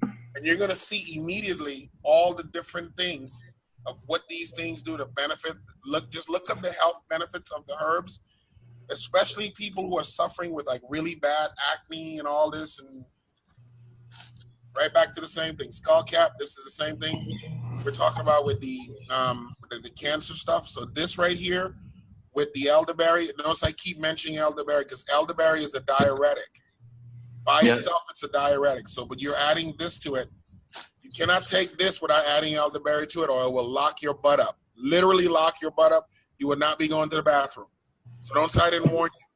and you're going to see immediately all the different things of what these things do to benefit. Just look up the health benefits of the herbs, especially people who are suffering with like really bad acne and all this, and right back to the same thing. Skull cap, this is the same thing we're talking about with the cancer stuff. So this right here with the elderberry, notice I keep mentioning elderberry because elderberry is a diuretic. By itself, it's a diuretic. So, but you're adding this to it. You cannot take this without adding elderberry to it, or it will lock your butt up. Literally lock your butt up. You will not be going to the bathroom. So don't say I didn't warn you.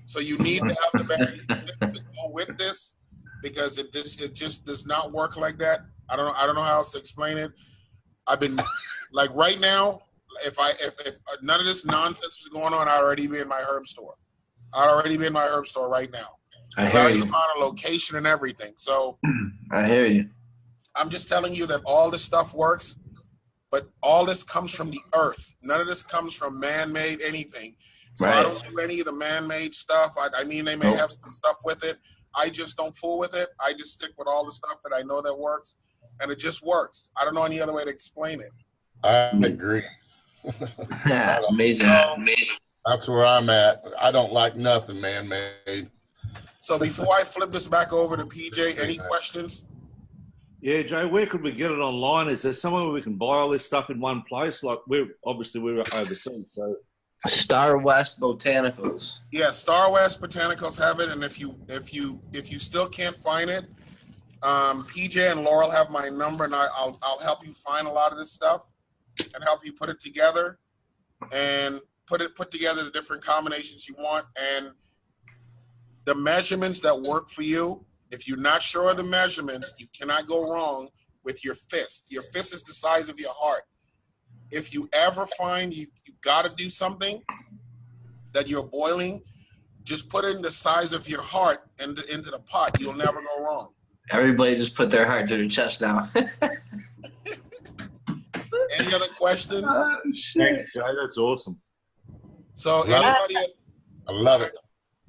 So you need the elderberry to go with this, because it just does not work like that. I don't know how else to explain it. I've been like right now, if none of this nonsense was going on, I'd already be in my herb store. I'd already be in my herb store right now. I already found a location and everything. So I hear you. I'm just telling you that all this stuff works, but all this comes from the earth. None of this comes from man-made anything. So I don't do any of the man-made stuff. I mean, they may have some stuff with it. I just don't fool with it. I just stick with all the stuff that I know that works, and it just works. I don't know any other way to explain it. I agree. Amazing. Amazing. That's where I'm at. I don't like nothing man-made. So before I flip this back over to PJ, any questions? Yeah, Joe, where could we get it online? Is there somewhere where we can buy all this stuff in one place? Like we're overseas, so. Star West Botanicals. Yeah, Star West Botanicals have it, and if you still can't find it, PJ and Laurel have my number, and I'll help you find a lot of this stuff and help you put it together and put together the different combinations you want and the measurements that work for you. If you're not sure of the measurements, you cannot go wrong with your fist. Your fist is the size of your heart. If you ever find you got to do something that you're boiling, just put it in the size of your heart and into the pot. You'll never go wrong. Everybody just put their heart to their chest now. Any other questions? Thanks, Joe. That's awesome. So anybody? I love it.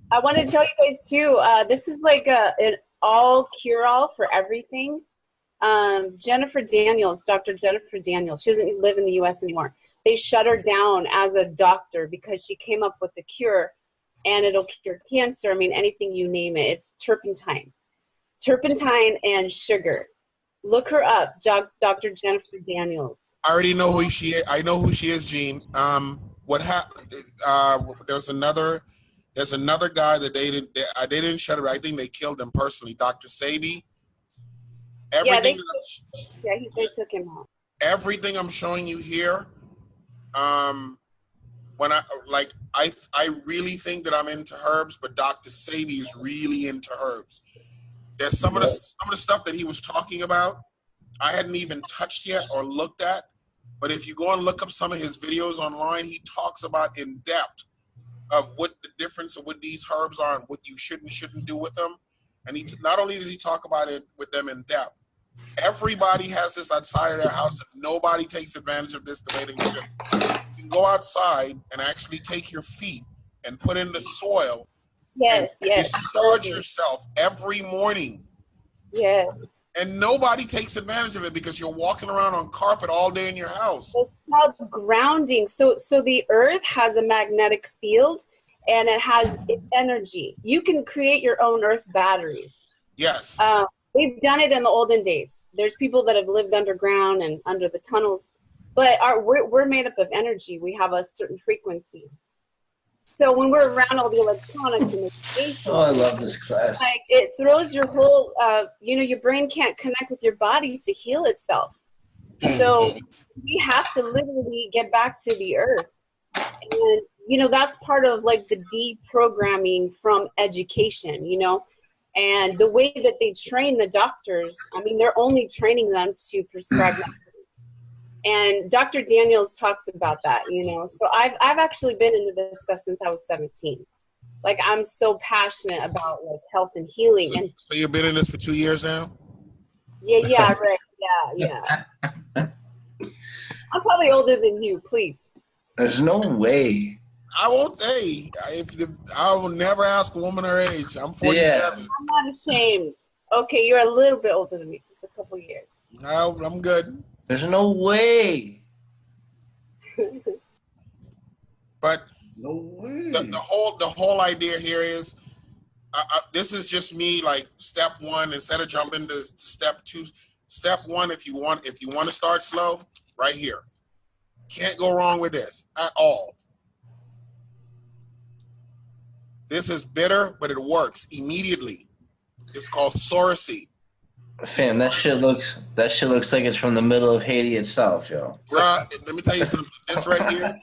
I want to tell you guys too, this is like an all cure-all for everything. Jennifer Daniels, Dr. Jennifer Daniels, she doesn't live in the U.S. anymore. They shut her down as a doctor because she came up with the cure, and it'll cure cancer. I mean, anything you name it. It's turpentine and sugar. Look her up, Dr. Jennifer Daniels. I already know who she is. I know who she is, Gene. What happened? There's another guy that they didn't shut it. I think they killed him personally. Dr. Sadie. They took him out. Everything I'm showing you here, when I really think that I'm into herbs, but Dr. Sadie is really into herbs. There's some of the stuff that he was talking about, I hadn't even touched yet or looked at. But if you go and look up some of his videos online, he talks about in depth of what the difference of what these herbs are and what you should and shouldn't do with them. And not only does he talk about it with them in depth, everybody has this outside of their house, and nobody takes advantage of this the way they should. You can go outside and actually take your feet and put in the soil. Yes. Discharge yourself every morning. Yes. And nobody takes advantage of it because you're walking around on carpet all day in your house. It's called grounding. So the earth has a magnetic field, and it has energy. You can create your own earth batteries. Yes. We've done it in the olden days. There's people that have lived underground and under the tunnels, but we're made up of energy. We have a certain frequency. So when we're around all the electronics and the space, I love this class. Like it throws your whole, your brain can't connect with your body to heal itself. So we have to literally get back to the earth. And, that's part of like the deprogramming from education, and the way that they train the doctors. I mean, they're only training them to prescribe medicine. And Dr. Daniels talks about that, you know. So I've actually been into this stuff since I was 17. Like, I'm so passionate about like health and healing. So, And so you've been in this for 2 years now? yeah, right. Yeah. I'm probably older than you, please. There's no way. I won't say. If I will never ask a woman her age. I'm 47. Yeah. I'm not ashamed. Okay, you're a little bit older than me, just a couple years. No, I'm good. There's no way. But No way. the whole idea here is this is just me, like, step one instead of jumping to step two. Step one, if you want to start slow, right here. Can't go wrong with this at all. This is bitter, but it works immediately. It's called Sorosy. Fam, that shit looks like it's from the middle of Haiti itself, yo. Bruh, let me tell you something. This right here,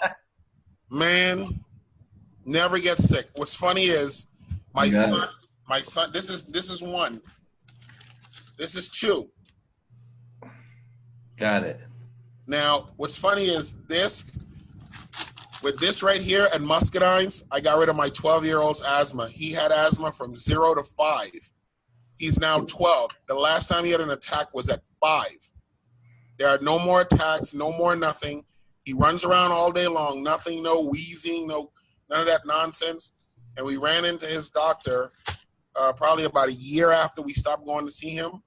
man, never gets sick. What's funny is my son. This is one. This is two. Got it. Now, what's funny is with this right here and muscadines, I got rid of my 12-year-old's asthma. He had asthma from 0 to 5. He's now 12. The last time he had an attack was at 5. There are no more attacks, no more nothing. He runs around all day long, nothing, no wheezing, none of that nonsense. And we ran into his doctor probably about a year after we stopped going to see him.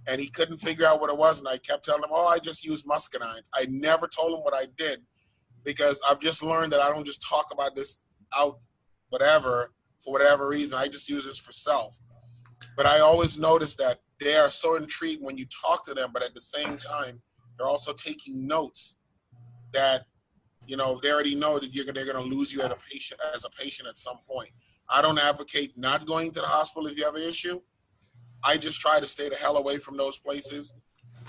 And he couldn't figure out what it was. And I kept telling him, I just use muscadines. I never told him what I did because I've just learned that I don't just talk about this out for whatever reason. I just use this for self. But I always notice that they are so intrigued when you talk to them, but at the same time, they're also taking notes that, they already know that they're going to lose you as a patient at some point. I don't advocate not going to the hospital if you have an issue. I just try to stay the hell away from those places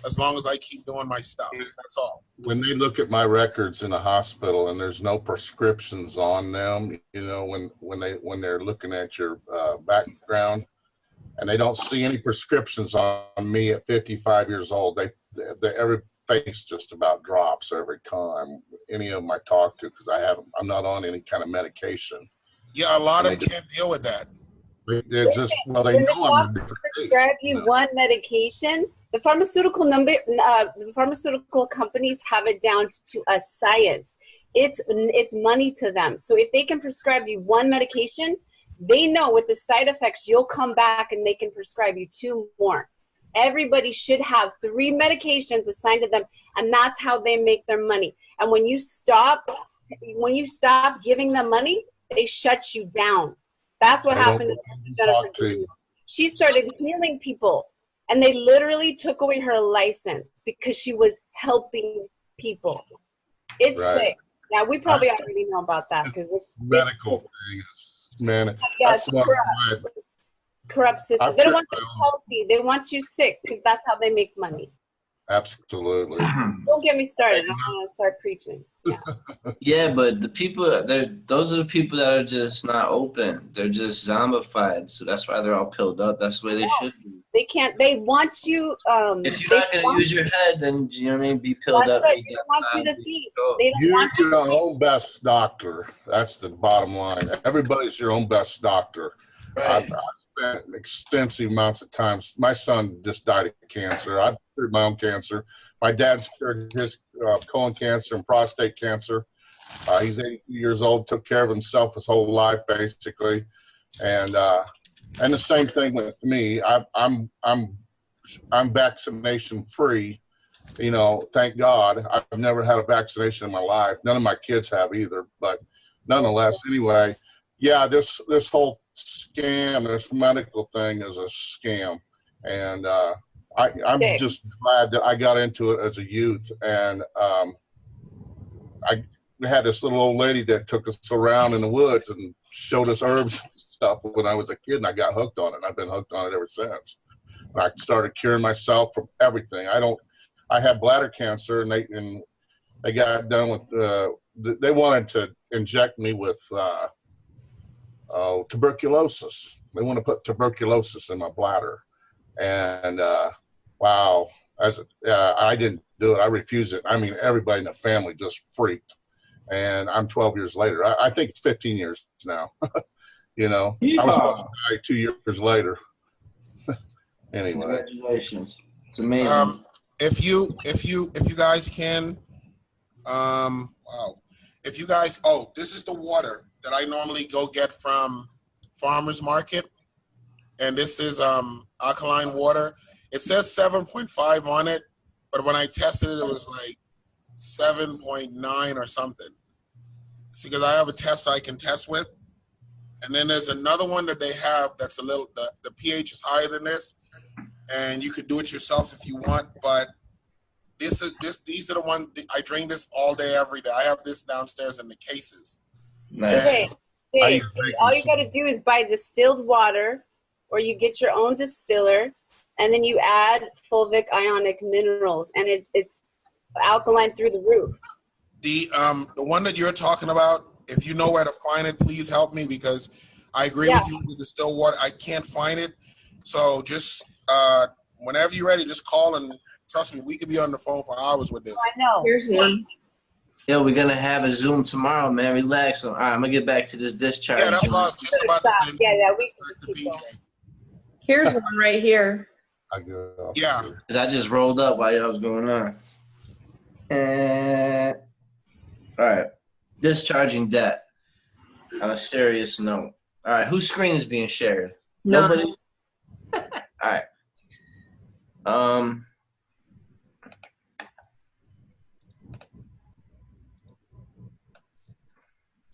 as long as I keep doing my stuff. That's all. When they look at my records in the hospital and there's no prescriptions on them, when they're looking at your background, and they don't see any prescriptions on me at 55 years old, every face just about drops every time any of them I talk to because I'm not on any kind of medication. Yeah, a lot of them can't deal with that. They're just they know I'm a different age. Prescribe you one medication. The pharmaceutical companies have it down to a science. It's money to them. So if they can prescribe you one medication, they know with the side effects you'll come back and they can prescribe you 2 more. Everybody should have 3 medications assigned to them, and that's how they make their money. And when you stop giving them money, they shut you down. That's what happened to Jennifer. She started healing people, and they literally took away her license because she was helping people. It's sick. Yeah, we probably already know about that because it's medical things, man. Yeah, that's corrupt system. They don't want you healthy. They want you sick because that's how they make money. Absolutely. Don't get me started. I'm going to start preaching. Yeah. Yeah, but those are the people that are just not open. They're just zombified. So that's why they're all pilled up. That's the way they should be. They can't. They want you. If you're not going to use your head, then, you know what I mean, be pilled up. Right. They want you to think. They don't want you're your own best doctor. That's the bottom line. Everybody's your own best doctor. Right. I've spent extensive amounts of time. My son just died of cancer. I've cured my own cancer. My dad's cured his colon cancer and prostate cancer. He's 82 years old, took care of himself his whole life, basically. And the same thing with me. I'm vaccination free. Thank God. I've never had a vaccination in my life. None of my kids have either. But nonetheless, anyway, yeah, this whole scam, this medical thing is a scam. And I'm just glad that I got into it as a youth. And we had this little old lady that took us around in the woods and showed us herbs and stuff when I was a kid, and I got hooked on it. I've been hooked on it ever since. And I started curing myself from everything. I had bladder cancer, and they got done with they wanted to inject me with tuberculosis. They want to put tuberculosis in my bladder. And wow, I didn't do it. I refuse it. I mean, everybody in the family just freaked. And I'm 12 years later. I think it's 15 years now. You know, I was supposed to die 2 years later. Anyway. Congratulations. It's amazing. If you guys can, wow. If you guys, this is the water that I normally go get from Farmers Market. And this is alkaline water. It says 7.5 on it, but when I tested it, it was like 7.9 or something. See, because I have a tester I can test with. And then there's another one that they have that's a little, the pH is higher than this. And you could do it yourself if you want, but these are the ones, I drink this all day, every day. I have this downstairs in the cases. Nice. Okay, Jake, all you got to do is buy distilled water, or you get your own distiller, and then you add fulvic ionic minerals, and it's alkaline through the roof. The one that you're talking about, if you know where to find it, please help me, because I agree with you with the distilled water. I can't find it. So just whenever you're ready, just call, and trust me, we could be on the phone for hours with this. I know. Here's one. Yeah, we're gonna have a Zoom tomorrow, man. Relax. All right, I'm gonna get back to this discharge. Yeah, that's what I was just about to say. Yeah, we can keep going. Here's one right here. Yeah. Because I just rolled up while y'all was going on. All right. Discharging debt. On a serious note. All right. Whose screen is being shared? No. Nobody? All right.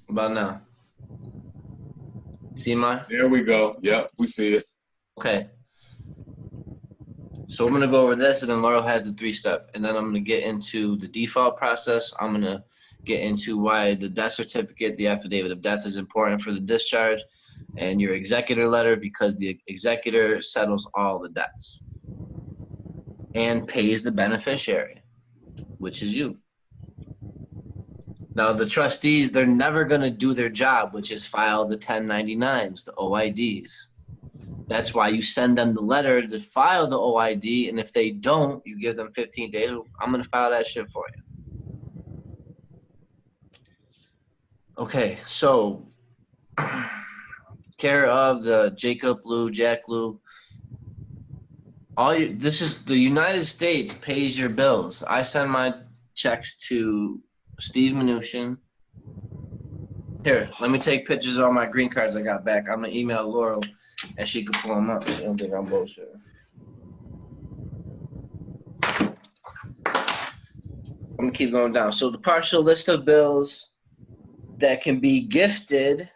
About now. See mine? There we go. Yep, we see it. Okay. So I'm going to go over this, and then Laurel has the 3-step. And then I'm going to get into the default process. I'm going to get into why the death certificate, the affidavit of death, is important for the discharge, and your executor letter, because the executor settles all the debts and pays the beneficiary, which is you. Now, the trustees, they're never going to do their job, which is file the 1099s, the OIDs. That's why you send them the letter to file the OID, and if they don't, you give them 15 days. I'm going to file that shit for you. Okay, so care of the Jacob Blue, Jack Blue. This is the United States pays your bills. I send my checks to Steve Mnuchin. Here, let me take pictures of all my green cards I got back. I'm gonna email Laurel, and she can pull them up. She don't think I'm bullshit. I'm gonna keep going down. So the partial list of bills that can be gifted,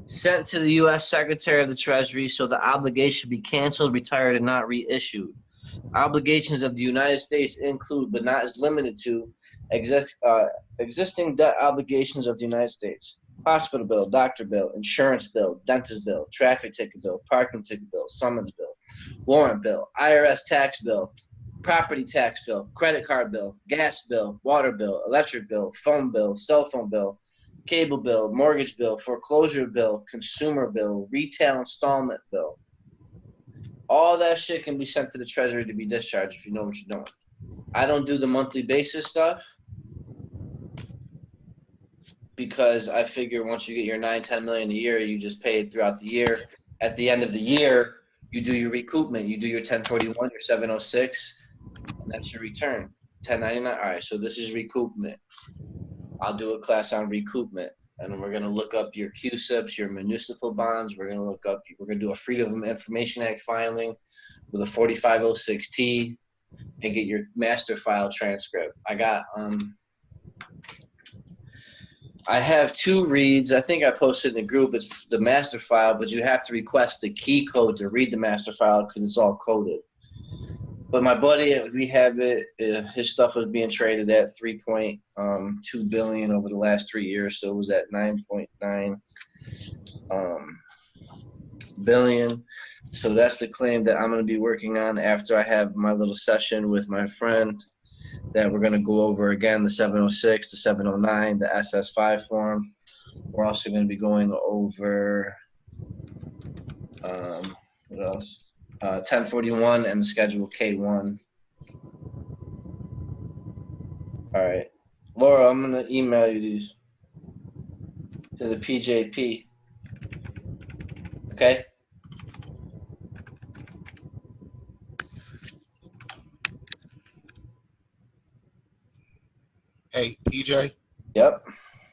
sent to the U.S. Secretary of the Treasury, so the obligation be canceled, retired, and not reissued. Obligations of the United States include, but not as limited to, existing debt obligations of the United States. Hospital bill, doctor bill, insurance bill, dentist bill, traffic ticket bill, parking ticket bill, summons bill, warrant bill, IRS tax bill, property tax bill, credit card bill, gas bill, water bill, electric bill, phone bill, cell phone bill, cable bill, mortgage bill, foreclosure bill, consumer bill, retail installment bill. All that shit can be sent to the Treasury to be discharged if you know what you're doing. I don't do the monthly basis stuff because I figure once you get your 9-10 million a year, you just pay it throughout the year. At the end of the year, you do your recoupment. You do your 1041, your 706, and that's your return. 1099. All right, so this is recoupment. I'll do a class on recoupment, and then we're going to look up your QSIPs, your municipal bonds. We're going to do a Freedom of Information Act filing with a 4506T and get your master file transcript. I have 2 reads. I think I posted in the group. It's the master file, but you have to request the key code to read the master file because it's all coded. But my buddy, we have it. His stuff was being traded at 3.2 billion over the last 3 years, so it was at 9.9 billion. So that's the claim that I'm going to be working on after I have my little session with my friend. That we're going to go over again the 706, the 709, the SS5 form. We're also going to be going over what else? 1041 and the Schedule K1. All right. Laura, I'm going to email you these to the PJP. Okay? Hey, PJ. Yep.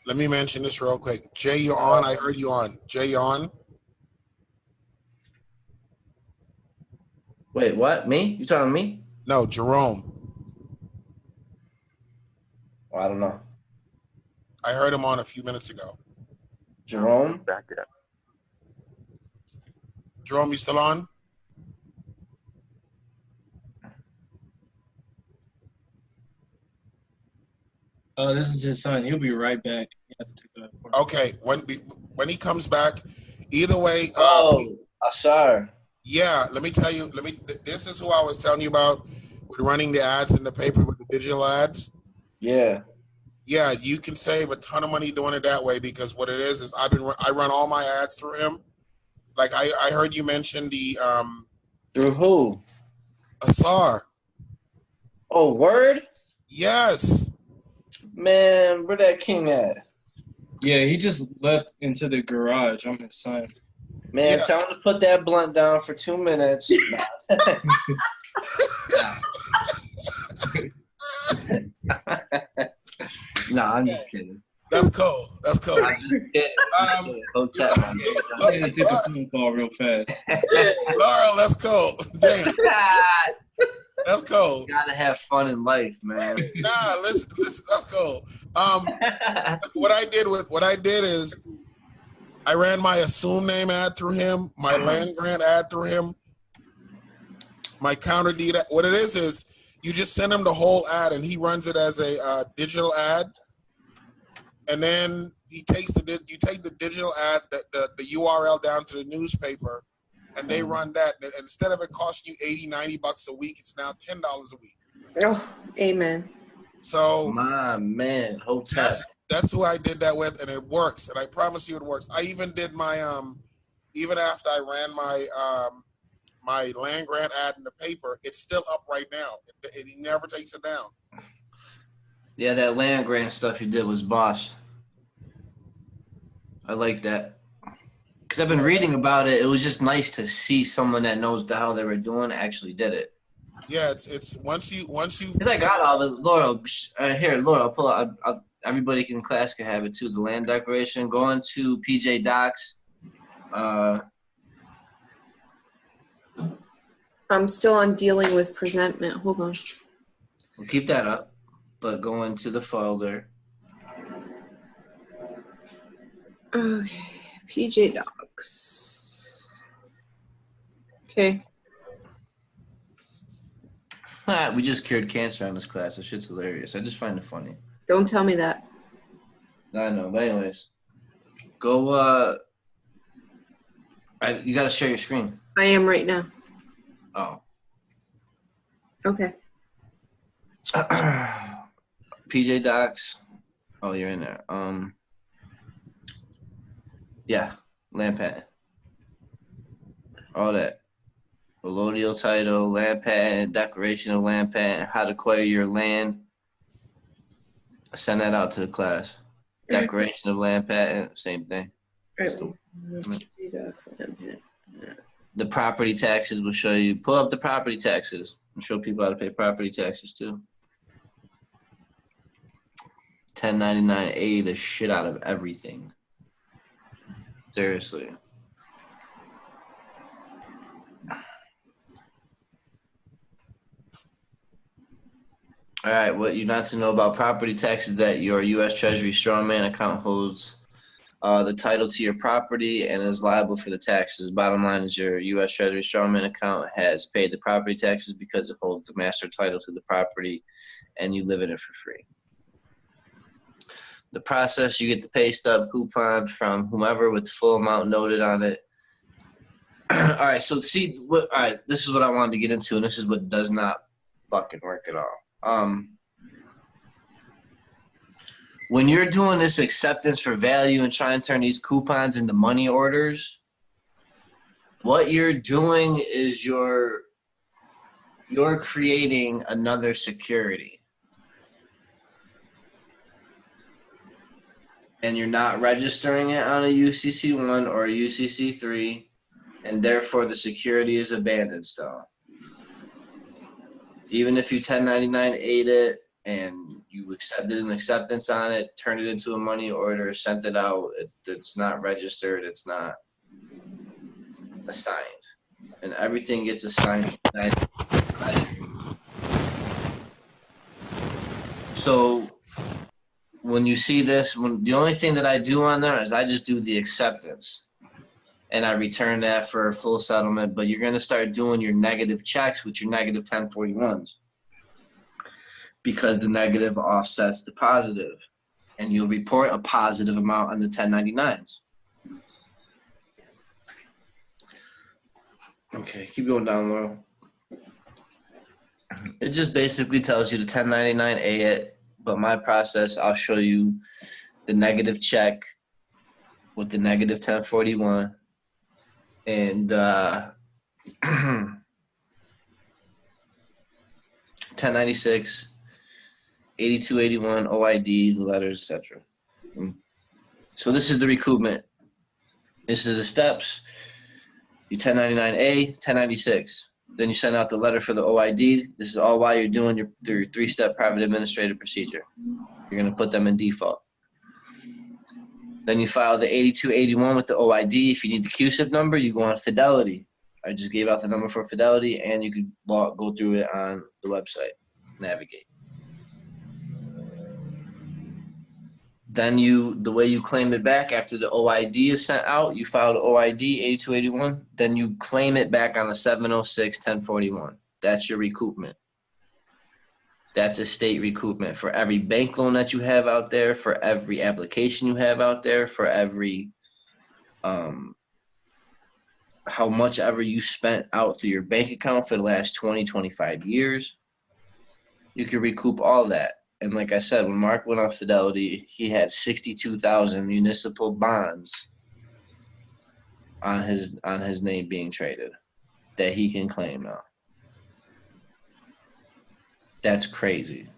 Let me mention this real quick. Jay, you on? I heard you on. Jay, you on? Wait, what? Me? You talking to me? No, Jerome. Oh, I don't know. I heard him on a few minutes ago. Jerome? Back up. Jerome, you still on? This is his son. He'll be right back. Okay, when he comes back, either way. Asar. Yeah, let me tell you. This is who I was telling you about with running the ads in the paper with the digital ads. Yeah. Yeah, you can save a ton of money doing it that way because what it is I run all my ads through him. Like I heard you mention the Through who? Asar. Oh, word? Yes. Man, where that king at? Yeah, he just left into the garage. I'm his son. Man, Yes. tell him to put that blunt down for 2 minutes. Nah, I'm just kidding. That's cool. That's cool. I'm just kidding. Hotel. I'm gonna take the phone call real fast. Laurel, that's cool. Damn. That's cool. You gotta have fun in life, man. Nah, listen, that's cool. What I did is I ran my assume name ad through him, my land grant ad through him, my counter deed. What it is you just send him the whole ad and he runs it as a digital ad, and then you take the digital ad, the URL down to the newspaper, and they run that. And instead of it costing you $80-$90 a week, it's now $10 a week. Oh, amen. So my man, hotel. That's who I did that with, and it works. And I promise you, it works. I even did my even after I ran my land grant ad in the paper, it's still up right now. He never takes it down. Yeah, that land grant stuff you did was boss. I like that. Because I've been reading about it. It was just nice to see someone that knows the hell they were doing actually did it. Yeah, it's once you. Because I got all the Laura here. Laura, I'll pull out. Everybody in class can have it too. The land declaration. Go into PJ Docs. I'm still on dealing with presentment. Hold on. We'll keep that up, but go into the folder. Okay, PJ Docs. Okay. We just cured cancer on this class. That shit's hilarious. I just find it funny. Don't tell me that. I know, but anyways, go. You gotta share your screen. I am right now. Oh. Okay. PJ Docs. Oh, you're in there. Yeah, land patent. All that. Allodial title, land patent, declaration of land patent, how to acquire your land. Send that out to the class. Declaration of land patent, same thing. The property taxes will show you. Pull up the property taxes and show people how to pay property taxes too. 1099A, the shit out of everything. Seriously. All right, what you not to know about property taxes that your U.S. Treasury strawman account holds the title to your property and is liable for the taxes. Bottom line is your U.S. Treasury strawman account has paid the property taxes because it holds the master title to the property and you live in it for free. The process, you get the pay stub coupon from whomever with the full amount noted on it. All right, so see, all right, this is what I wanted to get into, and this is what does not fucking work at all. When you're doing this acceptance for value and trying to turn these coupons into money orders, what you're doing is you're creating another security. and you're not registering it on a UCC1 or a UCC3, and therefore the security is abandoned still. Even if you 1099-8 it and you accepted an acceptance on it, turned it into a money order, sent it out, it's not registered, it's not assigned. And everything gets assigned. So when you see this, the only thing that I do on there is I just do the acceptance. And I return that for a full settlement, but you're going to start doing your negative checks with your negative 1041s because the negative offsets the positive, and you'll report a positive amount on the 1099s. Okay, keep going down, Laurel. It just basically tells you to 1099A it, but my process, I'll show you the negative check with the negative 1041. And 1096, 8281, OID, the letters, etc. So this is the recoupment. This is the steps. You 1099A, 1096. Then you send out the letter for the OID. This is all while you're doing your three-step private administrative procedure. You're going to put them in default. Then you file the 8281 with the OID. If you need the QSIP number, you go on Fidelity. I just gave out the number for Fidelity, and you could go through it on the website, navigate. Then the way you claim it back after the OID is sent out, you file the OID 8281, then you claim it back on the 706-1041. That's your recoupment. That's a state recoupment for every bank loan that you have out there, for every application you have out there, for every how much ever you spent out through your bank account for the last 20, 25 years. You can recoup all that. And like I said, when Mark went on Fidelity, he had 62,000 municipal bonds on his name being traded that he can claim now. That's crazy.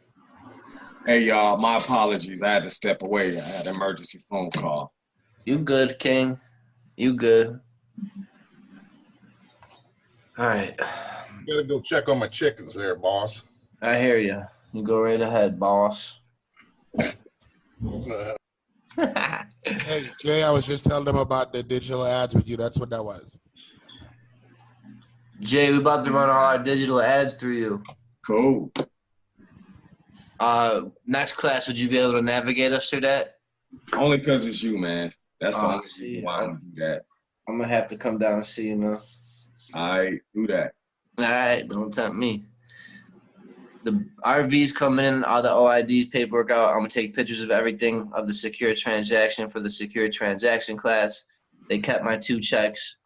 Hey, y'all, my apologies. I had to step away. I had an emergency phone call. You good, King. You good. All right. Gotta go check on my chickens there, boss. I hear you. You go right ahead, boss. Hey, Jay, I was just telling them about the digital ads with you. That's what that was. Jay, we about to run all our digital ads through you. Cool. Next class, would you be able to navigate us through that? Only because it's you, man. That's the only see. reason why I'm do that. I'm going to have to come down and see you now. All right, do that. All right, don't tempt me. The RVs coming in, all the OIDs, paperwork out. I'm going to take pictures of everything of the secure transaction for the secure transaction class. They kept my 2 checks.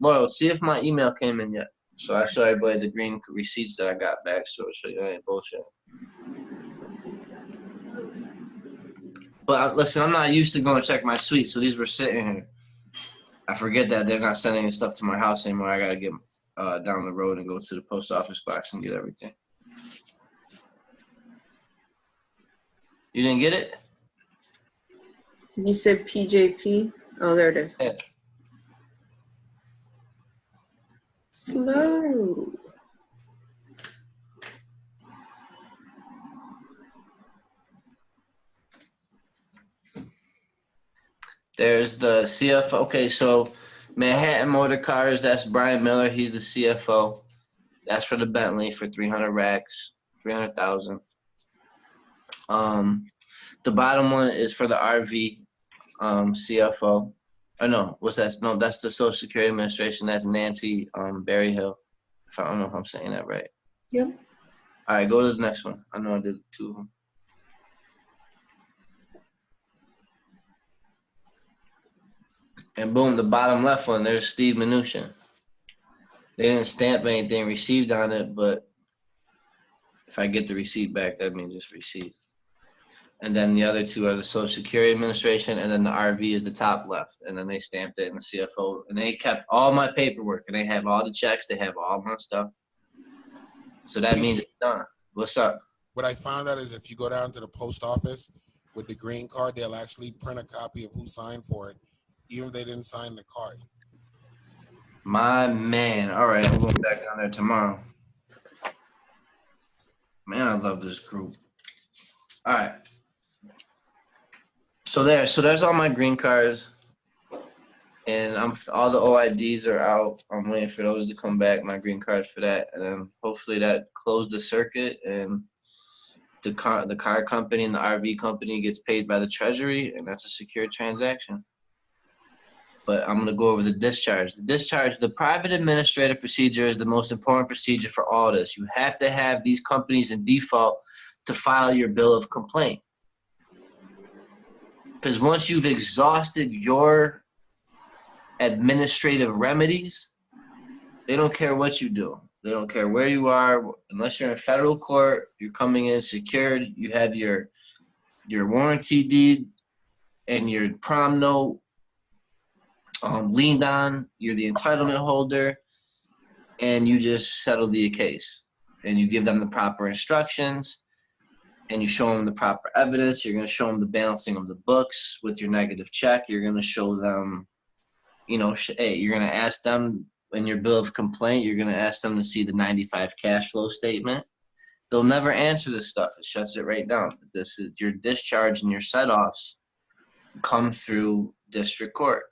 Loyal, see if my email came in yet. So I show everybody the green receipts that I got back, so I'll show you I ain't bullshit. But listen, I'm not used to going to check my suite, so these were sitting here. I forget that they're not sending stuff to my house anymore. I got to get down the road and go to the post office box and get everything. You didn't get it? You said PJP? Oh, there it is. Yeah. Slow. There's the CFO. Okay, so Manhattan Motor Cars, that's Brian Miller. He's the CFO. That's for the Bentley for 300 racks, 300,000. The bottom one is for the RV CFO. Oh no, what's that? No, that's the Social Security Administration. That's Nancy Berryhill. I don't know if I'm saying that right. Yep. All right, go to the next one. I know I did 2 of them. And boom, the bottom left one, there's Steve Mnuchin. They didn't stamp anything received on it, but if I get the receipt back, that means it's received. And then the other 2 are the Social Security Administration, and then the RV is the top left. And then they stamped it in the CFO. And they kept all my paperwork, and they have all the checks. They have all my stuff. So that means it's done. What's up? What I found out is if you go down to the post office with the green card, they'll actually print a copy of who signed for it, even if they didn't sign the card. My man. All right, I'm going back down there tomorrow. Man, I love this group. All right. So there's all my green cards, and all the OIDs are out. I'm waiting for those to come back, my green cards for that, and then hopefully that closed the circuit, and the car company and the RV company gets paid by the Treasury, and that's a secure transaction. But I'm going to go over the discharge. The private administrative procedure is the most important procedure for all this. You have to have these companies in default to file your bill of complaint. Because once you've exhausted your administrative remedies, they don't care what you do. They don't care where you are. Unless you're in federal court, you're coming in secured. You have your warranty deed and your prom note leaned on. You're the entitlement holder, and you just settle the case. And you give them the proper instructions, and you show them the proper evidence. You're going to show them the balancing of the books with your negative check. You're going to show them, hey, you're going to ask them in your bill of complaint, you're going to ask them to see the 95 cash flow statement. They'll never answer this stuff. It shuts it right down. This is your discharge and your set-offs come through district court.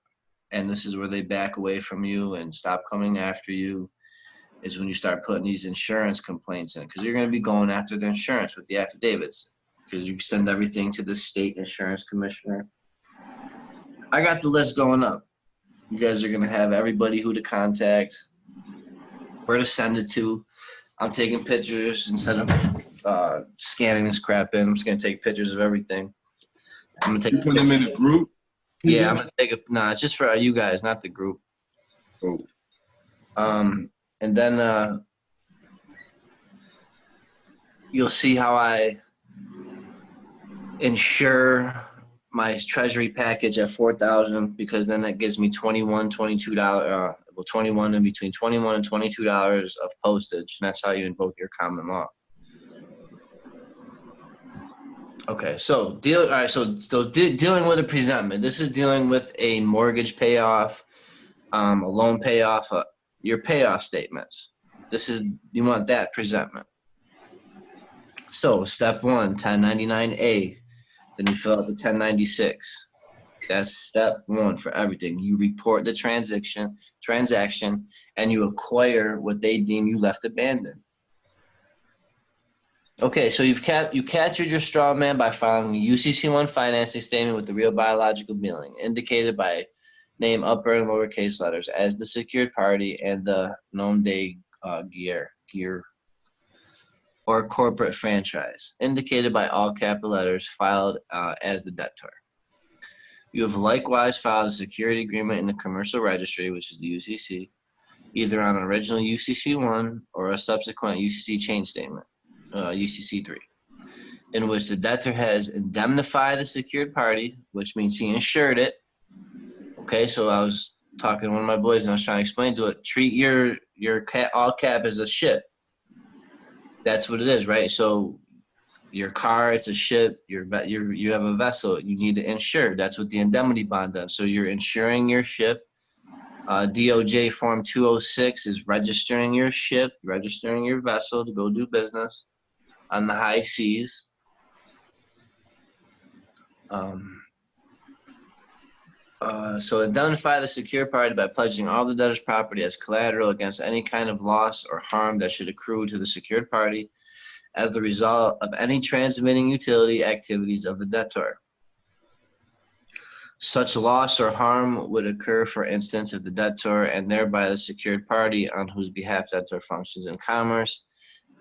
And this is where they back away from you and stop coming after you, is when you start putting these insurance complaints in, because you're going to be going after the insurance with the affidavits, because you send everything to the state insurance commissioner. I got the list going up. You guys are going to have everybody who to contact, where to send it to. I'm taking pictures instead of scanning this crap in. I'm just going to take pictures of everything. I'm going to take. You put them in a group? Yeah, I'm going to take a. Nah, it's just for you guys, not the group. Oh. And then you'll see how I insure my treasury package at $4,000, because then that gives me $21 in between $21 and $22 of postage, and that's how you invoke your common law. Okay, so dealing with a presentment. This is dealing with a mortgage payoff, a loan payoff, your payoff statements. You want that presentment. So step 1, 1099A. Then you fill out the 1096. That's step 1 for everything. You report the transaction, and you acquire what they deem you left abandoned. Okay, so you captured your straw man by filing a UCC1 financing statement with the real biological billing, indicated by name upper and lowercase letters as the secured party and the nom de guerre or corporate franchise, indicated by all capital letters, filed as the debtor. You have likewise filed a security agreement in the commercial registry, which is the UCC, either on an original UCC1 or a subsequent UCC change statement, UCC3, in which the debtor has indemnified the secured party, which means he insured it. Okay, so I was talking to one of my boys and I was trying to explain to it, treat your all cap as a ship. That's what it is, right? So your car, it's a ship. You have a vessel. You need to insure. That's what the indemnity bond does. So you're insuring your ship. DOJ Form 206 is registering your ship, registering your vessel to go do business on the high seas. So indemnify the secured party by pledging all the debtor's property as collateral against any kind of loss or harm that should accrue to the secured party as the result of any transmitting utility activities of the debtor. Such loss or harm would occur, for instance, if the debtor and thereby the secured party on whose behalf debtor functions in commerce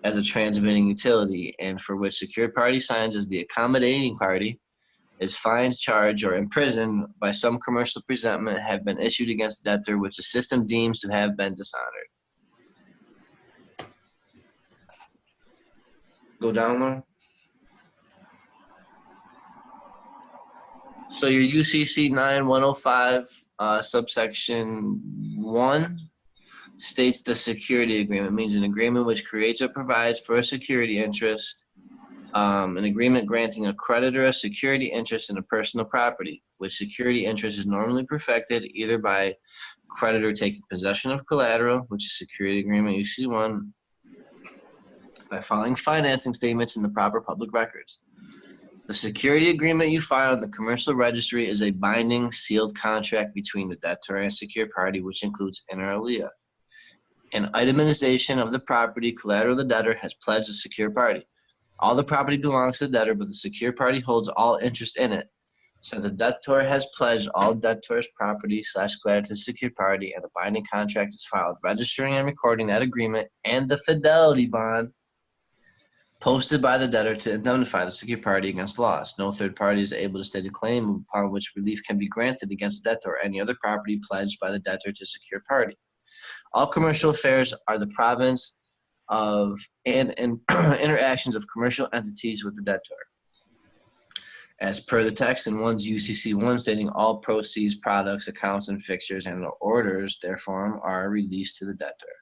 as a transmitting utility, and for which secured party signs as the accommodating party, is fined, charged, or imprisoned by some commercial presentment have been issued against the debtor which the system deems to have been dishonored. Go down one. So your UCC 9105 subsection 1 states the security agreement means an agreement which creates or provides for a security interest An agreement granting a creditor a security interest in a personal property, which security interest is normally perfected either by creditor taking possession of collateral, which is security agreement UC1, by filing financing statements in the proper public records. The security agreement you file in the commercial registry is a binding sealed contract between the debtor and secured party, which includes inter alia. An itemization of the property collateral the debtor has pledged the secured party. All the property belongs to the debtor, but the secured party holds all interest in it. Since the debtor has pledged all debtor's property / collateral to the secured party and a binding contract is filed, registering and recording that agreement and the fidelity bond posted by the debtor to indemnify the secured party against loss. No third party is able to state a claim upon which relief can be granted against the debtor or any other property pledged by the debtor to secured party. All commercial affairs are the province of and interactions of commercial entities with the debtor. As per the text in 1's UCC 1 stating all proceeds, products, accounts, and fixtures and the orders therefrom are released to the debtor.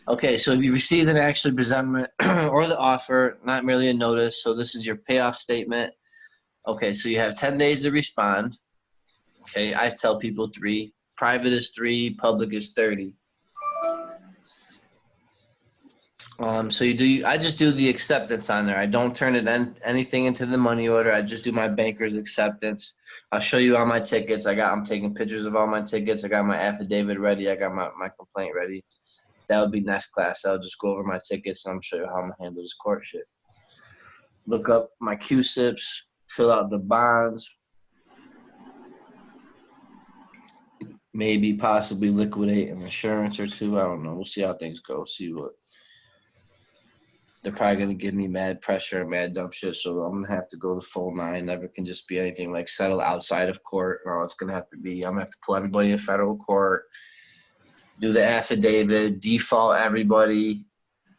Okay, so if you received an actual presentment or the offer, not merely a notice, so this is your payoff statement. Okay, so you have 10 days to respond. Okay, I tell people 3. Private is 3, public is 30. So I just do the acceptance on there. I don't turn anything into the money order. I just do my banker's acceptance. I'll show you all my tickets. I'm taking pictures of all my tickets. I got my affidavit ready. I got my complaint ready. That would be next class. I'll just go over my tickets and I'm show you how I'm gonna handle this court shit. Look up my QSIPs, fill out the bonds, maybe possibly liquidate an insurance or 2. I don't know. We'll see how things go. See what. They're probably going to give me mad pressure and mad dumb shit, so I'm going to have to go the full 9. Never can just be anything like settle outside of court. No, it's going to have to be, I'm going to have to pull everybody in federal court, do the affidavit, default everybody,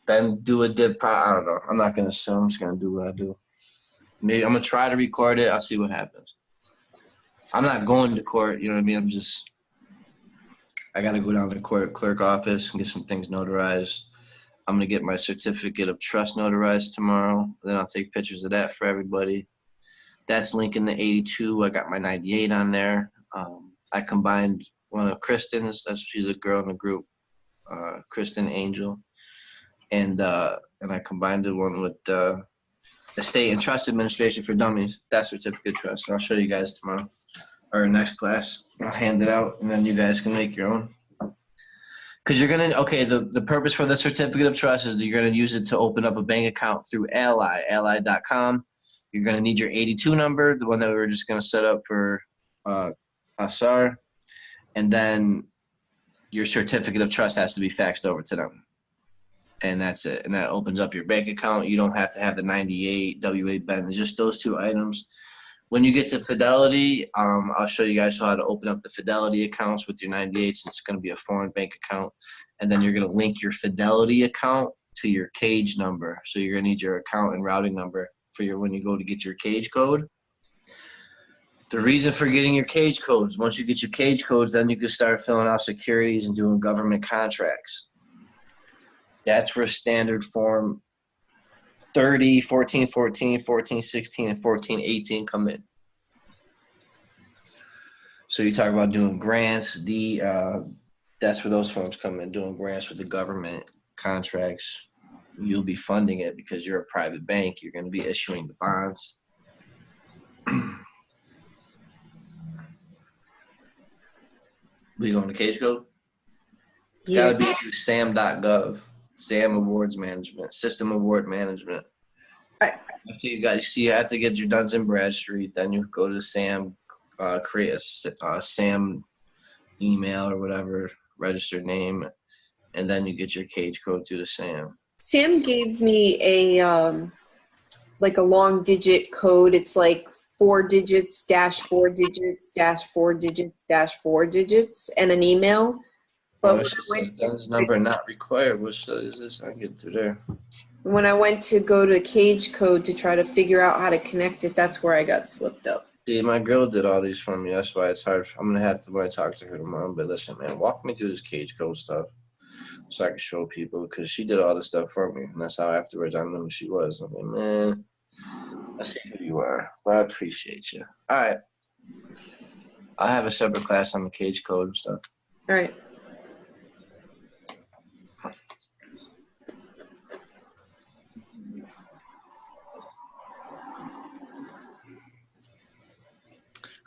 then do a I don't know. I'm not going to assume. I'm just going to do what I do. Maybe I'm going to try to record it. I'll see what happens. I'm not going to court, you know what I mean? I got to go down to the clerk office and get some things notarized. I'm going to get my certificate of trust notarized tomorrow. Then I'll take pictures of that for everybody. That's linking the 82. I got my 98 on there. I combined one of Kristen's. She's a girl in the group, Kristen Angel. And I combined the one with the Estate and Trust Administration for Dummies. That certificate of trust. So I'll show you guys tomorrow or next class. I'll hand it out, and then you guys can make your own. Because you're going to, the purpose for the certificate of trust is that you're going to use it to open up a bank account through ally.com. You're going to need your 82 number, the one that we were just going to set up for Asar. And then your certificate of trust has to be faxed over to them. And that's it. And that opens up your bank account. You don't have to have the 98, W8 Ben. It's just those 2 items. When you get to Fidelity, I'll show you guys how to open up the Fidelity accounts with your 98s. It's going to be a foreign bank account. And then you're going to link your Fidelity account to your cage number. So you're going to need your account and routing number for when you go to get your cage code. The reason for getting your cage codes, once you get your cage codes, then you can start filling out securities and doing government contracts. That's where standard form 30, 1414, 1416, and 1418 come in. So you talk about doing grants. That's where those forms come in, doing grants with the government contracts. You'll be funding it because you're a private bank. You're going to be issuing the bonds. We going to cage code? It's got to be through sam.gov. SAM Awards Management, System Award Management. After you have to get your Duns and Bradstreet, then you go to SAM, create a SAM email or whatever, registered name, and then you get your cage code through the SAM. Sam gave me a long digit code. It's like 4 digits, -4 digits, -4 digits, -4 digits, and an email. But Duns number not required. Which is this? I can get to there. When I went to go to cage code to try to figure out how to connect it, that's where I got slipped up. See, my girl did all these for me. That's why it's hard. I'm gonna have to when I talk to her tomorrow. But listen, man, walk me through this cage code stuff. so I could show people, because she did all this stuff for me, and that's how afterwards I knew who she was. I'm like, man, I see who you are, but I appreciate you. All right, I'll have a separate class on the cage code and stuff. All right.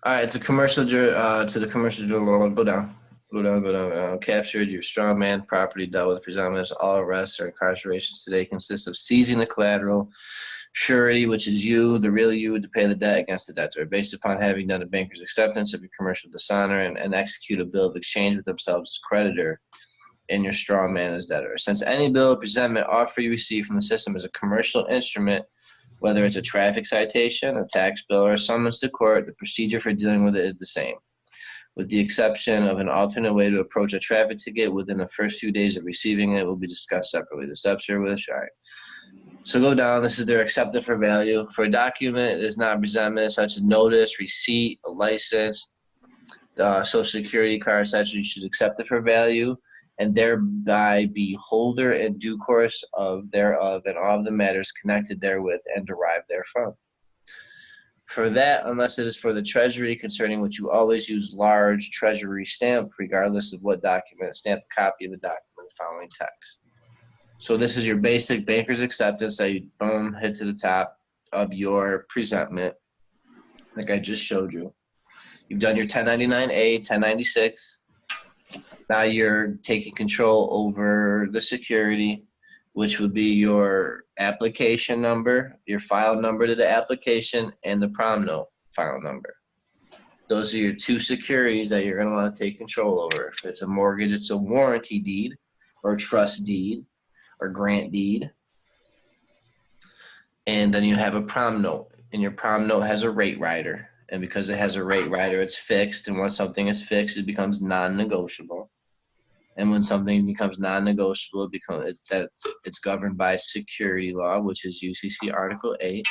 All right, it's a commercial. To the commercial. Go down. Go down. Captured. Your straw man property dealt with presumptions. All arrests or incarcerations today consist of seizing the collateral, surety, which is you, the real you, to pay the debt against the debtor, based upon having done a banker's acceptance of your commercial dishonor and execute a bill of exchange with themselves as creditor and your straw man as debtor. Since any bill of presentment offer you receive from the system is a commercial instrument, whether it's a traffic citation, a tax bill, or a summons to court, the procedure for dealing with it is the same, with the exception of an alternate way to approach a traffic ticket within the first few days of receiving it will be discussed separately. The steps here with all right. So go down. This is their accepted for value. For a document that is not presentment, such as notice, receipt, a license, social security card, etc., you should accept it for value and thereby be holder in due course of thereof and all of the matters connected therewith and derived therefrom. For that, unless it is for the treasury, concerning which you always use large treasury stamp, regardless of what document, stamp a copy of the document with the following text. So this is your basic banker's acceptance that you boom hit to the top of your presentment, like I just showed you. You've done your 1099-A, 1096. Now you're taking control over the security, which would be your application number, your file number to the application, and the prom note file number. Those are your two securities that you're going to want to take control over. If it's a mortgage, it's a warranty deed or trust deed or grant deed. And then you have a prom note, and your prom note has a rate rider. And because it has a rate rider, it's fixed. And once something is fixed, it becomes non-negotiable. And when something becomes non-negotiable, it's governed by security law, which is UCC Article 8.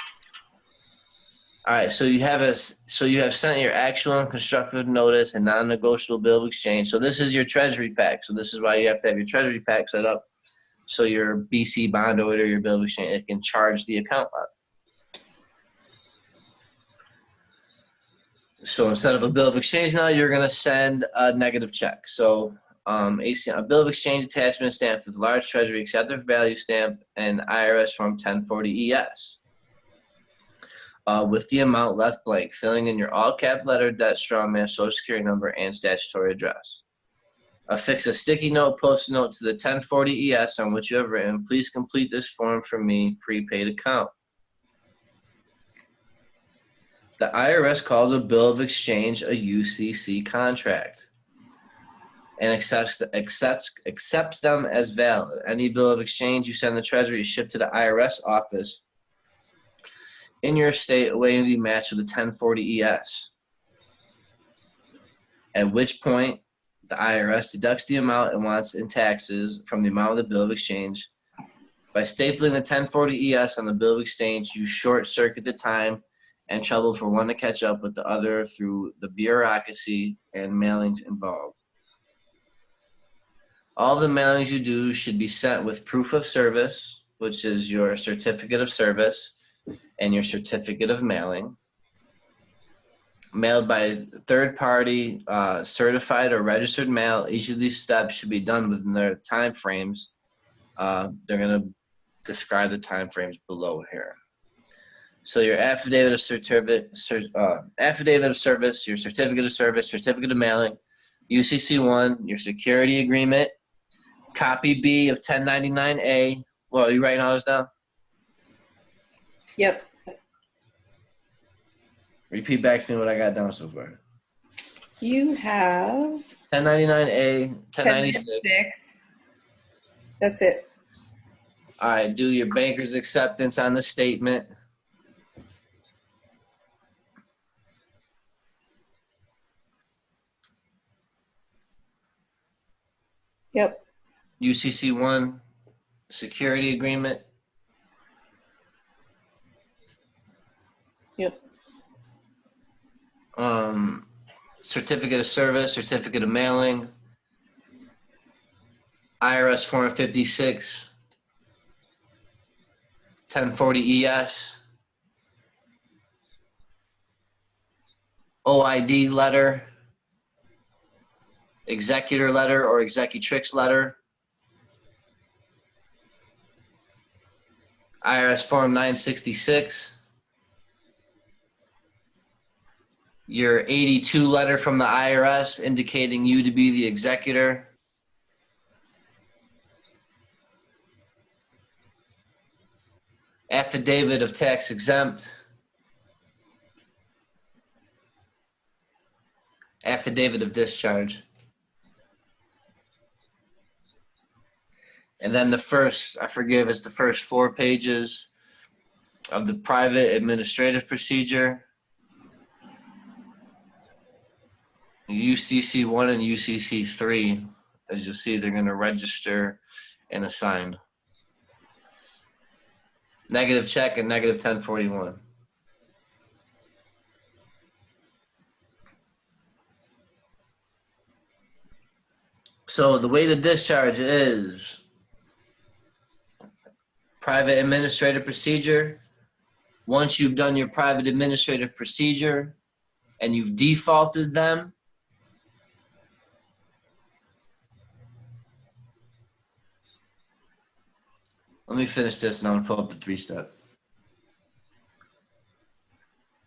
All right, so you have sent your actual and constructive notice and non-negotiable bill of exchange. So this is your treasury pack. So this is why you have to have your treasury pack set up. So your BC bond order, your bill of exchange, it can charge the account up. So instead of a bill of exchange now, you're going to send a negative check. So a bill of exchange attachment stamped with large treasury accepted value stamp and IRS form 1040-ES with the amount left blank, filling in your all cap letter, debt, strongman, social security number, and statutory address. Affix a sticky note, post-it note to the 1040-ES on which you have written, please complete this form for me, prepaid account. The IRS calls a bill of exchange a UCC contract and accepts them as valid. Any bill of exchange you send the Treasury is shipped to the IRS office in your state awaiting to be matched with the 1040-ES, at which point the IRS deducts the amount it wants in taxes from the amount of the bill of exchange. By stapling the 1040-ES on the bill of exchange, you short-circuit the time and trouble for one to catch up with the other through the bureaucracy and mailings involved. All the mailings you do should be sent with proof of service, which is your certificate of service and your certificate of mailing, mailed by third party, certified or registered mail. Each of these steps should be done within their time frames. They're going to describe the time frames below here. So your affidavit of service, your certificate of service, certificate of mailing, UCC1, your security agreement, copy B of 1099-A. Well, are you writing all this down? Yep. Repeat back to me what I got down so far. You have 1099-A, 1096. That's it. All right, do your banker's acceptance on the statement. Yep. UCC1, security agreement. Yep. Certificate of service, certificate of mailing. IRS Form 56, 1040 ES, OID letter, executor letter or executrix letter, IRS Form 966, your 82 letter from the IRS indicating you to be the executor, affidavit of tax exempt, affidavit of discharge. And then the first, I forgive, it's the first 4 pages of the private administrative procedure, UCC 1 and UCC 3. As you'll see, they're going to register and assign. Negative check and negative 1041. So the way the discharge is private administrative procedure. Once you've done your private administrative procedure and you've defaulted them, let me finish this and I'm gonna pull up the 3-step.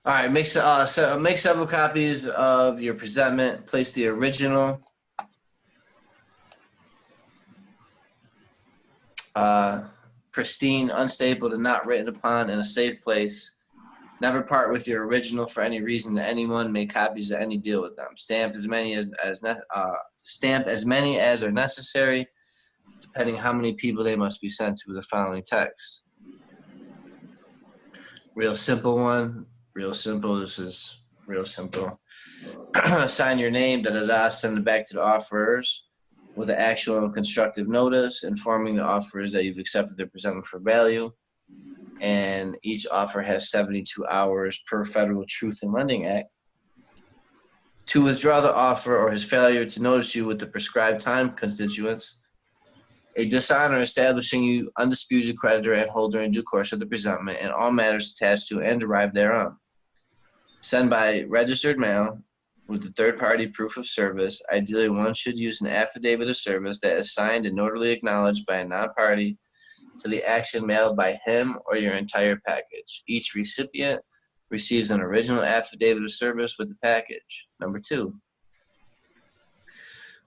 All right, make several copies of your presentment. Place the original pristine, unstapled, and not written upon in a safe place. Never part with your original for any reason to anyone. Make copies of any deal with them. Stamp as many as are necessary, depending how many people they must be sent to with the following text. Real simple one. Real simple. This is real simple. Sign your name, send it back to the offerers with an actual and constructive notice informing the offerers that you've accepted their presentment for value. And each offer has 72 hours per Federal Truth in Lending Act to withdraw the offer or his failure to notice you with the prescribed time constituents. A dishonor establishing you undisputed creditor and holder in due course of the presentment and all matters attached to and derived thereon. Send by registered mail with the third-party proof of service. Ideally, one should use an affidavit of service that is signed and notarily acknowledged by a non-party to the action mailed by him or your entire package. Each recipient receives an original affidavit of service with the package. Number 2.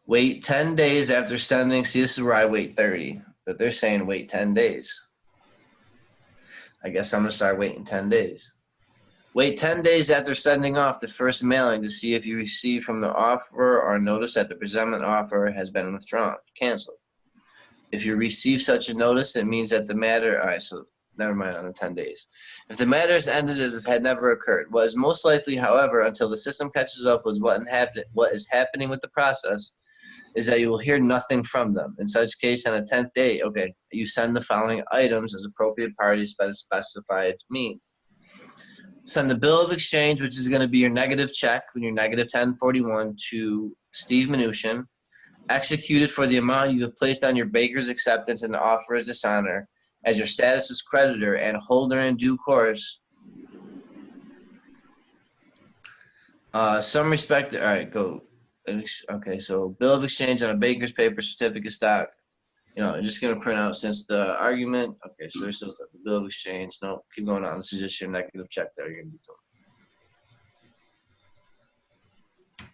Wait 10 days after sending. See, this is where I wait 30, but they're saying wait 10 days. I guess I'm going to start waiting 10 days. Wait 10 days after sending off the first mailing to see if you receive from the offerer or notice that the presentment offer has been withdrawn, canceled. If you receive such a notice, it means that the matter, all right, so never mind on the 10 days. If the matter is ended as if it had never occurred, what is most likely, however, until the system catches up with what is happening with the process, is that you will hear nothing from them. In such case, on the 10th day, okay, you send the following items as appropriate parties by the specified means. Send the bill of exchange, which is going to be your negative check when you're negative 1041 to Steve Mnuchin, executed for the amount you have placed on your baker's acceptance and the offerer's dishonor as your status as creditor and holder in due course. Some respect, all right, go. Okay, so bill of exchange on a baker's paper, certificate stock. You know, I'm just going to print out since the argument. Okay, so there's still the bill of exchange. No, keep going on. This is just your negative check that you're going to be doing.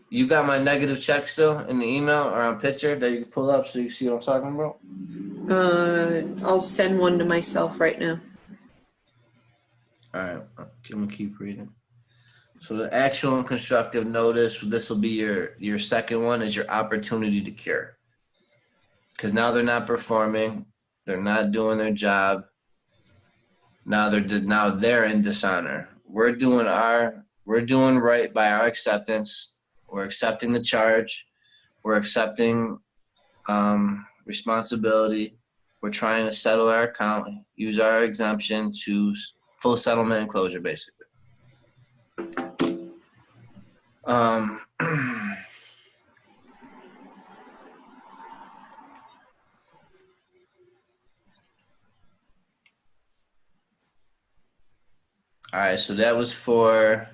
You got my negative check still in the email or on picture that you can pull up so you can see what I'm talking about? I'll send one to myself right now. All right, I'm going to keep reading. So the actual and constructive notice, this will be your second one, is your opportunity to cure. Because now they're not performing, they're not doing their job. Now they're in dishonor. We're doing right by our acceptance. We're accepting the charge. We're accepting responsibility. We're trying to settle our account, use our exemption to full settlement and closure, basically. All right, so that was for,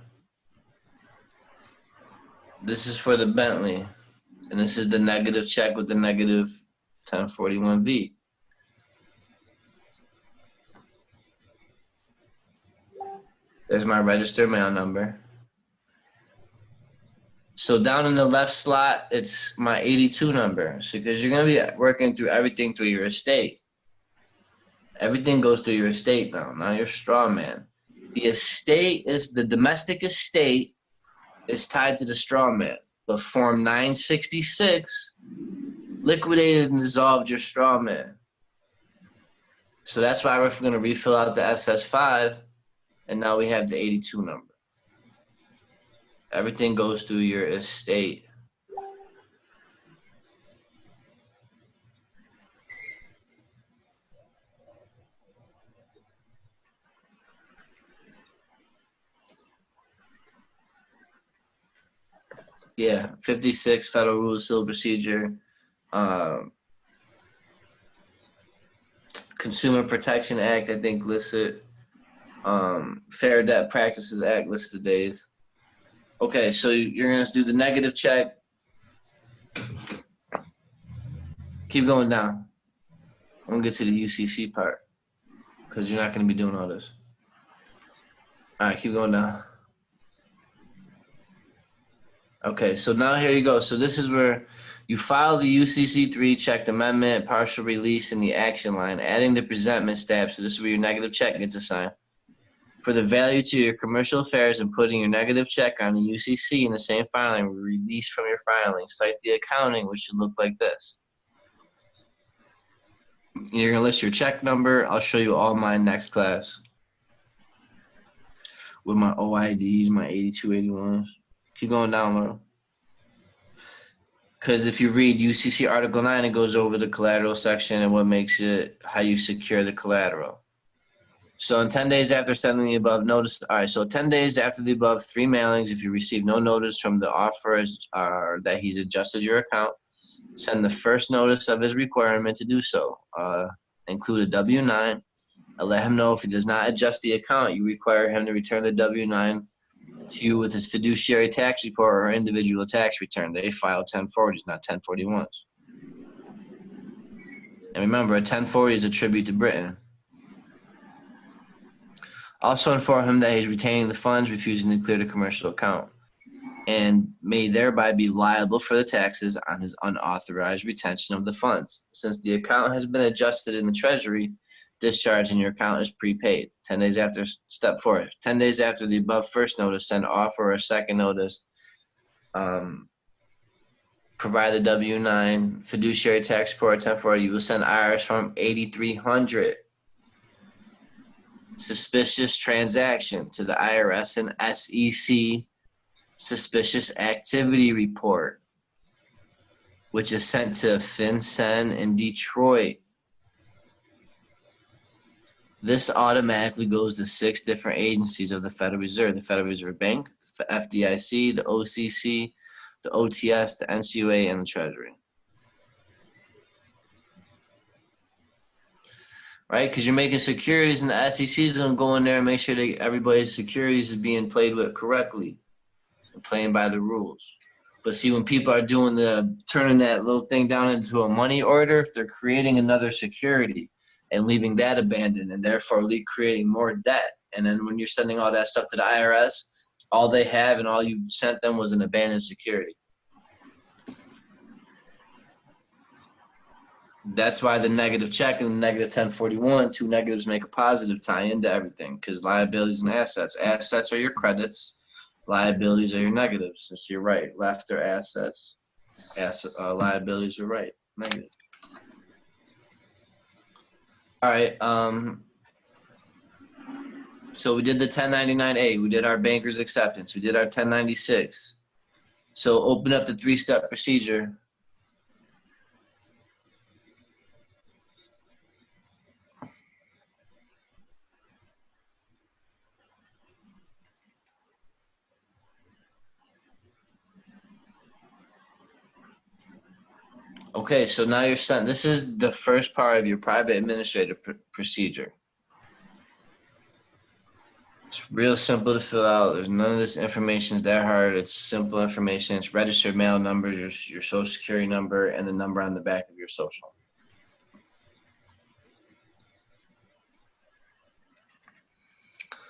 this is for the Bentley, and this is the negative check with the negative 1041V. There's my registered mail number. So down in the left slot, it's my 82 number. So because you're going to be working through everything through your estate. Everything goes through your estate now, not your straw man. The estate is, the domestic estate is tied to the straw man. But Form 966 liquidated and dissolved your straw man. So that's why we're going to refill out the SS5, and now we have the 82 number. Everything goes through your estate. Yeah, 56 Federal Rules of Civil Procedure. Consumer Protection Act, I think, lists it. Fair Debt Practices Act lists the days. Okay, so you're going to do the negative check. Keep going down. I'm going to get to the UCC part because you're not going to be doing all this. All right, keep going down. Okay, so now here you go. So this is where you file the UCC3 checked amendment, partial release in the action line, adding the presentment stamp. So this is where your negative check gets assigned. For the value to your commercial affairs and putting your negative check on the UCC in the same filing, release from your filing. Cite the accounting, which should look like this. You're going to list your check number. I'll show you all mine next class with my OIDs, my 8281s. Keep going down, bro. Because if you read UCC Article 9, it goes over the collateral section and what makes it, how you secure the collateral. So in 10 days after sending the above notice, all right, so 10 days after the above 3 mailings, if you receive no notice from the offeror that he's adjusted your account, send the first notice of his requirement to do so. Include a W-9. Let him know if he does not adjust the account, you require him to return the W-9 to you with his fiduciary tax report or individual tax return. They file 1040s, not 1041s. And remember, a 1040 is a tribute to Britain. Also inform him that he's retaining the funds, refusing to clear the commercial account, and may thereby be liable for the taxes on his unauthorized retention of the funds. Since the account has been adjusted in the Treasury, discharge in your account is prepaid. 10 days after, step 4, 10 days after the above first notice, send offer or second notice. Provide the W-9, fiduciary tax report, 1040. You will send IRS Form 8300. Suspicious transaction to the IRS and SEC suspicious activity report, which is sent to FinCEN in Detroit. This automatically goes to 6 different agencies of the Federal Reserve: the Federal Reserve Bank, the FDIC, the OCC, the OTS, the NCUA, and the Treasury. Right? Because you're making securities, and the SEC is going to go in there and make sure that everybody's securities is being played with correctly and playing by the rules. But see, when people are doing turning that little thing down into a money order, they're creating another security and leaving that abandoned, and therefore creating more debt. And then when you're sending all that stuff to the IRS, all they have and all you sent them was an abandoned security. That's why the negative check and the negative 1041, 2 negatives make a positive, tie into everything, because liabilities and assets. Assets are your credits. Liabilities are your negatives. It's your right. Left are assets. Liabilities are right. Negative. All right. So we did the 1099A. We did our banker's acceptance. We did our 1096. So open up the 3-step procedure. Okay, so now you're sent. This is the first part of your private administrative procedure. Real simple to fill out. There's none of this information is that hard. It's simple information. It's registered mail numbers, your social security number, and the number on the back of your social.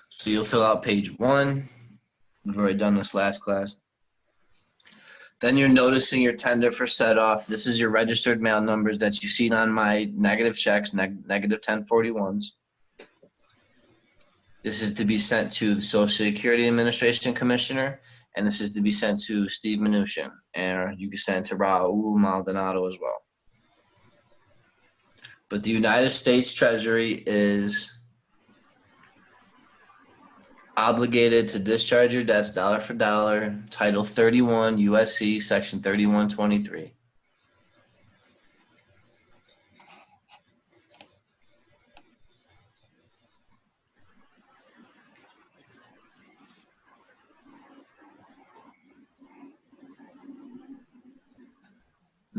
So you'll fill out page 1. We've already done this last class. Then you're noticing your tender for set off. This is your registered mail numbers that you've seen on my negative checks, negative 1041s. This is to be sent to the Social Security Administration Commissioner, and this is to be sent to Steve Mnuchin, and you can send it to Raul Maldonado as well. But the United States Treasury is obligated to discharge your debts dollar for dollar, Title 31 USC, Section 3123.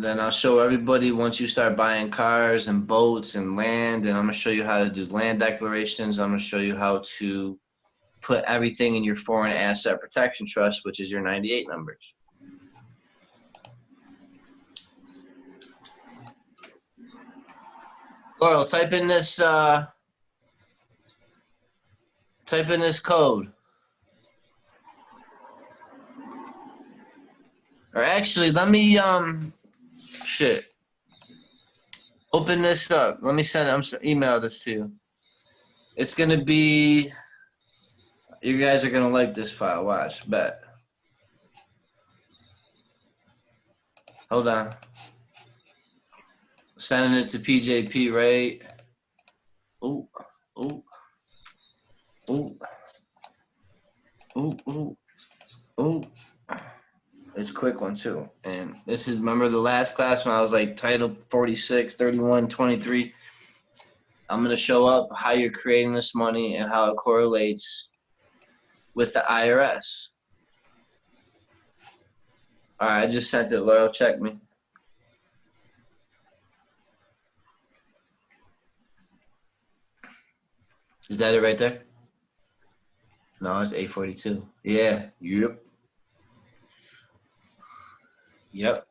Then I'll show everybody once you start buying cars and boats and land, and I'm going to show you how to do land declarations. I'm going to show you how to put everything in your foreign asset protection trust, which is your 98 numbers. Laurel, type in this code. Or actually, let me open this up. Let me email this to you. It's gonna be, you guys are gonna like this file. Watch, bet. Hold on. Sending it to PJP, right? Ooh. It's a quick one too. And this is, remember the last class when I was like Title 46, 31, 23. I'm going to show up how you're creating this money and how it correlates with the IRS. All right, I just sent it, Laurel. Check me. Is that it right there? No, it's 842. Yeah, yep. Yep.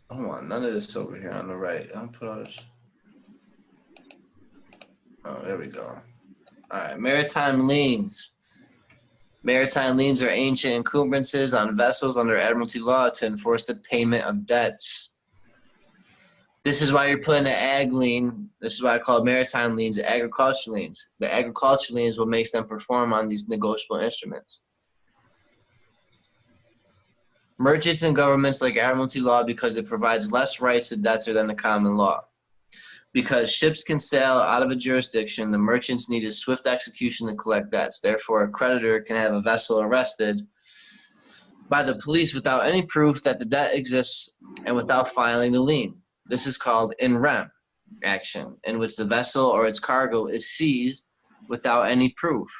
I don't want none of this over here on the right. I'll put all this. Oh, there we go. All right, maritime liens. Maritime liens are ancient encumbrances on vessels under Admiralty law to enforce the payment of debts. This is why you're putting an ag lien. This is why I call it maritime liens, agricultural liens. The agricultural liens will make them perform on these negotiable instruments. Merchants and governments like Admiralty law because it provides less rights to debtor than the common law. Because ships can sail out of a jurisdiction, the merchants need a swift execution to collect debts. Therefore, a creditor can have a vessel arrested by the police without any proof that the debt exists and without filing the lien. This is called in rem action, in which the vessel or its cargo is seized without any proof.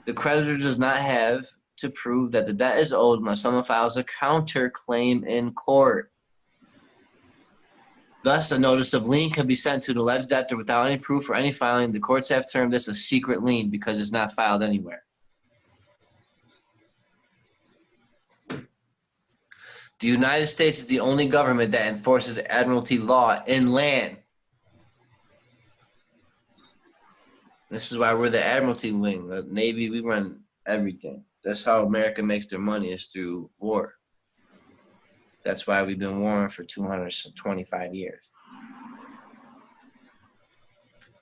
The creditor does not have to prove that the debt is owed unless someone files a counterclaim in court. Thus, a notice of lien can be sent to an alleged debtor without any proof or any filing. The courts have termed this a secret lien because it's not filed anywhere. The United States is the only government that enforces Admiralty law inland. This is why we're the Admiralty wing. The Navy, we run everything. That's how America makes their money, is through war. That's why we've been warring for 225 years.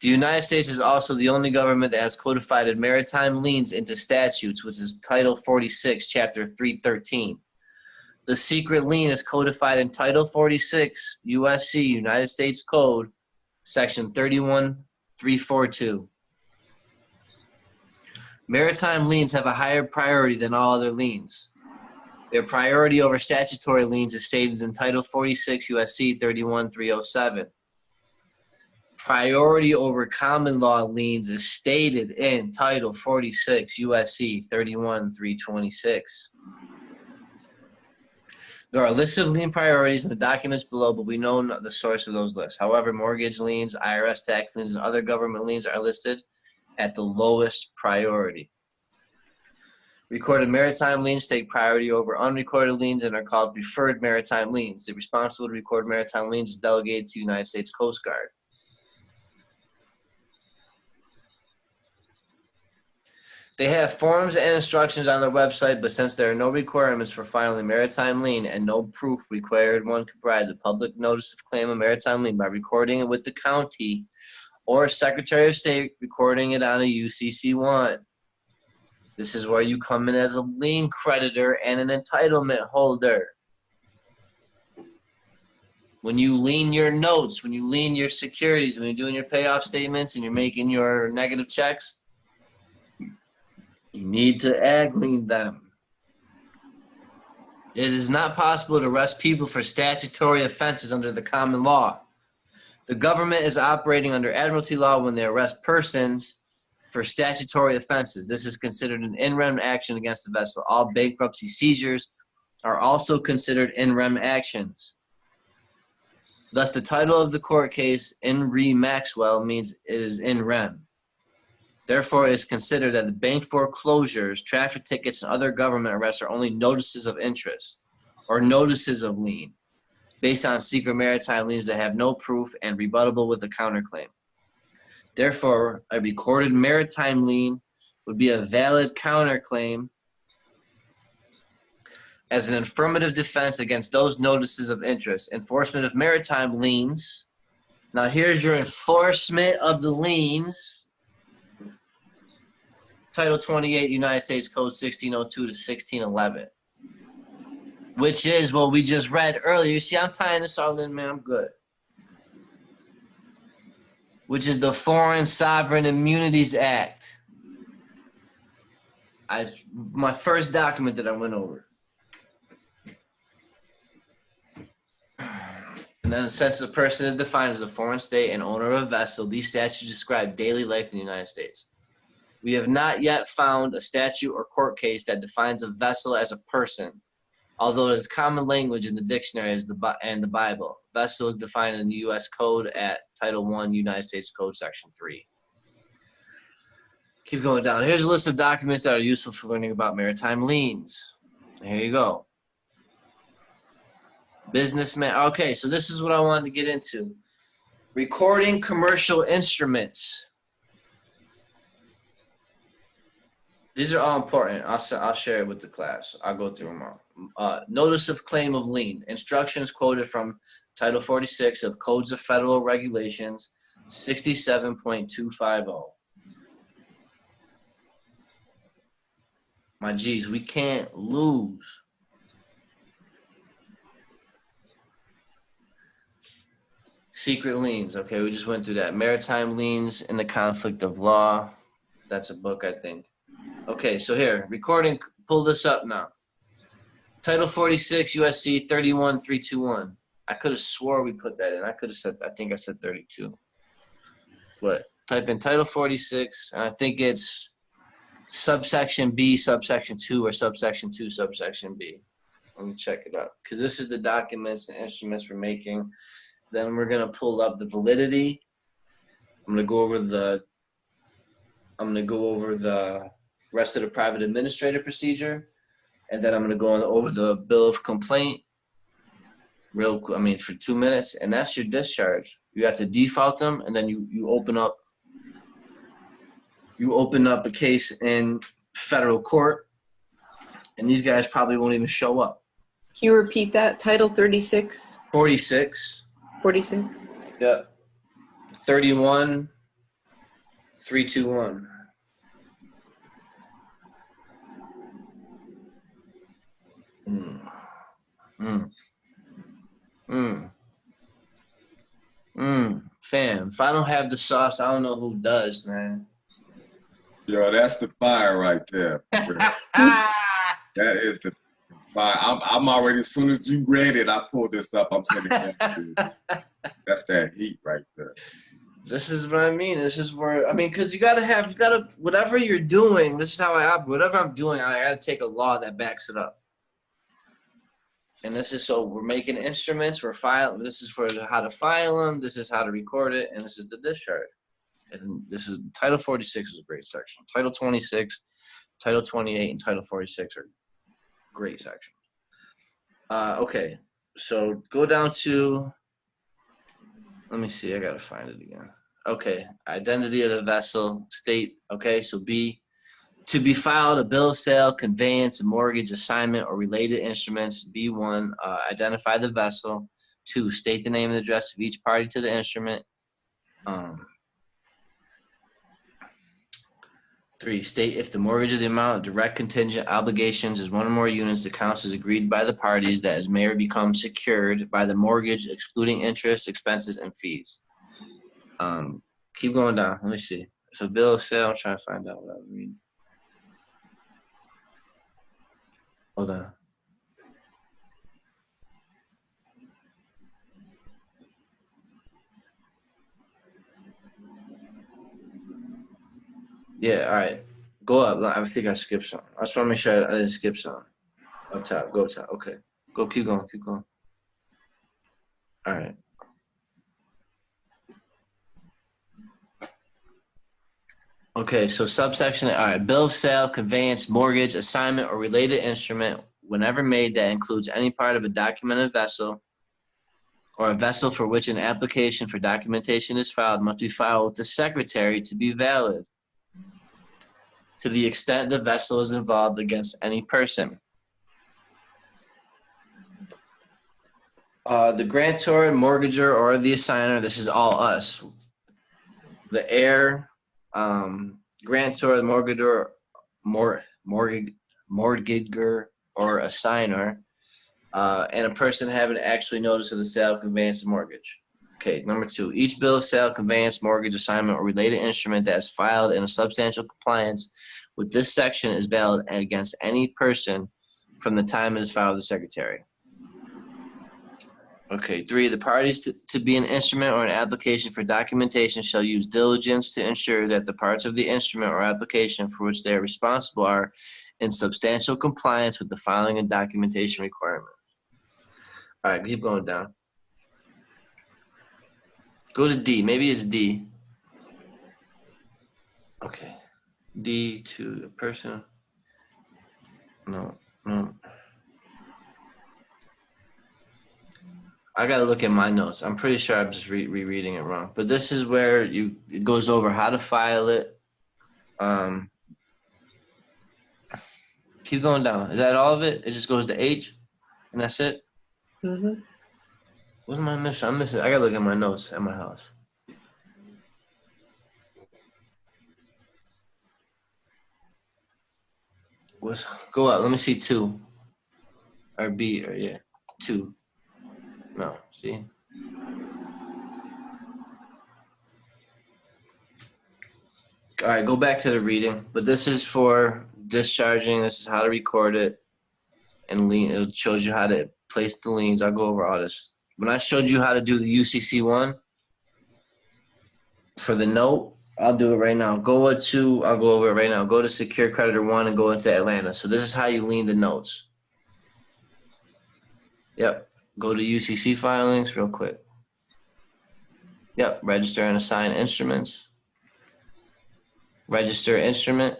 The United States is also the only government that has codified maritime liens into statutes, which is Title 46, Chapter 313. The secret lien is codified in Title 46, USC, United States Code, Section 31342. Maritime liens have a higher priority than all other liens. Their priority over statutory liens is stated in Title 46 USC 31307. Priority over common law liens is stated in Title 46 USC 31326. There are lists of lien priorities in the documents below, but we know the source of those lists. However, mortgage liens, IRS tax liens, and other government liens are listed at the lowest priority. Recorded maritime liens take priority over unrecorded liens and are called preferred maritime liens. The responsibility to record maritime liens is delegated to United States Coast Guard. They have forms and instructions on their website, but since there are no requirements for filing a maritime lien and no proof required, one can provide the public notice of claim of maritime lien by recording it with the county or Secretary of State, recording it on a UCC-1. This is where you come in as a lien creditor and an entitlement holder. When you lien your notes, when you lien your securities, when you're doing your payoff statements and you're making your negative checks, you need to ag lien them. It is not possible to arrest people for statutory offenses under the common law. The government is operating under admiralty law when they arrest persons for statutory offenses. This is considered an in rem action against the vessel. All bankruptcy seizures are also considered in rem actions. Thus, the title of the court case, in re Maxwell, means it is in rem. Therefore, it is considered that the bank foreclosures, traffic tickets, and other government arrests are only notices of interest or notices of lien based on secret maritime liens that have no proof and rebuttable with a counterclaim. Therefore, a recorded maritime lien would be a valid counterclaim as an affirmative defense against those notices of interest. Enforcement of maritime liens. Now, here's your enforcement of the liens. Title 28, United States Code 1602 to 1611, which is what we just read earlier. You see, I'm tying this all in, man. I'm good. Which is the Foreign Sovereign Immunities Act. My first document that I went over. And then since the person is defined as a foreign state and owner of a vessel, these statutes describe daily life in the United States. We have not yet found a statute or court case that defines a vessel as a person, although it is common language in the dictionary and the Bible. Vessel is defined in the U.S. Code at Title I, United States Code, Section 3. Keep going down. Here's a list of documents that are useful for learning about maritime liens. Here you go. Businessman. Okay, so this is what I wanted to get into. Recording commercial instruments. These are all important. I'll share it with the class. I'll go through them all. Notice of claim of lien. Instructions quoted from Title 46 of Codes of Federal Regulations 67.250. My G's, we can't lose. Secret liens. Okay, we just went through that. Maritime liens in the conflict of law. That's a book, I think. Okay, so here, recording, pull this up now. Title 46, USC 31321. I could have swore we put that in. I think I said 32. But type in Title 46, and I think it's subsection B, subsection 2, or subsection 2, subsection B. Let me check it out. Because this is the documents and instruments we're making. Then we're going to pull up the validity. I'm going to go over the rest of the private administrative procedure, and then I'm going to go over the bill of complaint for 2 minutes, and that's your discharge. You have to default them, and then you open up a case in federal court, and these guys probably won't even show up. Can you repeat that? Title 36? 46. 46? Yeah. 31, 321. Fam, if I don't have the sauce, I don't know who does, man. Yo, that's the fire right there. That is the fire. I'm already, as soon as you read it, I pulled this up. I'm sending it back to you. That's that heat right there. This is what I mean. This is where, because you gotta, whatever you're doing, this is how I operate. Whatever I'm doing, I gotta take a law that backs it up. And this is, so we're making instruments, this is for how to file them, this is how to record it, and this is the discharge. And this is, Title 46 is a great section. Title 26, Title 28, and Title 46 are great sections. Okay, so go down to, let me see, I gotta find it again. Okay, identity of the vessel, state, okay, so B, to be filed, a bill of sale, conveyance, a mortgage, assignment, or related instruments. B1, identify the vessel. 2, state the name and address of each party to the instrument. 3, state if the mortgage of the amount of direct contingent obligations is one or more units that counts as agreed by the parties that is may or become secured by the mortgage, excluding interest, expenses, and fees. Keep going down. Let me see. If a bill of sale, I'm trying to find out what I'm reading. Hold on. Yeah, all right. Go up. I think I skipped some. I just want to make sure I didn't skip some. Up top. Go top. Okay. Go. Keep going. Keep going. All right. Okay, so subsection, all right, bill of sale, conveyance, mortgage, assignment, or related instrument, whenever made that includes any part of a documented vessel or a vessel for which an application for documentation is filed, must be filed with the secretary to be valid to the extent the vessel is involved against any person. The grantor, mortgager, or the assigner, this is all us. The heir, grantor, mortgager, mortgager, or assigner, and a person having actually notice of the sale, conveyance, and mortgage. Okay, number 2, each bill of sale, conveyance, mortgage, assignment, or related instrument that is filed in a substantial compliance with this section is valid against any person from the time it is filed with the secretary. Okay, 3, the parties to be an instrument or an application for documentation shall use diligence to ensure that the parts of the instrument or application for which they are responsible are in substantial compliance with the filing and documentation requirements. All right, keep going down. Go to D. Maybe it's D. Okay. D to a person. No. I gotta look at my notes. I'm pretty sure I'm just rereading it wrong. But this is where it goes over how to file it. Keep going down. Is that all of it? It just goes to H, and that's it. Mm-hmm. What am I missing? I gotta look at my notes at my house. Go up. Let me see 2. Or B, or yeah, 2. No, see? All right, go back to the reading. But this is for discharging. This is how to record it. And lien, it shows you how to place the liens. I'll go over all this. When I showed you how to do the UCC one for the note, I'll do it right now. I'll go over it right now. Go to Secure Creditor 1 and go into Atlanta. So this is how you lien the notes. Yep. Go to UCC filings real quick. Yep. Register and assign instruments. Register instrument.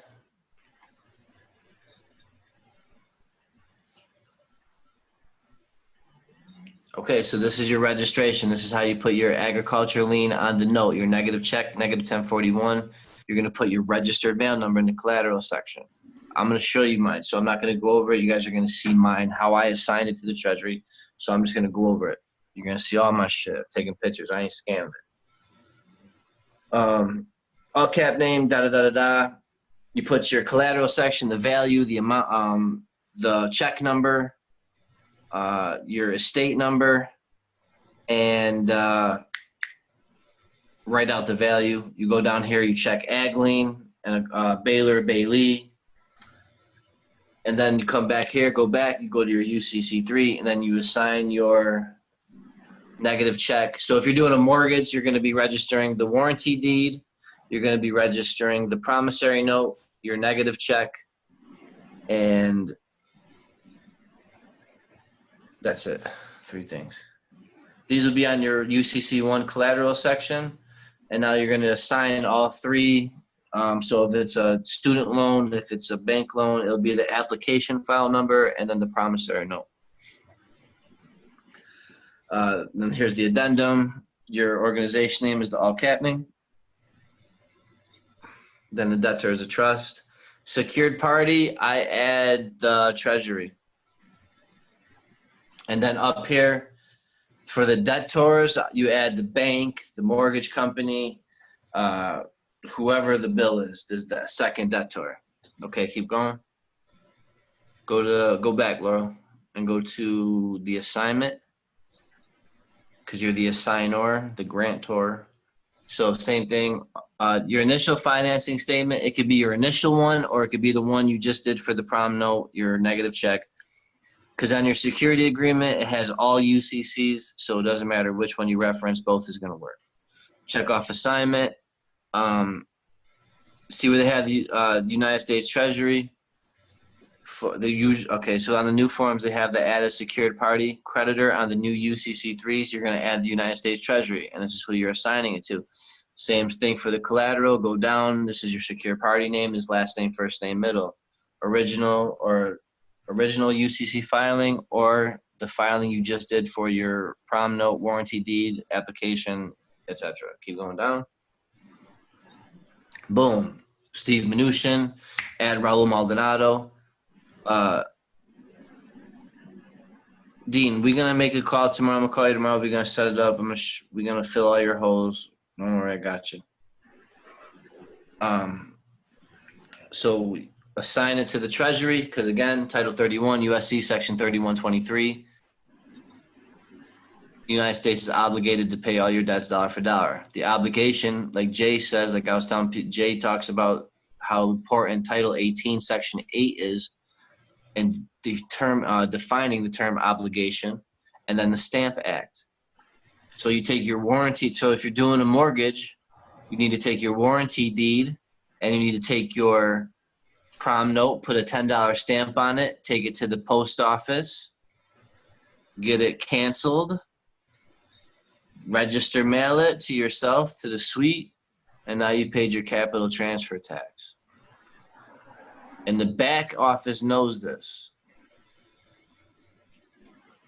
Okay, so this is your registration. This is how you put your agriculture lien on the note, your negative check, negative 1041. You're going to put your registered mail number in the collateral section. I'm going to show you mine, so I'm not going to go over it. You guys are going to see mine, how I assigned it to the Treasury. So I'm just going to go over it. You're going to see all my shit. I'm taking pictures. I ain't scamming it. All cap name, da-da-da-da-da. You put your collateral section, the value, the amount, the check number, your estate number, and write out the value. You go down here, you check ag lien and bailor, bailee, and then you come back here, go back, you go to your UCC3, and then you assign your negative check. So if you're doing a mortgage, you're going to be registering the warranty deed, you're going to be registering the promissory note, your negative check, and That's it. 3 things. These will be on your UCC1 collateral section. And now you're going to assign all 3. So if it's a student loan, if it's a bank loan, it'll be the application file number and then the promissory note. Then here's the addendum. Your organization name is the all cap name. Then the debtor is a trust. Secured party, I add the treasury. And then up here, for the debtors, you add the bank, the mortgage company, whoever the bill is the second debtor. Okay, keep going. Go back, Laurel, and go to the assignment, because you're the assignor, the grantor. So same thing. Your initial financing statement, it could be your initial one, or it could be the one you just did for the prom note, your negative check. Because on your security agreement, it has all UCCs, so it doesn't matter which one you reference, both is going to work. Check off assignment. See where they have the United States Treasury. Okay, so on the new forms, they have the added secured party creditor. On the new UCC3s, you're going to add the United States Treasury, and this is who you're assigning it to. Same thing for the collateral. Go down. This is your secure party name. This last name, first name, middle. Original UCC filing, or the filing you just did for your prom note, warranty deed, application, etc. Keep going down. Boom. Steve Mnuchin, add Raul Maldonado. Dean, we're gonna make a call tomorrow. I'm gonna call you tomorrow. We're gonna set it up. We're gonna fill all your holes. Don't worry, I got you. So assign it to the Treasury, because again, Title 31, USC Section 3123. The United States is obligated to pay all your debts dollar for dollar. The obligation, like Jay says, like I was telling Jay, talks about how important Title 18, Section 8 is, and the term defining the term obligation, and then the Stamp Act. So you take your warranty. So if you're doing a mortgage, you need to take your warranty deed, and you need to take your prom note, put a $10 stamp on it, take it to the post office, get it canceled, register mail it to yourself, to the suite, and now you paid your capital transfer tax. And the back office knows this.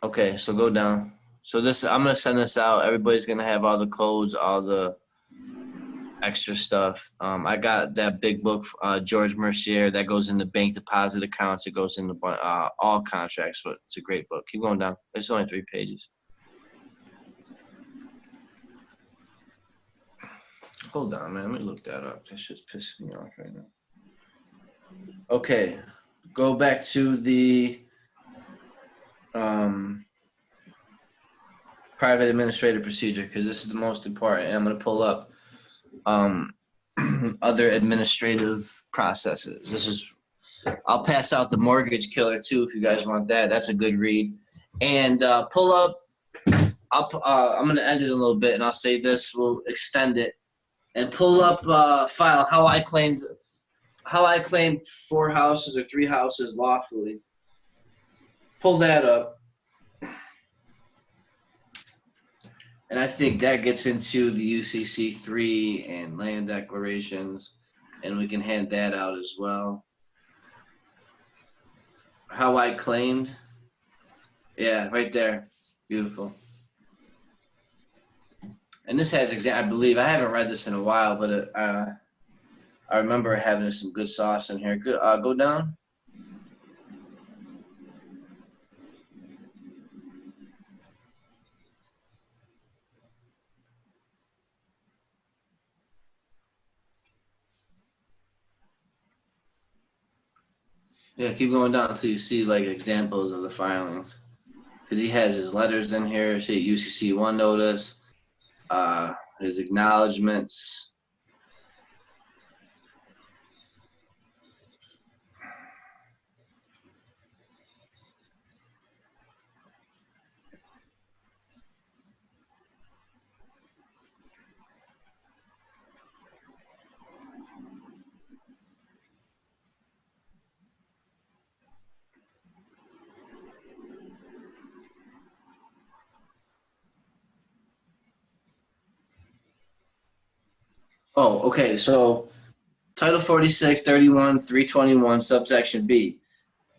Okay, so go down. So this, I'm going to send this out. Everybody's going to have all the codes, all the extra stuff. I got that big book, George Mercier, that goes into bank deposit accounts. It goes into all contracts. So it's a great book. Keep going down. It's only 3 pages. Hold on, man. Let me look that up. That shit's pissing me off right now. Okay. Go back to the private administrative procedure, because this is the most important. I'm going to pull up other administrative processes. This is, I'll pass out the Mortgage Killer too if you guys want that. That's a good read. And pull up, I'm going to end it a little bit, and I'll say this, we'll extend it. And pull up file how I claimed 4 houses or 3 houses lawfully. Pull that up. And I think that gets into the UCC 3 and land declarations, and we can hand that out as well. How I claimed. Yeah, right there. Beautiful. And this has I believe, I haven't read this in a while, but I remember having some good sauce in here. Good. Go down. Yeah, keep going down until you see like examples of the filings. Because he has his letters in here. See UCC 1 notice, his acknowledgments. Oh, okay. So Title 46, 31, 321, subsection B.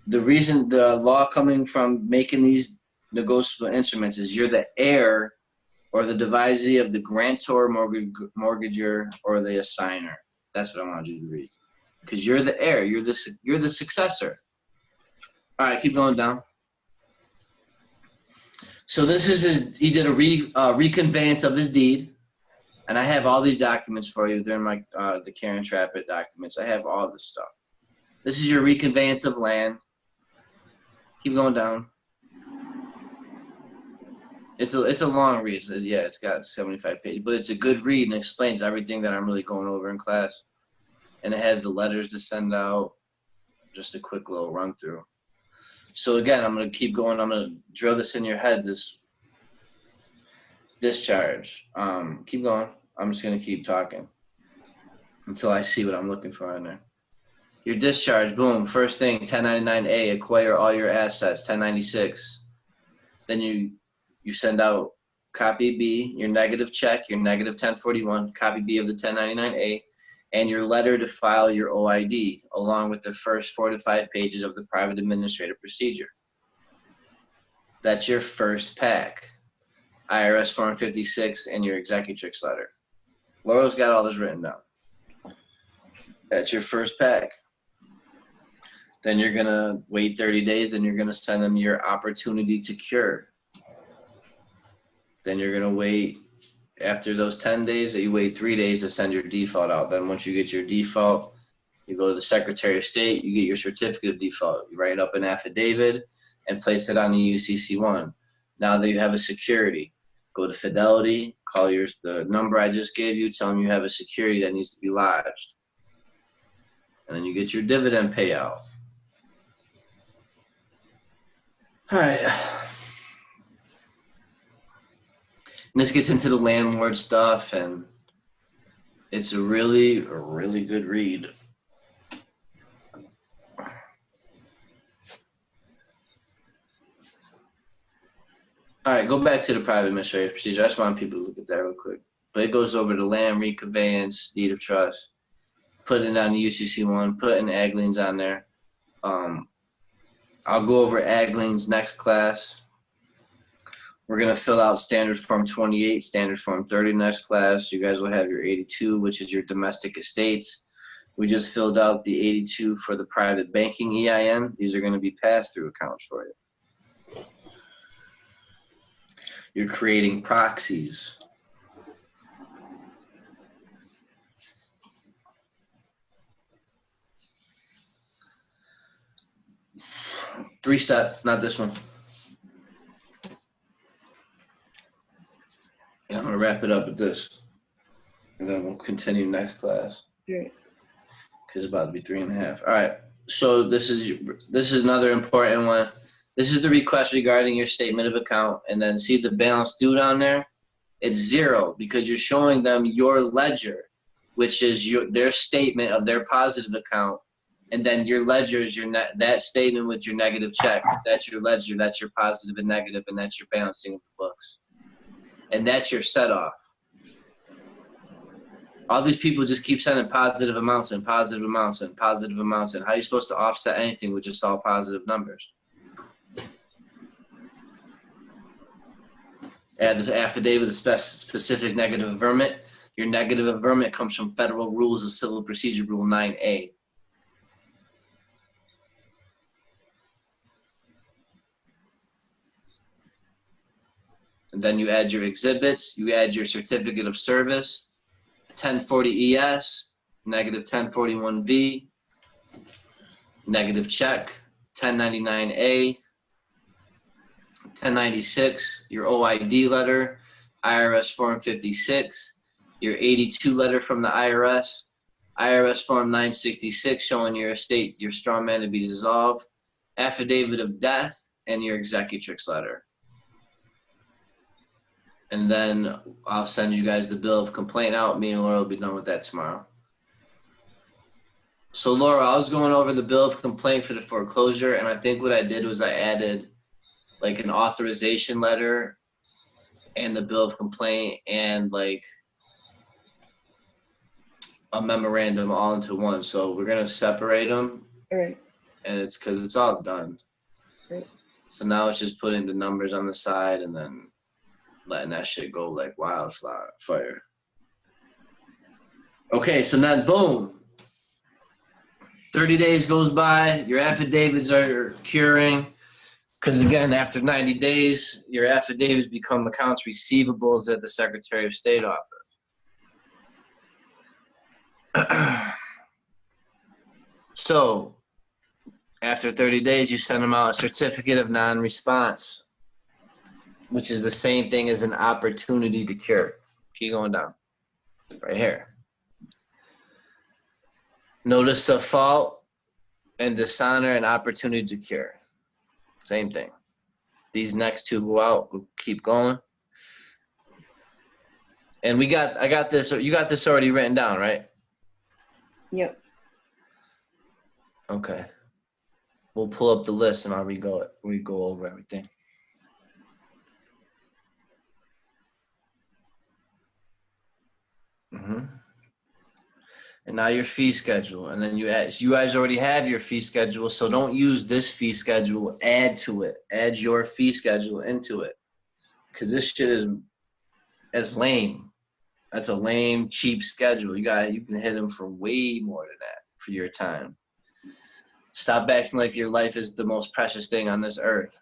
The reason the law coming from making these negotiable instruments is you're the heir or the devisee of the grantor, mortgager, or the assigner. That's what I wanted you to read. Because you're the heir. You're the successor. All right, keep going down. So this is he did a reconveyance of his deed. And I have all these documents for you. They're in my the Karen Trappett documents. I have all this stuff. This is your reconveyance of land. Keep going down. It's a long read. It's got 75 pages, but it's a good read and explains everything that I'm really going over in class. And it has the letters to send out. Just a quick little run through. So again, I'm going to keep going. I'm going to drill this in your head. This discharge. Keep going. I'm just going to keep talking until I see what I'm looking for in there. Your discharge, boom. First thing, 1099A, acquire all your assets, 1096. Then you send out copy B, your negative check, your negative 1041, copy B of the 1099A, and your letter to file your OID, along with the first 4 to 5 pages of the private administrative procedure. That's your first pack. IRS Form 56 and your executrix letter. Laurel's got all this written down. That's your first pack. Then you're going to wait 30 days. Then you're going to send them your opportunity to cure. Then you're going to wait, after those 10 days, that you wait 3 days to send your default out. Then once you get your default, you go to the Secretary of State, you get your certificate of default. You write up an affidavit and place it on the UCC1. Now that you have a security, go to Fidelity, call the number I just gave you, tell them you have a security that needs to be lodged. And then you get your dividend payout. All right. And this gets into the landlord stuff, and it's a really good read. All right, go back to the private administrative procedure. I just want people to look at that real quick. But it goes over the land reconveyance, deed of trust, put it on the UCC1, put in ag liens on there. I'll go over ag liens next class. We're going to fill out standard form 28, standard form 30 next class. You guys will have your 82, which is your domestic estates. We just filled out the 82 for the private banking EIN. These are going to be pass-through accounts for you. You're creating proxies. Three-step, not this one. Yeah, I'm going to wrap it up with this. And then we'll continue next class. Right. Because it's about to be 3.5. All right. So this is another important one. This is the request regarding your statement of account. And then see the balance due down there? It's 0 because you're showing them your ledger, which is their statement of their positive account. And then your ledger is that statement with your negative check. That's your ledger. That's your positive and negative, and that's your balancing of the books. And that's your set off. All these people just keep sending positive amounts and positive amounts and positive amounts. And how are you supposed to offset anything with just all positive numbers? Add this affidavit with a specific negative averment. Your negative averment comes from Federal Rules of Civil Procedure Rule 9A. And then you add your exhibits, you add your certificate of service, 1040 ES, negative 1041V, negative check, 1099A, 1096, your OID letter, IRS Form 56, your 82 letter from the IRS, IRS Form 966 showing your estate, your straw man to be dissolved, affidavit of death, and your executrix letter. And then I'll send you guys the bill of complaint out. Me and Laura will be done with that tomorrow. So Laura, I was going over the bill of complaint for the foreclosure, and I think what I did was I added like an authorization letter and the bill of complaint and like a memorandum all into one. So we're gonna separate them, Right. and it's because it's all done. Right. So now it's just putting the numbers on the side and then letting that shit go like wildfire. Okay, so now boom. 30 days goes by, your affidavits are curing. Because again, after 90 days, your affidavits become accounts receivables at the Secretary of State office. So, after 30 days, you send them out a certificate of non-response, which is the same thing as an opportunity to cure. Keep going down. Right here. Notice of fault and dishonor and opportunity to cure. Same thing. These next two go out. We'll keep going. And I got this. You got this already written down, right? Yep. Okay. We'll pull up the list and I'll re-go it. We go over everything. And now your fee schedule, and then you guys already have your fee schedule, so don't use this fee schedule. Add to it. Add your fee schedule into it, because this shit is lame. That's a lame, cheap schedule. You can hit them for way more than that for your time. Stop acting like your life is the most precious thing on this earth.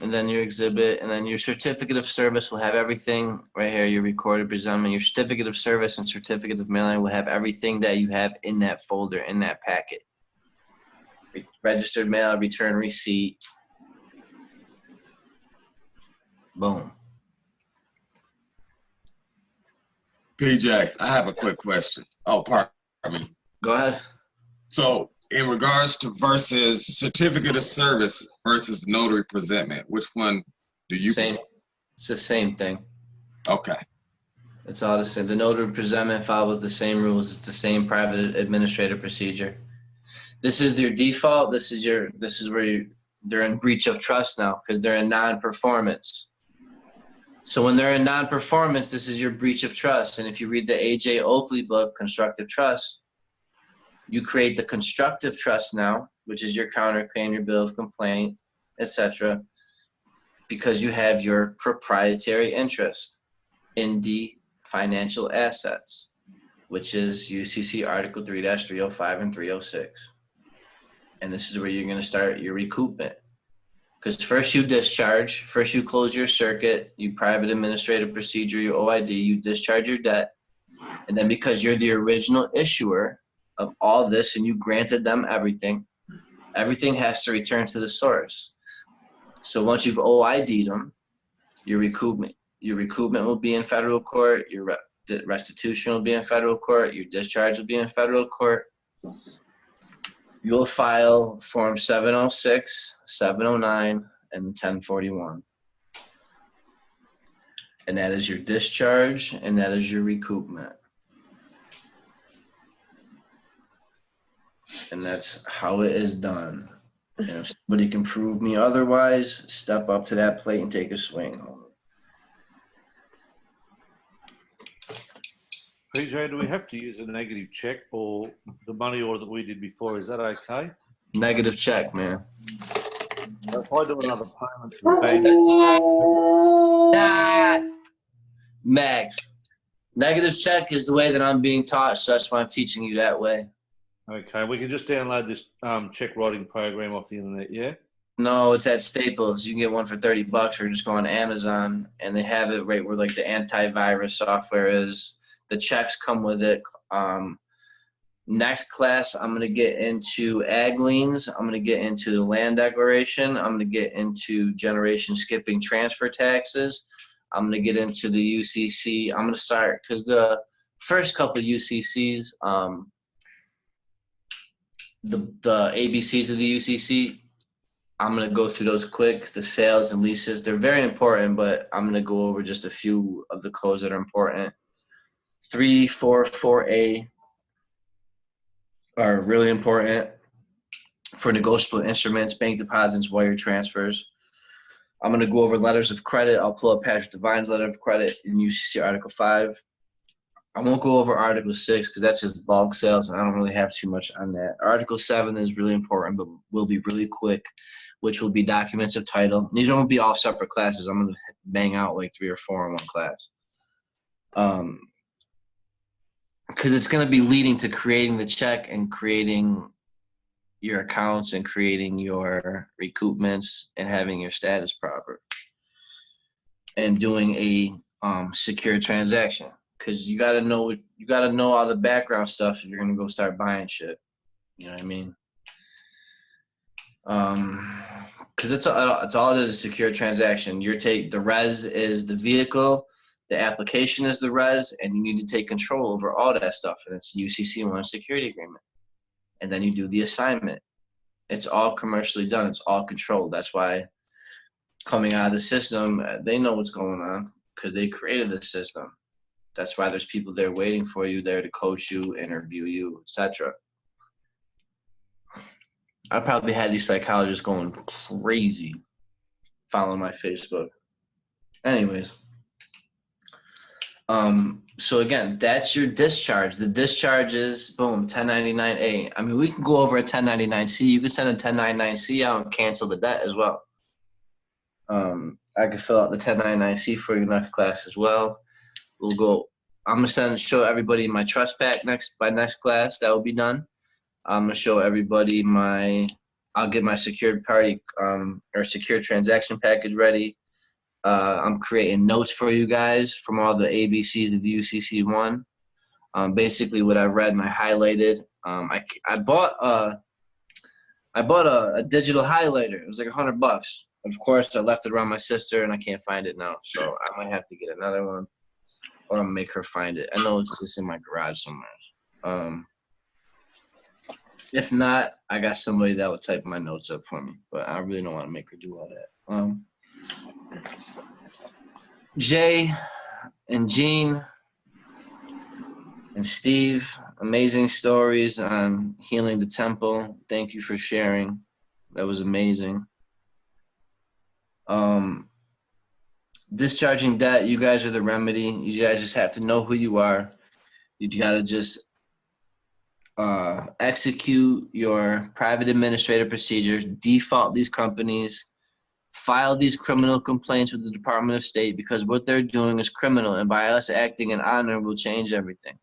And then your exhibit, and then your certificate of service will have everything right here. Your recorded presentment, your certificate of service and certificate of mailing will have everything that you have in that folder, in that packet. Registered mail, return receipt. Boom. PJ, I have a quick question. Oh, pardon me. Go ahead. So, in regards to versus certificate of service versus notary presentment, which one do you prefer? It's the same thing. Okay. It's all the same. The notary presentment follows the same rules. It's the same private administrative procedure. This is their default. This is where they're in breach of trust now because they're in non-performance. So when they're in non-performance, this is your breach of trust. And if you read the A.J. Oakley book, Constructive Trust, you create the constructive trust now, which is your counterclaim, your bill of complaint, etc., because you have your proprietary interest in the financial assets, which is UCC Article 3-305 and 306. And this is where you're going to start your recoupment. Because first you discharge, first you close your circuit, you private administrative procedure, your OID, you discharge your debt. And then because you're the original issuer of all this and you granted them everything, everything has to return to the source. So once you've OID'd them, your recoupment will be in federal court, your restitution will be in federal court, your discharge will be in federal court. You'll file Form 706, 709, and 1041. And that is your discharge, and that is your recoupment. And that's how it is done. And if somebody can prove me otherwise, step up to that plate and take a swing. PJ, do we have to use a negative check or the money order that we did before? Is that okay? Negative check, man. If I do another payment to the bank. Max, negative check is the way that I'm being taught, so that's why I'm teaching you that way. Okay, we can just download this check writing program off the internet, yeah? No, it's at Staples. You can get one for $30 or just go on Amazon, and they have it right where like the antivirus software is. The checks come with it. Next class, I'm going to get into ag liens. I'm going to get into the land declaration. I'm going to get into generation skipping transfer taxes. I'm going to get into the UCC. I'm going to start, because the first couple of UCCs, the ABCs of the UCC, I'm going to go through those quick. The sales and leases, they're very important, but I'm going to go over just a few of the codes that are important. 344A are really important. for negotiable instruments, bank deposits, wire transfers. I'm going to go over letters of credit. I'll pull up Patrick Devine's letter of credit in UCC Article 5. I won't go over Article 6 because that's just bulk sales, and I don't really have too much on that. Article 7 is really important, but will be really quick, which will be documents of title. These won't be all separate classes. I'm going to bang out like 3 or 4 in one class. Because it's going to be leading to creating the check and creating your accounts and creating your recoupments and having your status proper and doing a secure transaction. Because you gotta know all the background stuff if you're gonna go start buying shit. You know what I mean? Because it's all it is, a secure transaction. The res is the vehicle, the application is the res, and you need to take control over all that stuff. And it's UCC 1 security agreement. And then you do the assignment. It's all commercially done. It's all controlled. That's why coming out of the system, they know what's going on because they created the system. That's why there's people there waiting for you, there to coach you, interview you, etc. I probably had these psychologists going crazy following my Facebook. Anyways. So again, that's your discharge. The discharge is, boom, 1099-A. I mean, we can go over a 1099-C. You can send a 1099-C out and cancel the debt as well. I can fill out the 1099-C for you next class as well. I'm going to show everybody my trust pack by next class. That will be done. I'm going to show everybody I'll get my secured party or secure transaction package ready. I'm creating notes for you guys from all the ABCs of the UCC 1. Basically what I read and I highlighted. I bought a digital highlighter. It was like $100. Of course, I left it around my sister and I can't find it now. So I might have to get another one or I'll make her find it. I know it's just in my garage somewhere. If not, I got somebody that will type my notes up for me. But I really don't want to make her do all that. Jay and Gene and Steve, amazing stories on healing the temple. Thank you for sharing. That was amazing. Discharging debt, you guys are the remedy. You guys just have to know who you are. You got to just execute your private administrative procedures, default these companies, file these criminal complaints with the Department of State because what they're doing is criminal, and by us acting in honor will change everything.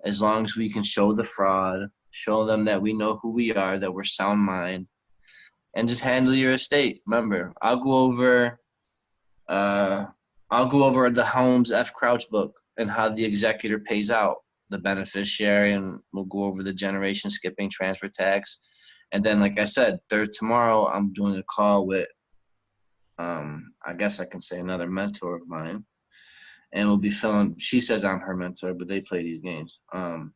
As long as we can show the fraud, show them that we know who we are, that we're sound mind, and just handle your estate. Remember, I'll go over the Holmes F. Crouch book and how the executor pays out the beneficiary, and we'll go over the generation skipping transfer tax. And then, like I said, tomorrow I'm doing a call with, I guess I can say another mentor of mine, and we'll be filling. She says I'm her mentor, but they play these games. I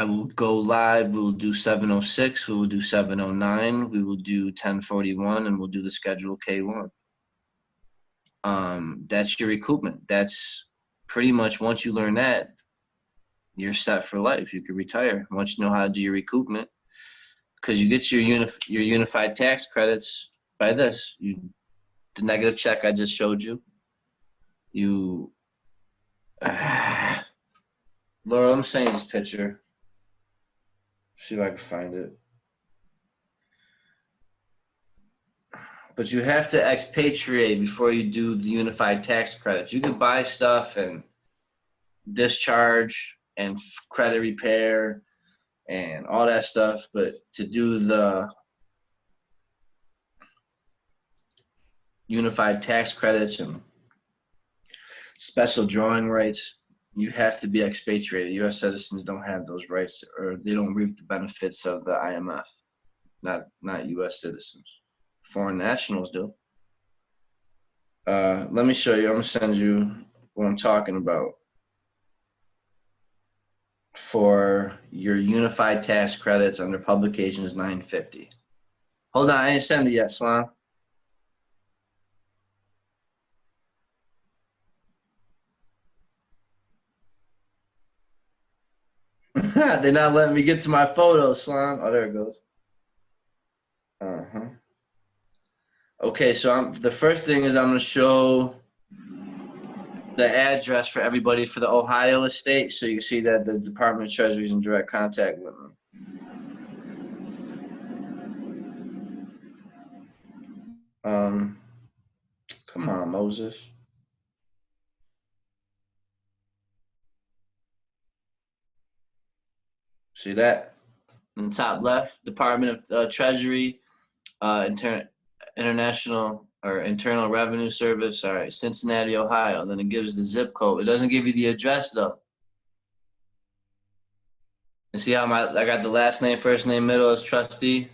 will go live. We will do 706. We will do 709. We will do 1041, and we'll do the schedule K1. That's your recoupment. That's pretty much, once you learn that, you're set for life. You can retire once you know how to do your recoupment, because you get your unified tax credits by this. The negative check I just showed you. Laura, I'm saying this picture. See if I can find it. But you have to expatriate before you do the unified tax credits. You can buy stuff and discharge and credit repair and all that stuff, but to do the unified tax credits and special drawing rights, you have to be expatriated. U.S. citizens don't have those rights, or they don't reap the benefits of the IMF, not U.S. citizens. Foreign nationals do. Let me show you. I'm going to send you what I'm talking about for your unified tax credits under publications 950. Hold on, I ain't sent it yet, Slán. They're not letting me get to my photo, Slime. Oh, there it goes. Okay, so the first thing is I'm going to show the address for everybody for the Ohio estate, so you can see that the Department of Treasury is in direct contact with them. Come on, Moses. See that? In the top left, Department of Treasury, International or Internal Revenue Service, all right, Cincinnati, Ohio. Then it gives the zip code. It doesn't give you the address though. And see how I got the last name, first name, middle as trustee?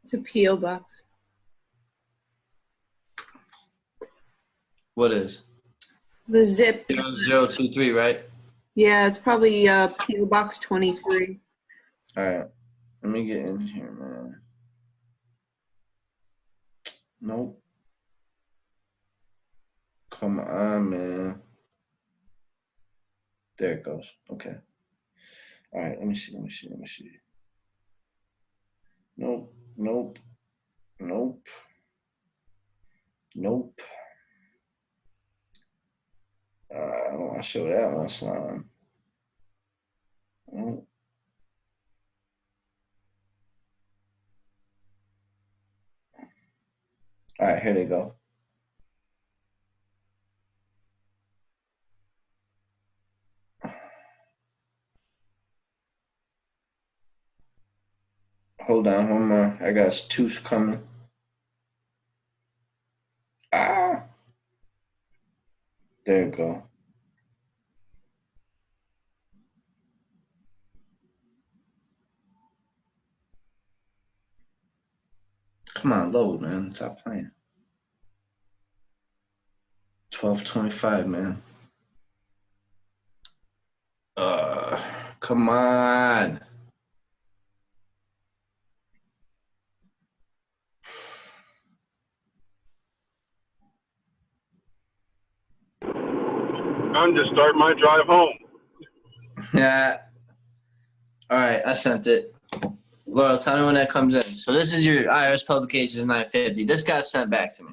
It's a P.O. box. What is? The zip. 0023, right? Yeah, it's probably P.O. Box 23. All right. Let me get in here, man. Nope. Come on, man. There it goes. Okay. All right. Let me see. Nope. I don't want to show that one, Slime. Nope. All right, here they go. Hold on, one more. I got two coming. There you go. Come on, load, man. Stop playing. 1225, man. Come on. I'm just starting my drive home. Yeah. All right, I sent it. Laurel, tell me when that comes in. So this is your IRS Publications 950. This got sent back to me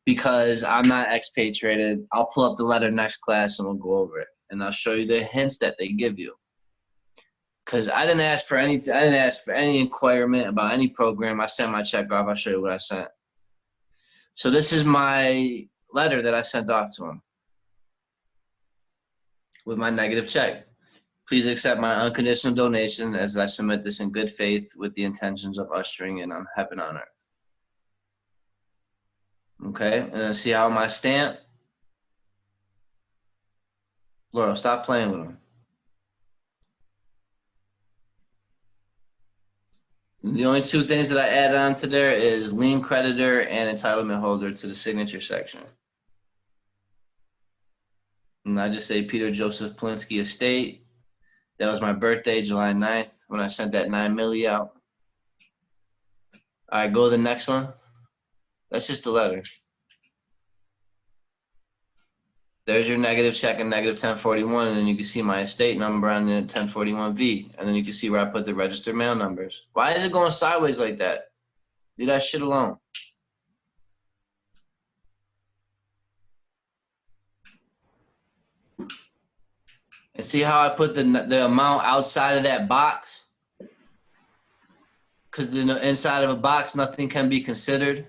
because I'm not expatriated. I'll pull up the letter next class and we'll go over it. And I'll show you the hints that they give you. Because I didn't ask for any inquirement about any program. I sent my check off. I'll show you what I sent. So this is my letter that I sent off to him with my negative check. Please accept my unconditional donation as I submit this in good faith with the intentions of ushering in on heaven on earth. Okay, and then see how my stamp. Laurel, stop playing with them. The only two things that I add on to there is lien creditor and entitlement holder to the signature section. And I just say Peter Joseph Polinsky Estate. That was my birthday, July 9th, when I sent that $9 million out. All right, go to the next one. That's just a letter. There's your negative check and negative 1041, and then you can see my estate number on the 1041V, and then you can see where I put the registered mail numbers. Why is it going sideways like that? Leave that shit alone. And see how I put the amount outside of that box? Because inside of a box, nothing can be considered.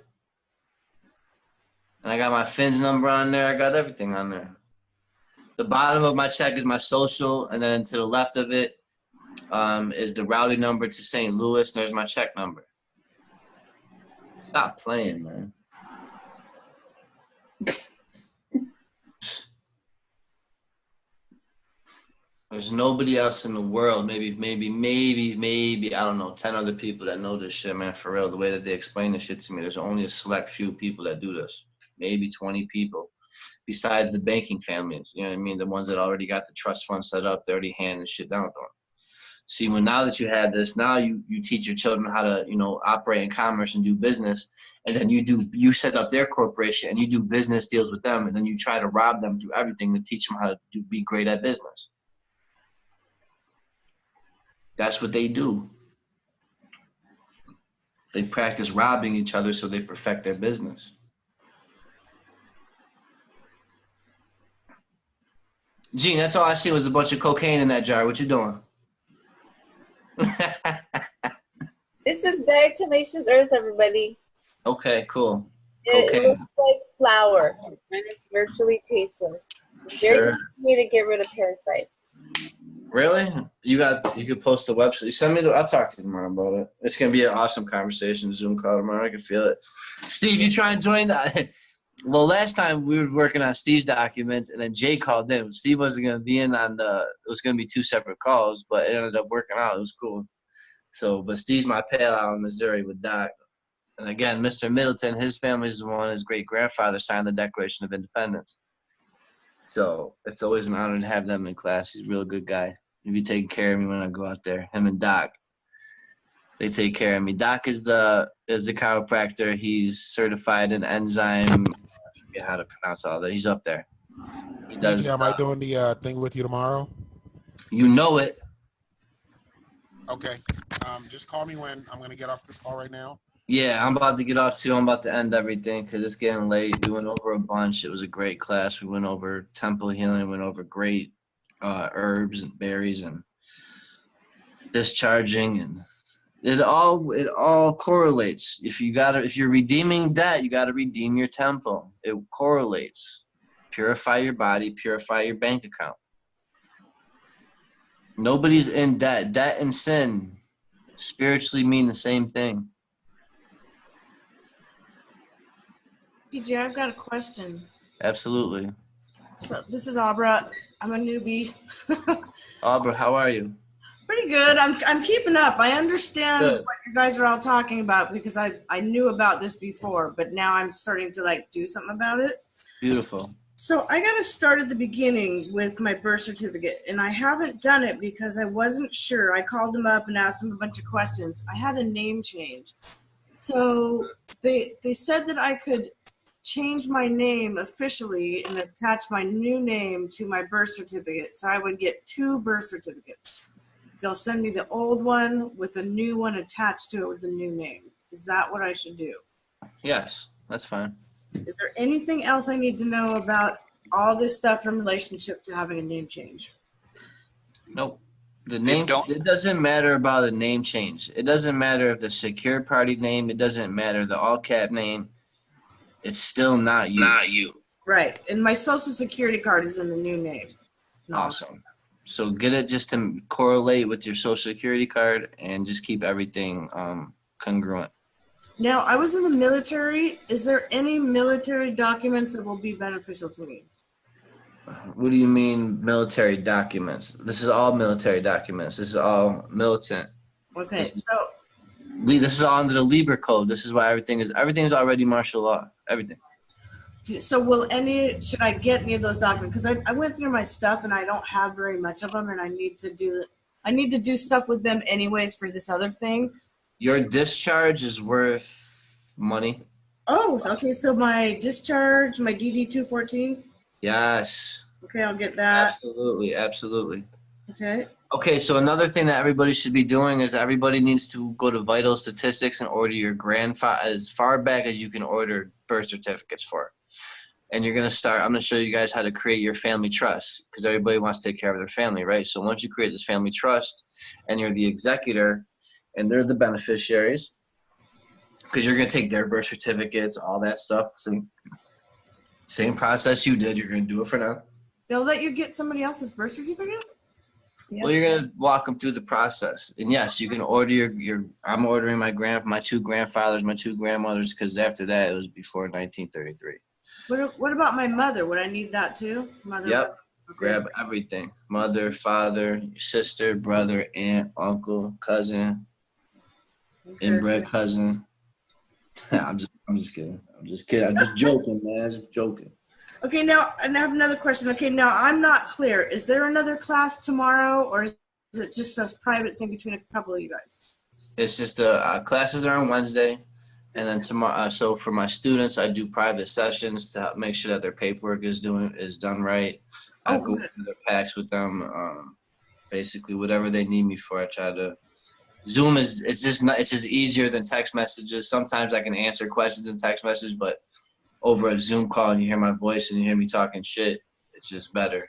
And I got my FINS number on there. I got everything on there. The bottom of my check is my social, and then to the left of it is the routing number to St. Louis. There's my check number. Stop playing, man. There's nobody else in the world, maybe, I don't know, 10 other people that know this shit, man, for real. The way that they explain this shit to me, there's only a select few people that do this. Maybe 20 people, besides the banking families, you know what I mean? The ones that already got the trust fund set up, they're already handing shit down to them. See, now that you have this, now you teach your children how to, operate in commerce and do business, and then you set up their corporation and you do business deals with them, and then you try to rob them through everything to teach them how to be great at business. That's what they do. They practice robbing each other so they perfect their business. Gene, that's all I see was a bunch of cocaine in that jar. What you doing? This is diatomaceous earth, everybody. Okay, cool. It Cocaine. looks like flour, and it's virtually tasteless. It's very Sure. good way to get rid of parasites. Really? You could post the website. You send me I'll talk to you tomorrow about it. It's gonna be an awesome conversation, Zoom call tomorrow. I can feel it. Steve, you trying to join that? Well, last time we were working on Steve's documents, and then Jay called in. Steve wasn't gonna be in on it was gonna be 2 separate calls, but it ended up working out. It was cool. So, but Steve's my pal out in Missouri with Doc. And again, Mr. Middleton, his family's the one, his great-grandfather signed the Declaration of Independence. So it's always an honor to have them in class. He's a real good guy. He'll be taking care of me when I go out there. Him and Doc, they take care of me. Doc is the chiropractor. He's certified in enzyme. I forget how to pronounce all that. He's up there. He does. Am I doing the thing with you tomorrow? You know it. Okay. Just call me when I'm gonna get off this call right now. Yeah, I'm about to get off too. I'm about to end everything because it's getting late. We went over a bunch. It was a great class. We went over temple healing. Went over great herbs and berries and discharging, and it all correlates. If you're redeeming debt, you gotta redeem your temple. It correlates. Purify your body. Purify your bank account. Nobody's in debt. Debt and sin spiritually mean the same thing. PJ, I've got a question. Absolutely. So this is Abra. I'm a newbie. Abra, how are you? Pretty good. I'm keeping up. I understand Good. what you guys are all talking about because I knew about this before, but now I'm starting to do something about it. Beautiful. So I got to start at the beginning with my birth certificate, and I haven't done it because I wasn't sure. I called them up and asked them a bunch of questions. I had a name change. So they said that I could change my name officially and attach my new name to my birth certificate. So I would get 2 birth certificates. They'll send me the old one with a new one attached to it with the new name. Is that what I should do? Yes, that's fine. Is there anything else I need to know about all this stuff in relationship to having a name change? Nope. The name, it doesn't matter about a name change. It doesn't matter if the secured party name, it doesn't matter the all cap name. It's still not you. Not you. Right. And my social security card is in the new name. No. Awesome. So get it just to correlate with your social security card and just keep everything congruent. Now, I was in the military. Is there any military documents that will be beneficial to me? What do you mean military documents? This is all military documents. This is all militant. Okay, so this is all under the Libra code. This is why everything's already martial law. Everything. So should I get any of those documents? Because I went through my stuff and I don't have very much of them, and I need to do stuff with them anyways for this other thing. Your discharge is worth money. Oh, okay. So my discharge, my DD-214. Yes. Okay, I'll get that. Absolutely, absolutely. Okay. Okay, so another thing that everybody should be doing is everybody needs to go to Vital Statistics and order your grandfather as far back as you can order birth certificates for. And you're going to start, I'm going to show you guys how to create your family trust because everybody wants to take care of their family, right? So once you create this family trust and you're the executor and they're the beneficiaries, because you're going to take their birth certificates, all that stuff, same process you did, you're going to do it for them. They'll let you get somebody else's birth certificate? Well, you're going to walk them through the process. And yes, you can order I'm ordering my 2 grandfathers, my 2 grandmothers, because after that, it was before 1933. What about my mother? Would I need that too? Mother. Yep. Okay. Grab everything. Mother, father, your sister, brother, aunt, uncle, cousin, inbred cousin. I'm just kidding. I'm just joking, man. I'm just joking. Okay, now I have another question. Okay, now I'm not clear. Is there another class tomorrow, or is it just a private thing between a couple of you guys? It's just classes are on Wednesday, and then tomorrow. So for my students, I do private sessions to help make sure that their paperwork is done right. I go through their packs with them, basically whatever they need me for. I try to. Zoom it's just easier than text messages. Sometimes I can answer questions in text message, but over a Zoom call and you hear my voice and you hear me talking shit, it's just better.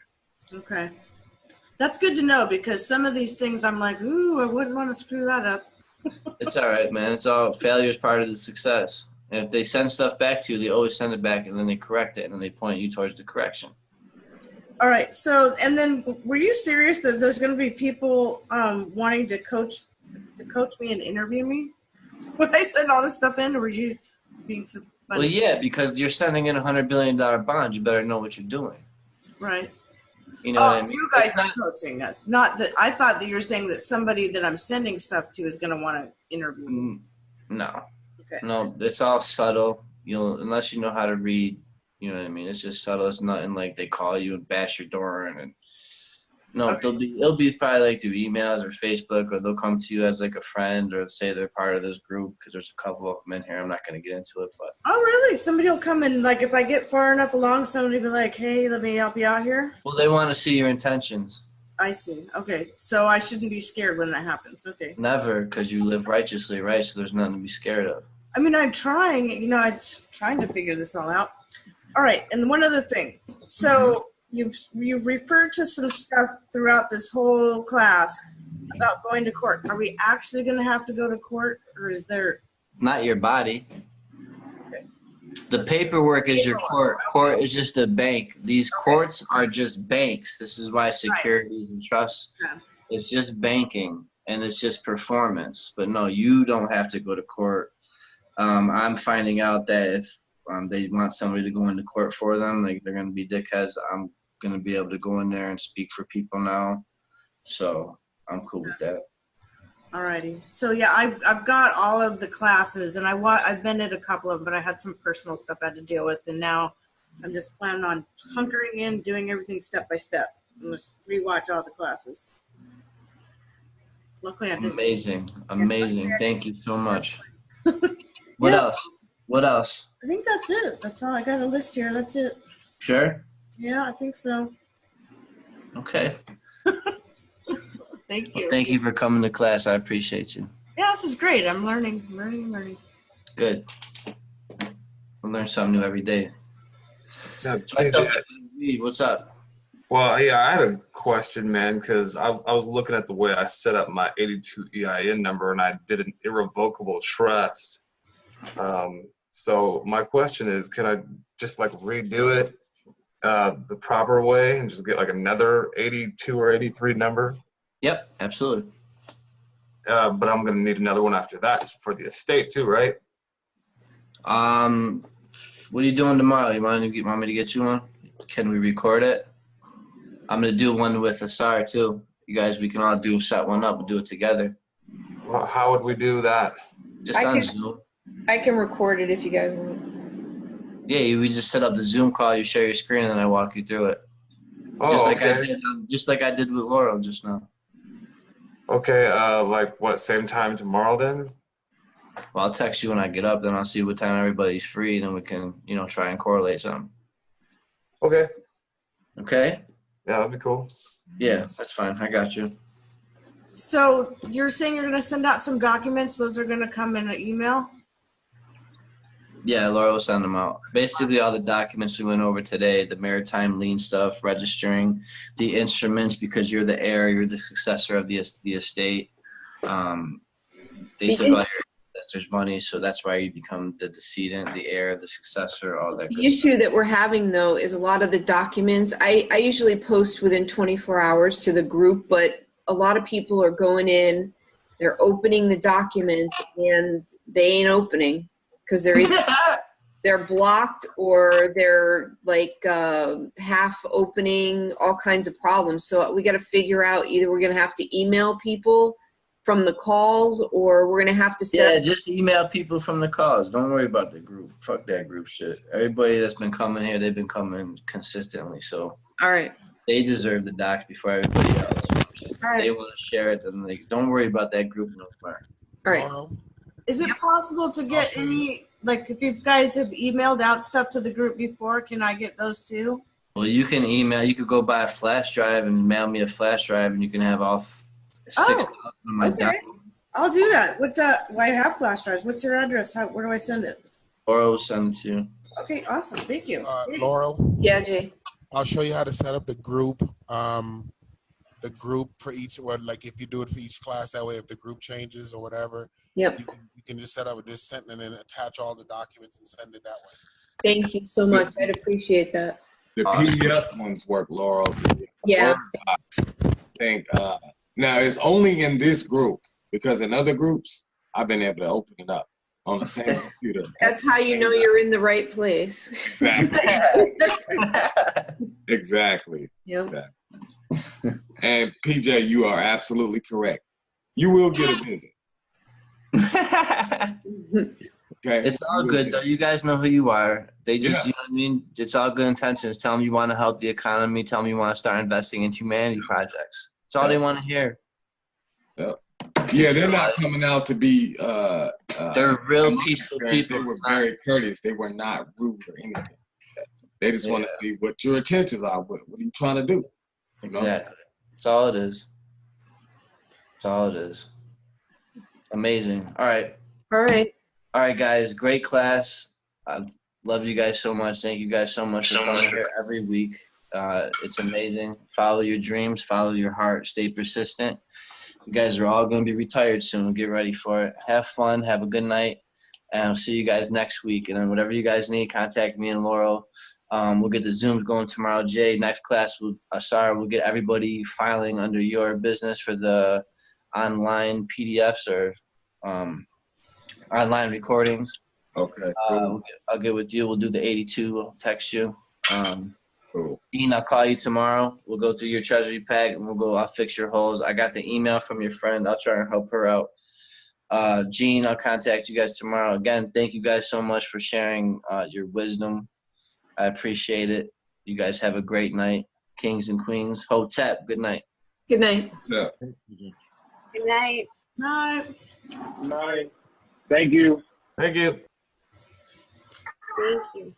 Okay. That's good to know, because some of these things I'm like, ooh, I wouldn't want to screw that up. It's all right, man. It's all failure is part of the success. And if they send stuff back to you, they always send it back and then they correct it and then they point you towards the correction. All right. So, and then were you serious that there's going to be people wanting to coach me and interview me when I send all this stuff in, or were you being so funny? Well, yeah, because you're sending in $100 billion bond. You better know what you're doing. Right. You know what I mean? You guys are coaching us. Not that I thought that you were saying that somebody that I'm sending stuff to is going to want to interview me. No. Okay. No, it's all subtle. Unless you know how to read, you know what I mean? It's just subtle. It's nothing like they call you and bash your door in. And no, Okay. it'll be probably like through emails or Facebook, or they'll come to you as like a friend, or say they're part of this group, because there's a couple of them in here. I'm not going to get into it, but. Oh, really? Somebody will come and, like, if I get far enough along, somebody will be like, hey, let me help you out here? Well, they want to see your intentions. I see. Okay. So I shouldn't be scared when that happens. Okay. Never, because you live righteously, right? So there's nothing to be scared of. I mean, I'm trying, I'm trying to figure this all out. All right. And one other thing. So you've referred to some stuff throughout this whole class about going to court. Are we actually going to have to go to court, or is there? Not your body. Okay. The paperwork is your court. Court is just a bank. These courts are just banks. This is why securities and trusts, it's just banking, and it's just performance. But no, you don't have to go to court. I'm finding out that if they want somebody to go into court for them, like they're going to be dickheads, I'm going to be able to go in there and speak for people now. So I'm cool with that. Alrighty. So yeah, I've got all of the classes, and I've been at a couple of them, but I had some personal stuff I had to deal with, and now I'm just planning on hunkering in, doing everything step by step. I'm gonna rewatch all the classes. Luckily, I did. Amazing. Thank you so much. What else? I think that's it. That's all. I got a list here. That's it. Sure? Yeah, I think so. Okay. Thank you. Well, thank you for coming to class. I appreciate you. Yeah, this is great. I'm learning. Good. I learn something new every day. What's up? Well, yeah, I had a question, man, because I was looking at the way I set up my 82 EIN number, and I did an irrevocable trust. So my question is, can I just like redo it the proper way and just get like another 82 or 83 number? Yep, absolutely. But I'm going to need another one after that for the estate too, right? What are you doing tomorrow? You want me to get you one? Can we record it? I'm going to do one with Asar too. You guys, we can all set one up and do it together. Well, how would we do that? Just on Zoom. I can record it if you guys want. Yeah, we just set up the Zoom call. You share your screen, and then I walk you through it. Oh, just like I did with Laurel just now. Okay, like what, same time tomorrow then? Well, I'll text you when I get up, then I'll see what time everybody's free, then we can, try and correlate something. Okay. Okay? Yeah, that'd be cool. Yeah, that's fine. I got you. So you're saying you're going to send out some documents? Those are going to come in an email? Yeah, Laura will send them out. Basically, all the documents we went over today, the maritime lien stuff, registering the instruments because you're the heir, you're the successor of the estate. They took all your ancestors' money, so that's why you become the decedent, the heir, the successor, all that. The issue that we're having, though, is a lot of the documents, I usually post within 24 hours to the group, but a lot of people are going in, they're opening the documents, and they ain't opening. Because they're either they're blocked or they're like half opening, all kinds of problems. So we got to figure out either we're going to have to email people from the calls or we're going to have to set. Yeah, just email people from the calls. Don't worry about the group. Fuck that group shit. Everybody that's been coming here, they've been coming consistently. So all right, they deserve the docs before everybody else. If right. they want to share it, then don't worry about that group no more. All right. Is it possible to get any, like if you guys have emailed out stuff to the group before, can I get those too? Well, you can email. You could go buy a flash drive and mail me a flash drive, and you can have all 6,000 of my Okay. documents. I'll do that. Well, I have flash drives. What's your address? Where do I send it? Or I will send it to you. Okay, awesome. Thank you. Laurel? Yeah, Jay. I'll show you how to set up the group. The group for each, or like if you do it for each class, that way if the group changes or whatever, Yep. you can just set up this sent and then attach all the documents and send it that way. Thank you so much. I'd appreciate that. The PDF ones work, Laurel. Yeah. Word docs, I think now it's only in this group, because in other groups I've been able to open it up on the same computer. That's how you know you're in the right place. Exactly. Exactly. Yep. Exactly. And PJ, you are absolutely correct. You will get a visit. Okay. It's all good though. You guys know who you are. They just, you know what I mean? It's all good intentions. Tell them you want to help the economy. Tell them you want to start investing in humanity projects. That's all they want to hear. Yeah, they're not coming out to be. They're real peaceful people. They were very courteous. They were not rude or anything. They just want to see what your intentions are. What are you trying to do? You know? Exactly. That's all it is. That's all it is. Amazing. All right. All right. All right, guys. Great class. I love you guys so much. Thank you guys so much for coming here every week. It's amazing. Follow your dreams. Follow your heart. Stay persistent. You guys are all going to be retired soon. Get ready for it. Have fun. Have a good night. And I'll see you guys next week. And then whatever you guys need, contact me and Laurel. We'll get the Zooms going tomorrow. Jay, next class, we'll get everybody filing under your business for the online PDFs or online recordings. Okay. I'll get with you. We'll do the 82. I'll text you. Cool. Ian, I'll call you tomorrow. We'll go through your treasury pack and I'll fix your holes. I got the email from your friend. I'll try and help her out. Gene, I'll contact you guys tomorrow. Again, thank you guys so much for sharing your wisdom. I appreciate it. You guys have a great night. Kings and queens. Hotep, good night. Good night. Hotep. Good night. Night. Night. Thank you. Thank you. Thank you.